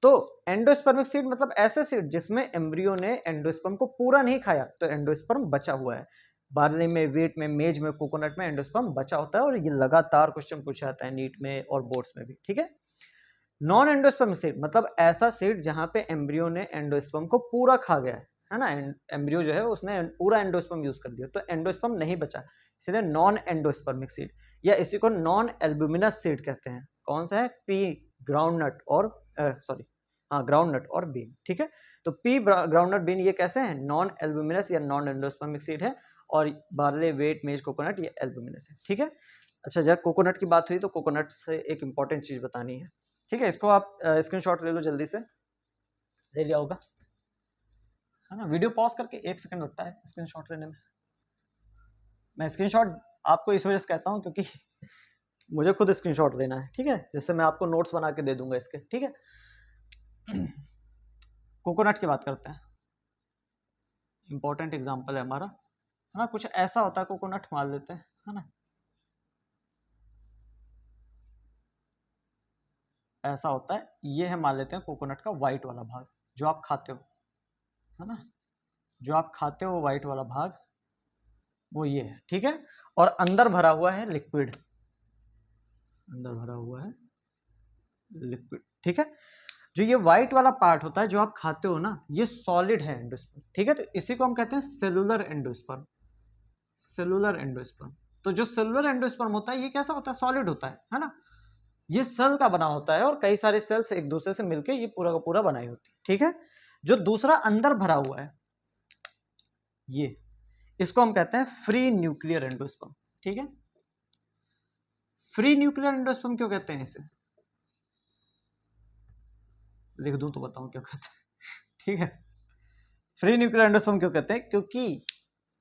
तो एंडोस्पर्मिक सीड मतलब ऐसे सीड जिसमें एम्ब्रियो ने एंडोस्पर्म को पूरा नहीं खाया, तो एंडोस्पर्म बचा हुआ है। बार्ले में, वेट में, मेज में, कोकोनट में एंडोस्पर्म बचा होता है, और ये लगातार क्वेश्चन पूछा जाता है नीट में और बोर्ड्स में भी, ठीक है। नॉन एंडोस्पर्म सीड मतलब ऐसा सीड जहां पे एम्ब्रियो ने एंडोस्पर्म को पूरा खा गया है ना। एम्ब्रियो जो है उसने पूरा एंडोस्पर्म यूज कर दिया, तो एंडोस्पर्म नहीं बचा, इसलिए नॉन एंडोस्पर्मिक सीड, या इसी को नॉन एल्ब्यूमिनस सीड कहते हैं। कौन सा है, पी ग्राउंडनट और ग्राउंडनट और बीन, ठीक है। तो पी ग्राउंडनट, बीन ये कैसे हैं, नॉन एल्ब्यूमिनस या नॉन एंडोस्पर्मिक सीड है, और बार्ले, वेट, मेज, कोकोनट ये एल्ब्यूमिनस है, ठीक है। अच्छा, जब कोकोनट की बात हुई तो कोकोनट से एक इंपॉर्टेंट चीज बतानी है, ठीक है। इसको आप स्क्रीनशॉट ले लो, जल्दी से ले लिया होगा, है ना। वीडियो पॉज करके 1 सेकंड लगता है स्क्रीनशॉट लेने में। मैं स्क्रीनशॉट आपको इस वजह से कहता हूँ क्योंकि मुझे खुद स्क्रीनशॉट लेना है, ठीक है, जिससे मैं आपको नोट्स बना के दे दूंगा इसके, ठीक है। कोकोनट की बात करते हैं, इंपॉर्टेंट एग्जाम्पल है हमारा, है ना। कुछ ऐसा होता है, कोकोनट मान लेते हैं, है ना, ऐसा होता है, ये है मान लेते हैं कोकोनट का व्हाइट वाला भाग जो आप खाते हो, है ना, जो आप खाते हो व्हाइट वाला भाग वो ये है, ठीक है। और अंदर भरा हुआ है लिक्विड, अंदर भरा हुआ है लिक्विड, ठीक है। जो ये व्हाइट वाला पार्ट होता है जो आप खाते हो ना, ये सॉलिड है एंडोस्पर्म, ठीक है। तो इसी को हम कहते हैं सेलुलर एंडोस्पर्म, सेलुलर एंडोस्पर्म। तो जो सेलुलर एंडोस्पर्म होता है ये कैसा होता है, सॉलिड होता है ना। ये सेल का बना होता है और कई सारे सेल्स एक दूसरे से मिलकर ये पूरा का पूरा बनाई होती है, ठीक है। जो दूसरा अंदर भरा हुआ है ये, इसको हम कहते हैं फ्री न्यूक्लियर एंडोस्पर्म, ठीक है। फ्री न्यूक्लियर एंडोस्पर्म क्यों कहते हैं इसे, लिख दूं तो बताऊं क्यों कहते हैं, ठीक है। फ्री न्यूक्लियर एंडोस्पर्म क्यों कहते हैं, क्योंकि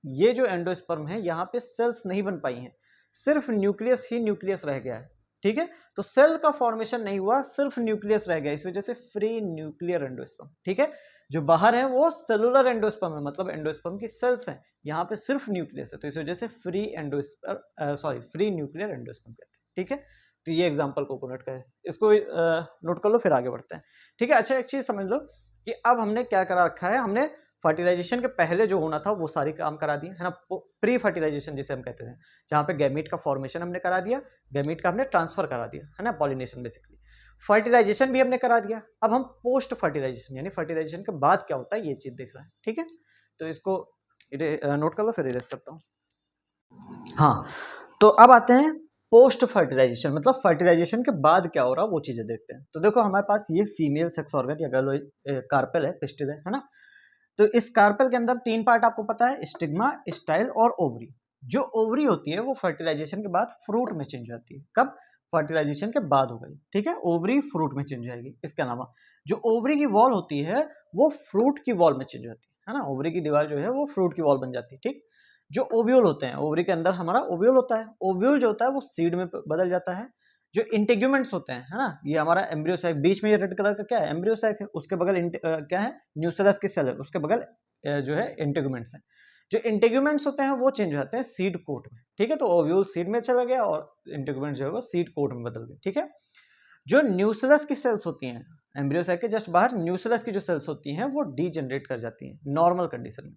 ये जो एंडोस्पर्म है यहाँ पे सेल्स नहीं बन पाई हैं, सिर्फ न्यूक्लियस ही न्यूक्लियस रह गया है, ठीक है। तो सेल का फॉर्मेशन नहीं हुआ, सिर्फ न्यूक्लियस रह गया, इस वजह से फ्री न्यूक्लियर एंडोस्पर्म, ठीक है। जो बाहर है वो सेलुलर एंडोस्पर्म है, मतलब एंडोस्पर्म की सेल्स हैं, यहाँ पे सिर्फ न्यूक्लियस है, तो इस वजह से फ्री न्यूक्लियर एंडोस्पर्म कहते हैं, ठीक है। तो ये एग्जाम्पल कोकोनट का है, इसको नोट कर लो, फिर आगे बढ़ते हैं, ठीक है। अच्छा, एक चीज समझ लो कि अब हमने क्या करा रखा है, हमने फर्टिलाइजेशन के पहले जो होना था वो सारी काम करा दिए, है ना। प्री फर्टिलाइजेशन जिसे हम कहते हैं, जहाँ पे गैमीट का फॉर्मेशन हमने करा दिया, गैमीट का हमने ट्रांसफर करा दिया, है ना, पॉलिनेशन बेसिकली। फर्टिलाइजेशन भी हमने करा दिया, अब हम पोस्ट फर्टिलाइजेशन यानी फर्टिलाइजेशन के बाद क्या होता है ये चीज देख रहे हैं, ठीक है। तो इसको नोट कर लो, फिर इरेज करता हूँ। हाँ, तो अब आते हैं पोस्ट फर्टिलाइजेशन, मतलब फर्टिलाइजेशन के बाद क्या हो रहा है वो चीजें देखते हैं। तो देखो हमारे पास ये फीमेल सेक्स ऑर्गन या गलो कार्पेल है, पिस्टिल है ना। तो इस कार्पेल के अंदर 3 पार्ट आपको पता है, स्टिग्मा, स्टाइल और ओवरी। जो ओवरी होती है वो फर्टिलाइजेशन के बाद फ्रूट में चेंज जाती है, कब, फर्टिलाइजेशन के बाद हो गई, ठीक है। ओवरी फ्रूट में चेंज जाएगी। इसके अलावा जो ओवरी की वॉल होती है वो फ्रूट की वॉल में चेंज होती है ना, ओवरी की दीवार जो है वो फ्रूट की वॉल बन जाती है, ठीक। जो ओव्यूल होते हैं, ओवरी के अंदर हमारा ओव्यूल होता है, ओव्यूल जो होता है वो सीड में बदल जाता है। जो इंटीग्यूमेंट्स होते हैं, है ना, ये हमारा एम्ब्रियो साइक, बीच में ये रेड कलर का क्या है, एम्ब्रियो साइक है, उसके बगल क्या है, न्यूसेलस की सेल है, उसके बगल जो है इंटीग्यूमेंट्स है। जो इंटीग्यूमेंट्स होते हैं वो चेंज हो जाते हैं सीड कोट में, ठीक है। तो ओव्यूल सीड में चला गया और इंटीग्यूमेंट जो है वो सीड कोट में बदल गए, ठीक है। जो न्यूसेलस की सेल्स होती हैं, एम्ब्रियो साइक के जस्ट बाहर न्यूसेलस की जो सेल्स होती हैं वो डीजनरेट कर जाती हैं नॉर्मल कंडीशन में।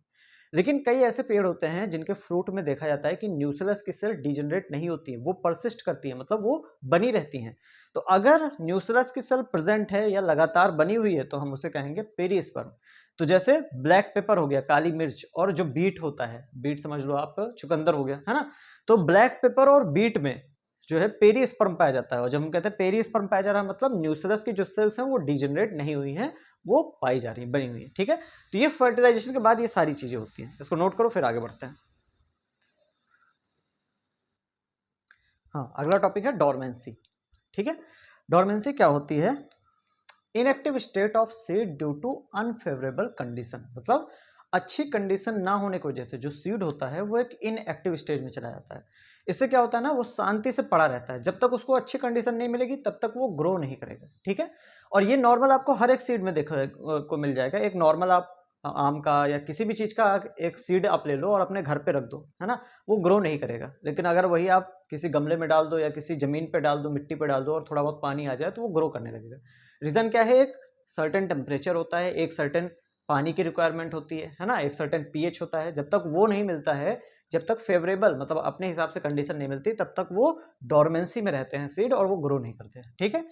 लेकिन कई ऐसे पेड़ होते हैं जिनके फ्रूट में देखा जाता है कि न्यूसेलस की सेल डीजनरेट नहीं होती है, वो परसिस्ट करती है, मतलब वो बनी रहती हैं। तो अगर न्यूसेलस की सेल प्रेजेंट है या लगातार बनी हुई है तो हम उसे कहेंगे पेरिस्पर्म। तो जैसे ब्लैक पेपर हो गया, काली मिर्च, और जो बीट होता है, बीट समझ लो आप, चुकंदर हो गया, है ना। तो ब्लैक पेपर और बीट में जो है पेरिस्पर्म पाया जाता है, और जब हम कहते हैं पेरिस्पर्म पाया जा रहा है मतलब न्यूसेलस की जो सेल्स हैं वो डीजनरेट नहीं हुई हैं, वो पाई जा रही है, बनी हुई है, ठीक है। तो ये फर्टिलाइजेशन के बाद ये सारी चीजें होती हैं, इसको नोट करो, फिर आगे बढ़ते हैं। हाँ, अगला टॉपिक है डोरमेंसी, ठीक है। डोरमेंसी क्या होती है, inactive state of seed due to unfavourable condition, मतलब अच्छी कंडीशन ना होने की वजह से जो सीड होता है वो एक इनएक्टिव स्टेज में चला जाता है। इससे क्या होता है ना, वो शांति से पड़ा रहता है, जब तक उसको अच्छी कंडीशन नहीं मिलेगी तब तक वो ग्रो नहीं करेगा, ठीक है। और ये नॉर्मल आपको हर एक सीड में देखने को मिल जाएगा। एक नॉर्मल आप आम का या किसी भी चीज का एक सीड आप ले लो और अपने घर पे रख दो, है ना, वो ग्रो नहीं करेगा। लेकिन अगर वही आप किसी गमले में डाल दो या किसी जमीन पे डाल दो, मिट्टी पे डाल दो और थोड़ा बहुत पानी आ जाए तो वो ग्रो करने लगेगा। रीजन क्या है, एक सर्टेन टेम्परेचर होता है, एक सर्टेन पानी की रिक्वायरमेंट होती है ना, एक सर्टेन पीएच होता है। जब तक वो नहीं मिलता है, जब तक फेवरेबल मतलब अपने हिसाब से कंडीशन नहीं मिलती, तब तक वो डोरमेंसी में रहते हैं सीड और वो ग्रो नहीं करते हैं, ठीक है।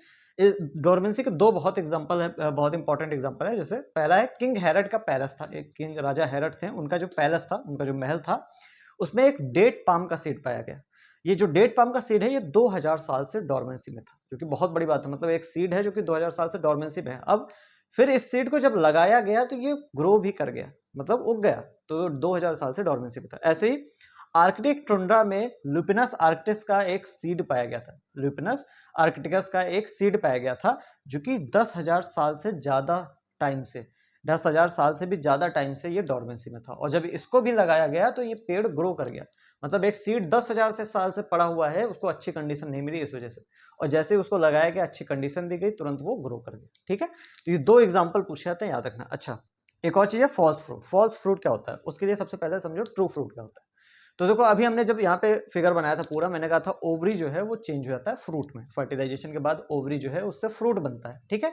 डोरमेंसी के दो बहुत एग्जांपल है, बहुत इंपॉर्टेंट एग्जांपल है। जैसे पहला है किंग हेरड का पैलेस था, एक किंग राजा हेरड थे, उनका जो पैलेस था, उनका जो महल था, उसमें एक डेट पाम का सीड पाया गया। ये जो डेट पाम का सीड है ये 2000 साल से डोरमेंसी में था, जो कि बहुत बड़ी बात है, मतलब एक सीड है जो कि 2000 साल से डोरमेंसी में है। अब फिर इस सीड को जब लगाया गया तो ये ग्रो भी कर गया, मतलब उग गया, तो 2000 साल से डोरमेंसी में था। ऐसे ही आर्कटिक टुंड्रा में लुपिनस आर्कटिस का एक सीड पाया गया था, लुपिनस आर्कटिकस का एक सीड पाया गया था, जो कि 10,000 साल से ज्यादा टाइम से 10,000 साल से भी ज्यादा टाइम से ये डोरमेंसी में था। और जब इसको भी लगाया गया तो ये पेड़ ग्रो कर गया, मतलब एक सीड 10,000 साल से पड़ा हुआ है, उसको अच्छी कंडीशन नहीं मिली इस वजह से, और जैसे उसको लगाया गया, अच्छी कंडीशन दी गई, तुरंत वो ग्रो कर गया, ठीक है। तो ये दो एग्जाम्पल पूछे जाते हैं, याद रखना। अच्छा, एक और चीज है फॉल्स फ्रूट। फॉल्स फ्रूट क्या होता है, उसके लिए सबसे पहले समझो ट्रू फ्रूट क्या होता है। तो देखो अभी हमने जब यहाँ पे फिगर बनाया था पूरा, मैंने कहा था ओवरी जो है वो चेंज हो जाता है फ्रूट में, फर्टिलाइजेशन के बाद ओवरी जो है उससे फ्रूट बनता है, ठीक है।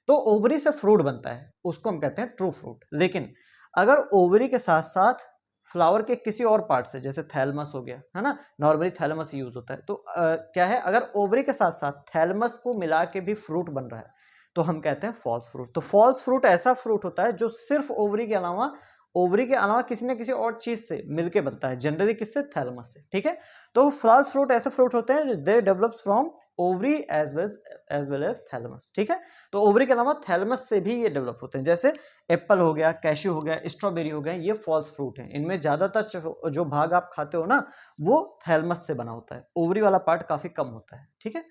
तो ओवरी से फ्रूट बनता है, उसको हम कहते हैं ट्रू फ्रूट। लेकिन अगर ओवरी के साथ साथ फ्लावर के किसी और पार्ट से, जैसे थैलमस हो गया, है ना, नॉर्मली थैलमस यूज होता है, तो क्या है, अगर ओवरी के साथ साथ थैलमस को मिला के भी फ्रूट बन रहा है तो हम कहते हैं फॉल्स फ्रूट। तो फॉल्स फ्रूट ऐसा फ्रूट होता है जो सिर्फ ओवरी के अलावा ओवरी के अलावा किसी न किसी और चीज से मिलके बनता है, जनरली किससे, थैलेमस से, ठीक है। तो फॉल्स फ्रूट ऐसे फ्रूट होते हैं they develops from ovary as well as thalamus, ठीक है। तो ओवरी के अलावा थैलेमस से भी ये डेवलप होते हैं, जैसे एप्पल हो गया, कैश्यू हो गया, स्ट्रॉबेरी हो गया, ये फॉल्स फ्रूट है। इनमें ज्यादातर जो भाग आप खाते हो ना वो थैलेमस से बना होता है, ओवरी वाला पार्ट काफी कम होता है, ठीक है।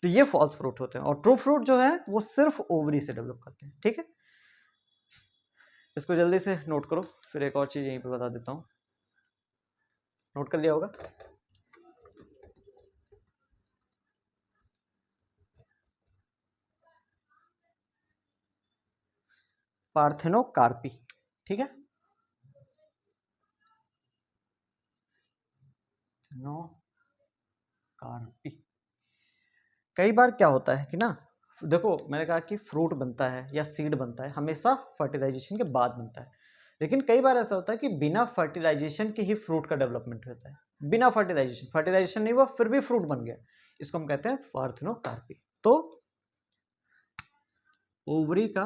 तो ये फॉल्स फ्रूट होते हैं, और ट्रू फ्रूट जो है वो सिर्फ ओवरी से डेवलप करते हैं, ठीक है। इसको जल्दी से नोट करो, फिर एक और चीज यहीं पे बता देता हूं, नोट कर लिया होगा। पार्थेनोकार्पी, ठीक है, कार्पी। कई बार क्या होता है कि ना, देखो मैंने कहा कि फ्रूट बनता है या सीड बनता है हमेशा फर्टिलाइजेशन के बाद बनता है, लेकिन कई बार ऐसा होता है कि बिना फर्टिलाइजेशन के ही फ्रूट का डेवलपमेंट होता है, बिना फर्टिलाइजेशन नहीं हुआ फिर भी फ्रूट बन गया, इसको हम कहते हैं पार्थेनोकार्पी। तो ओवरी का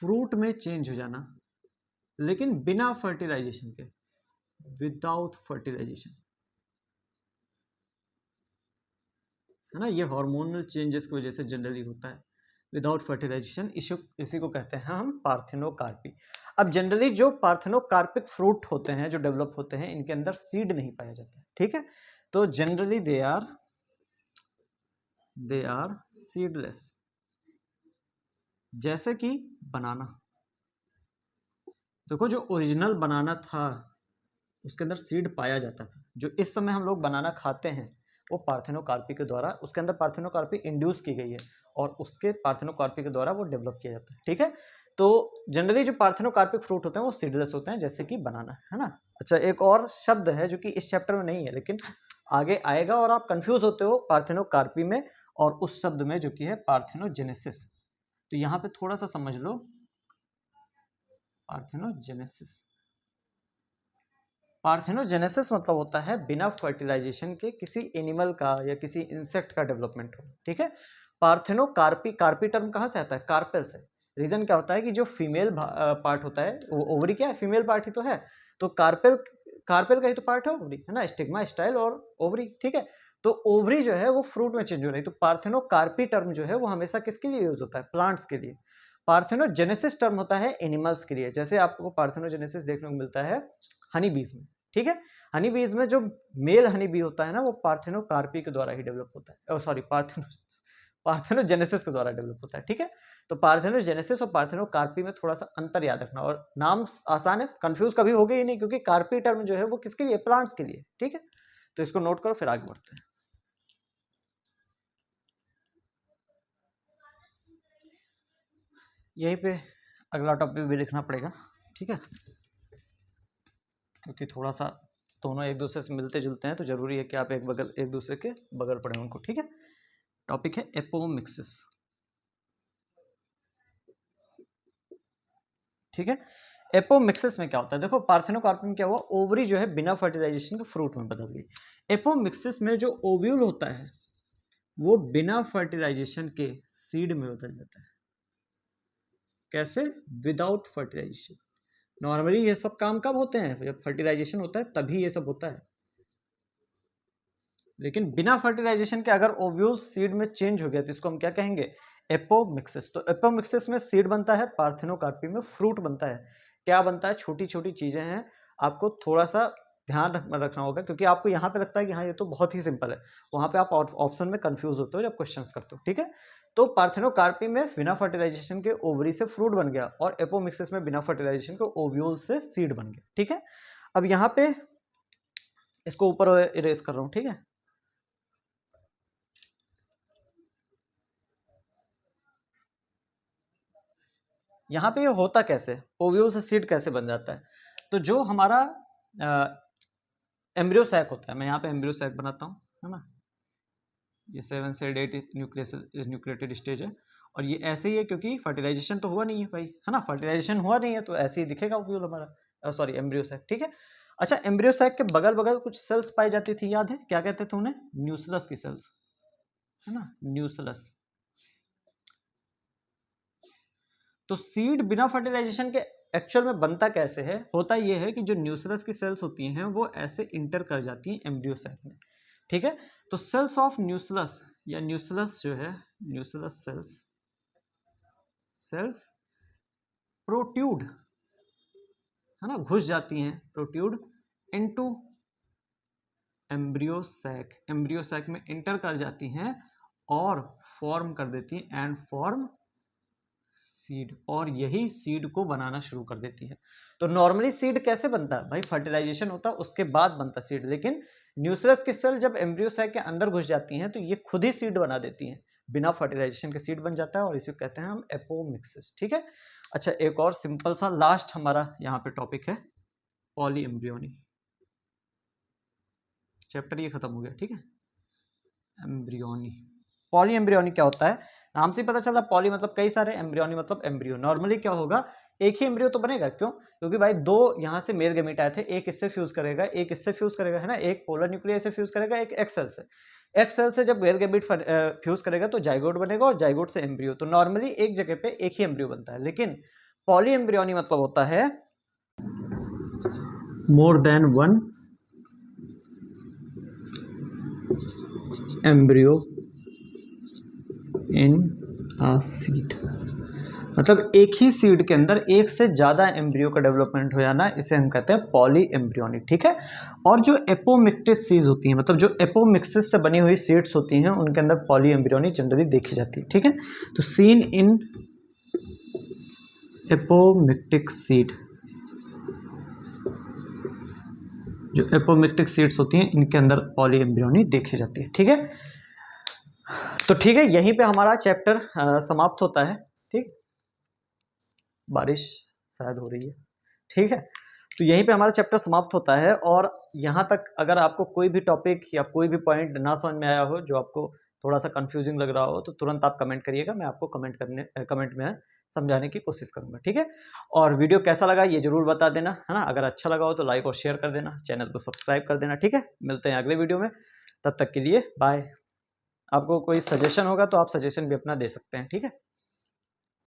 फ्रूट में चेंज हो जाना, लेकिन बिना फर्टिलाइजेशन के, विदाउट फर्टिलाइजेशन, है ना, ये हार्मोनल चेंजेस की वजह से जनरली होता है, विदाउट फर्टिलाइजेशन। इसी को कहते हैं हम पार्थेनोकार्पी। अब जनरली जो पार्थेनोकार्पिक फ्रूट होते हैं जो डेवलप होते हैं, इनके अंदर सीड नहीं पाया जाता है, ठीक है। तो जनरली दे आर सीडलेस, जैसे कि बनाना। देखो जो ओरिजिनल बनाना था उसके अंदर सीड पाया जाता था, जो इस समय हम लोग बनाना खाते हैं वो पार्थेनोकार्पी के द्वारा, उसके अंदर पार्थेनोकार्पी इंड्यूस की गई है और उसके पार्थेनोकार्पी के द्वारा वो डेवलप किया जाता है, ठीक है। तो जनरली जो पार्थेनोकार्पिक फ्रूट होते हैं वो सीडलेस होते हैं, जैसे कि बनाना, है ना। अच्छा, एक और शब्द है जो कि इस चैप्टर में नहीं है लेकिन आगे आएगा और आप कंफ्यूज होते हो पार्थेनोकार्पी में और उस शब्द में जो कि है पार्थेनोजेनेसिस। तो यहाँ पे थोड़ा सा समझ लो, पार्थेनोजेनेसिस, पार्थेनोजेनेसिस मतलब होता है बिना फर्टिलाइजेशन के किसी एनिमल का या किसी इंसेक्ट का डेवलपमेंट हो, ठीक है। पार्थेनोकार्पी, कार्पी टर्म कहाँ से आता है, कार्पेल से। रीजन क्या होता है कि जो फीमेल पार्ट होता है वो ओवरी, क्या है, फीमेल पार्ट ही तो है, तो कार्पेल, कार्पेल का ही तो पार्ट है ओवरी, है ना, स्टिग्मा, स्टाइल और ओवरी, ठीक है। तो ओवरी जो है वो फ्रूट में चेंज हो रही है, तो पार्थेनोकार्पी टर्म जो है वो हमेशा किसके लिए यूज होता है, प्लांट्स के लिए। पार्थेनोजेनेसिस टर्म होता है एनिमल्स के लिए, जैसे आपको पार्थेनोजेनेसिस देखने को मिलता है हनी बीज में, ठीक है। हनी बीज में जो मेल हनी बी होता है ना वो पार्थेनोकार्पी के द्वारा ही डेवलप होता है, सॉरी पार्थेनोजेनेसिस के द्वारा डेवलप होता है, ठीक है। तो पार्थेनोजेनेसिस और पार्थेनोकार्पी में थोड़ा सा अंतर याद रखना, और नाम आसान है, कंफ्यूज कभी हो गई ही नहीं, क्योंकि कार्पी टर्म जो है वो किसके लिए, प्लांट्स के लिए, ठीक है। तो इसको नोट करो, फिर आगे बढ़ते हैं। यहीं पे अगला टॉपिक भी लिखना पड़ेगा, ठीक है, क्योंकि थोड़ा सा दोनों एक दूसरे से मिलते जुलते हैं, तो जरूरी है कि आप एक दूसरे के बगल पड़े उनको, ठीक है। टॉपिक है एपोमिक्सिस, ठीक है। एपोमिक्सिस में क्या होता है, देखो पार्थेनोकार्पी में क्या हुआ, ओवरी जो है बिना फर्टिलाइजेशन के फ्रूट में बदल गई। एपोमिक्सिस में जो ओव्यूल होता है वो बिना फर्टिलाइजेशन के सीड में बदल जाता है। कैसे, विदाउट फर्टिलाइजेशन। नॉर्मली ये सब काम कब होते हैं, जब फर्टिलाइजेशन होता है तभी ये सब होता है, लेकिन बिना फर्टिलाइजेशन के अगर ओव्यूल सीड में चेंज हो गया तो इसको हम क्या कहेंगे, एपोमिक्सिस। तो एपोमिक्सिस में सीड बनता है, पार्थेनोकार्पी में फ्रूट बनता है। क्या बनता है, छोटी छोटी चीजें हैं, आपको थोड़ा सा ध्यान रखना होगा, क्योंकि आपको यहाँ पे लगता है कि हाँ ये तो बहुत ही सिंपल है, वहां पे आप ऑप्शन में कंफ्यूज होते हो जब क्वेश्चंस करते हो, ठीक है। तो पार्थेनोकार्पी में बिना फर्टिलाइजेशन के ओवरी से फ्रूट बन गया, और एपोमिक्सिस में बिना फर्टिलाइजेशन के ओव्यूल से सीड बन गया, ठीक है। अब यहाँ पे इसको ऊपर इरेज कर रहा हूँ, ठीक है। यहाँ पे ये होता कैसे, ओव्यूल से सीड कैसे बन जाता है, तो जो हमारा एम्ब्रियो सैक होता है, मैं यहाँ पे एम्ब्रियो सैक बनाता हूँ, है ना, ये 7 से 8 न्यूक्लिएटेड स्टेज है, और ये ऐसे ही है क्योंकि फर्टिलाइजेशन तो हुआ नहीं है भाई, है ना, फर्टिलाइजेशन हुआ नहीं है तो ऐसे ही दिखेगा ओव्यूल हमारा, सॉरी एम्ब्रियो सैक, ठीक है। अच्छा, एम्ब्रियो सैक के बगल बगल कुछ सेल्स पाई जाती थी, याद है क्या कहते थे उन्हें, न्यूक्लियस की सेल्स, है ना, न्यूक्लियस। तो सीड बिना फर्टिलाइजेशन के एक्चुअल में बनता कैसे है? होता ये है कि जो न्यूक्लियस की सेल्स होती हैं वो ऐसे इंटर कर जाती हैं एम्ब्रियो सैक में, ठीक है। तो सेल्स ऑफ न्यूक्लियस या न्यूक्लियस जो है, न्यूक्लियस सेल्स प्रोट्यूड, है ना, घुस जाती हैं, प्रोट्यूड इनटू एम्ब्रियो सैक में इंटर कर जाती हैं और फॉर्म कर देती हैं एंड फॉर्म सीड, और यही सीड को बनाना शुरू कर देती है। तो नॉर्मली सीड कैसे बनता है भाई? फर्टिलाइजेशन होता है उसके बाद बनता सीड, लेकिन न्यूक्लियस की सेल जब एम्ब्रियो सैक के अंदर घुस जाती हैं तो ये खुद ही सीड बना देती हैं, बिना फर्टिलाइजेशन के सीड बन जाता है, और इसे कहते हैं हम एपोमिक्सिस, ठीक है। अच्छा, एक और सिंपल सा लास्ट हमारा यहाँ पे टॉपिक है पॉली एम्ब्रियोनी। चैप्टर ये खत्म हो गया, ठीक है। एम्ब्रियोनी, पॉली एम्ब्रियोनी क्या होता है? नाम से पता चला, पॉली मतलब कई सारे, एम्ब्रियोनी मतलब एम्ब्रियो। नॉर्मली क्या होगा, एक ही एम्ब्रियो तो बनेगा, क्यों? क्योंकि भाई दो यहाँ से मेल गैमीट आए थे, एक इससे फ्यूज करेगा, एक इससे फ्यूज करेगा, है ना, एक पोलर न्यूक्लियस से फ्यूज करेगा, एक एक्स सेल से। एक्स सेल से जब मेल गैमीट फ्यूज करेगा तो जाइगोट बनेगा, और जाइगोट से एम्ब्रियो। तो नॉर्मली एक जगह पे एक ही एम्ब्रियो बनता है, लेकिन पॉली एम्ब्रियोनी मतलब होता है more than one embryo in a seed, मतलब एक ही सीड के अंदर एक से ज्यादा एम्ब्रियो का डेवलपमेंट हो जाना, इसे हम कहते हैं पॉली एम्ब्रियोनी, ठीक है। और जो एपोमिक्टिस सीड्स होती हैं, मतलब जो एपोमिक्सिस से बनी हुई सीड्स होती हैं, उनके अंदर पॉली एम्ब्रियोनी जनरली देखी जाती है, ठीक है। तो सीन इन एपोमिक्टिक सीड, जो एपोमिक्टिक सीड्स होती हैं इनके अंदर पॉली एम्ब्रियोनी देखी जाती है, ठीक है। तो ठीक है, यहीं पे हमारा चैप्टर समाप्त होता है, ठीक। बारिश शायद हो रही है, ठीक है। तो यहीं पे हमारा चैप्टर समाप्त होता है, और यहाँ तक अगर आपको कोई भी टॉपिक या कोई भी पॉइंट ना समझ में आया हो, जो आपको थोड़ा सा कंफ्यूजिंग लग रहा हो, तो तुरंत आप कमेंट करिएगा, मैं आपको कमेंट में समझाने की कोशिश करूंगा, ठीक है। और वीडियो कैसा लगा ये जरूर बता देना, है ना। अगर अच्छा लगा हो तो लाइक और शेयर कर देना, चैनल को सब्सक्राइब कर देना, ठीक है। मिलते हैं अगले वीडियो में, तब तक के लिए बाय। आपको कोई सजेशन होगा तो आप सजेशन भी अपना दे सकते हैं, ठीक है।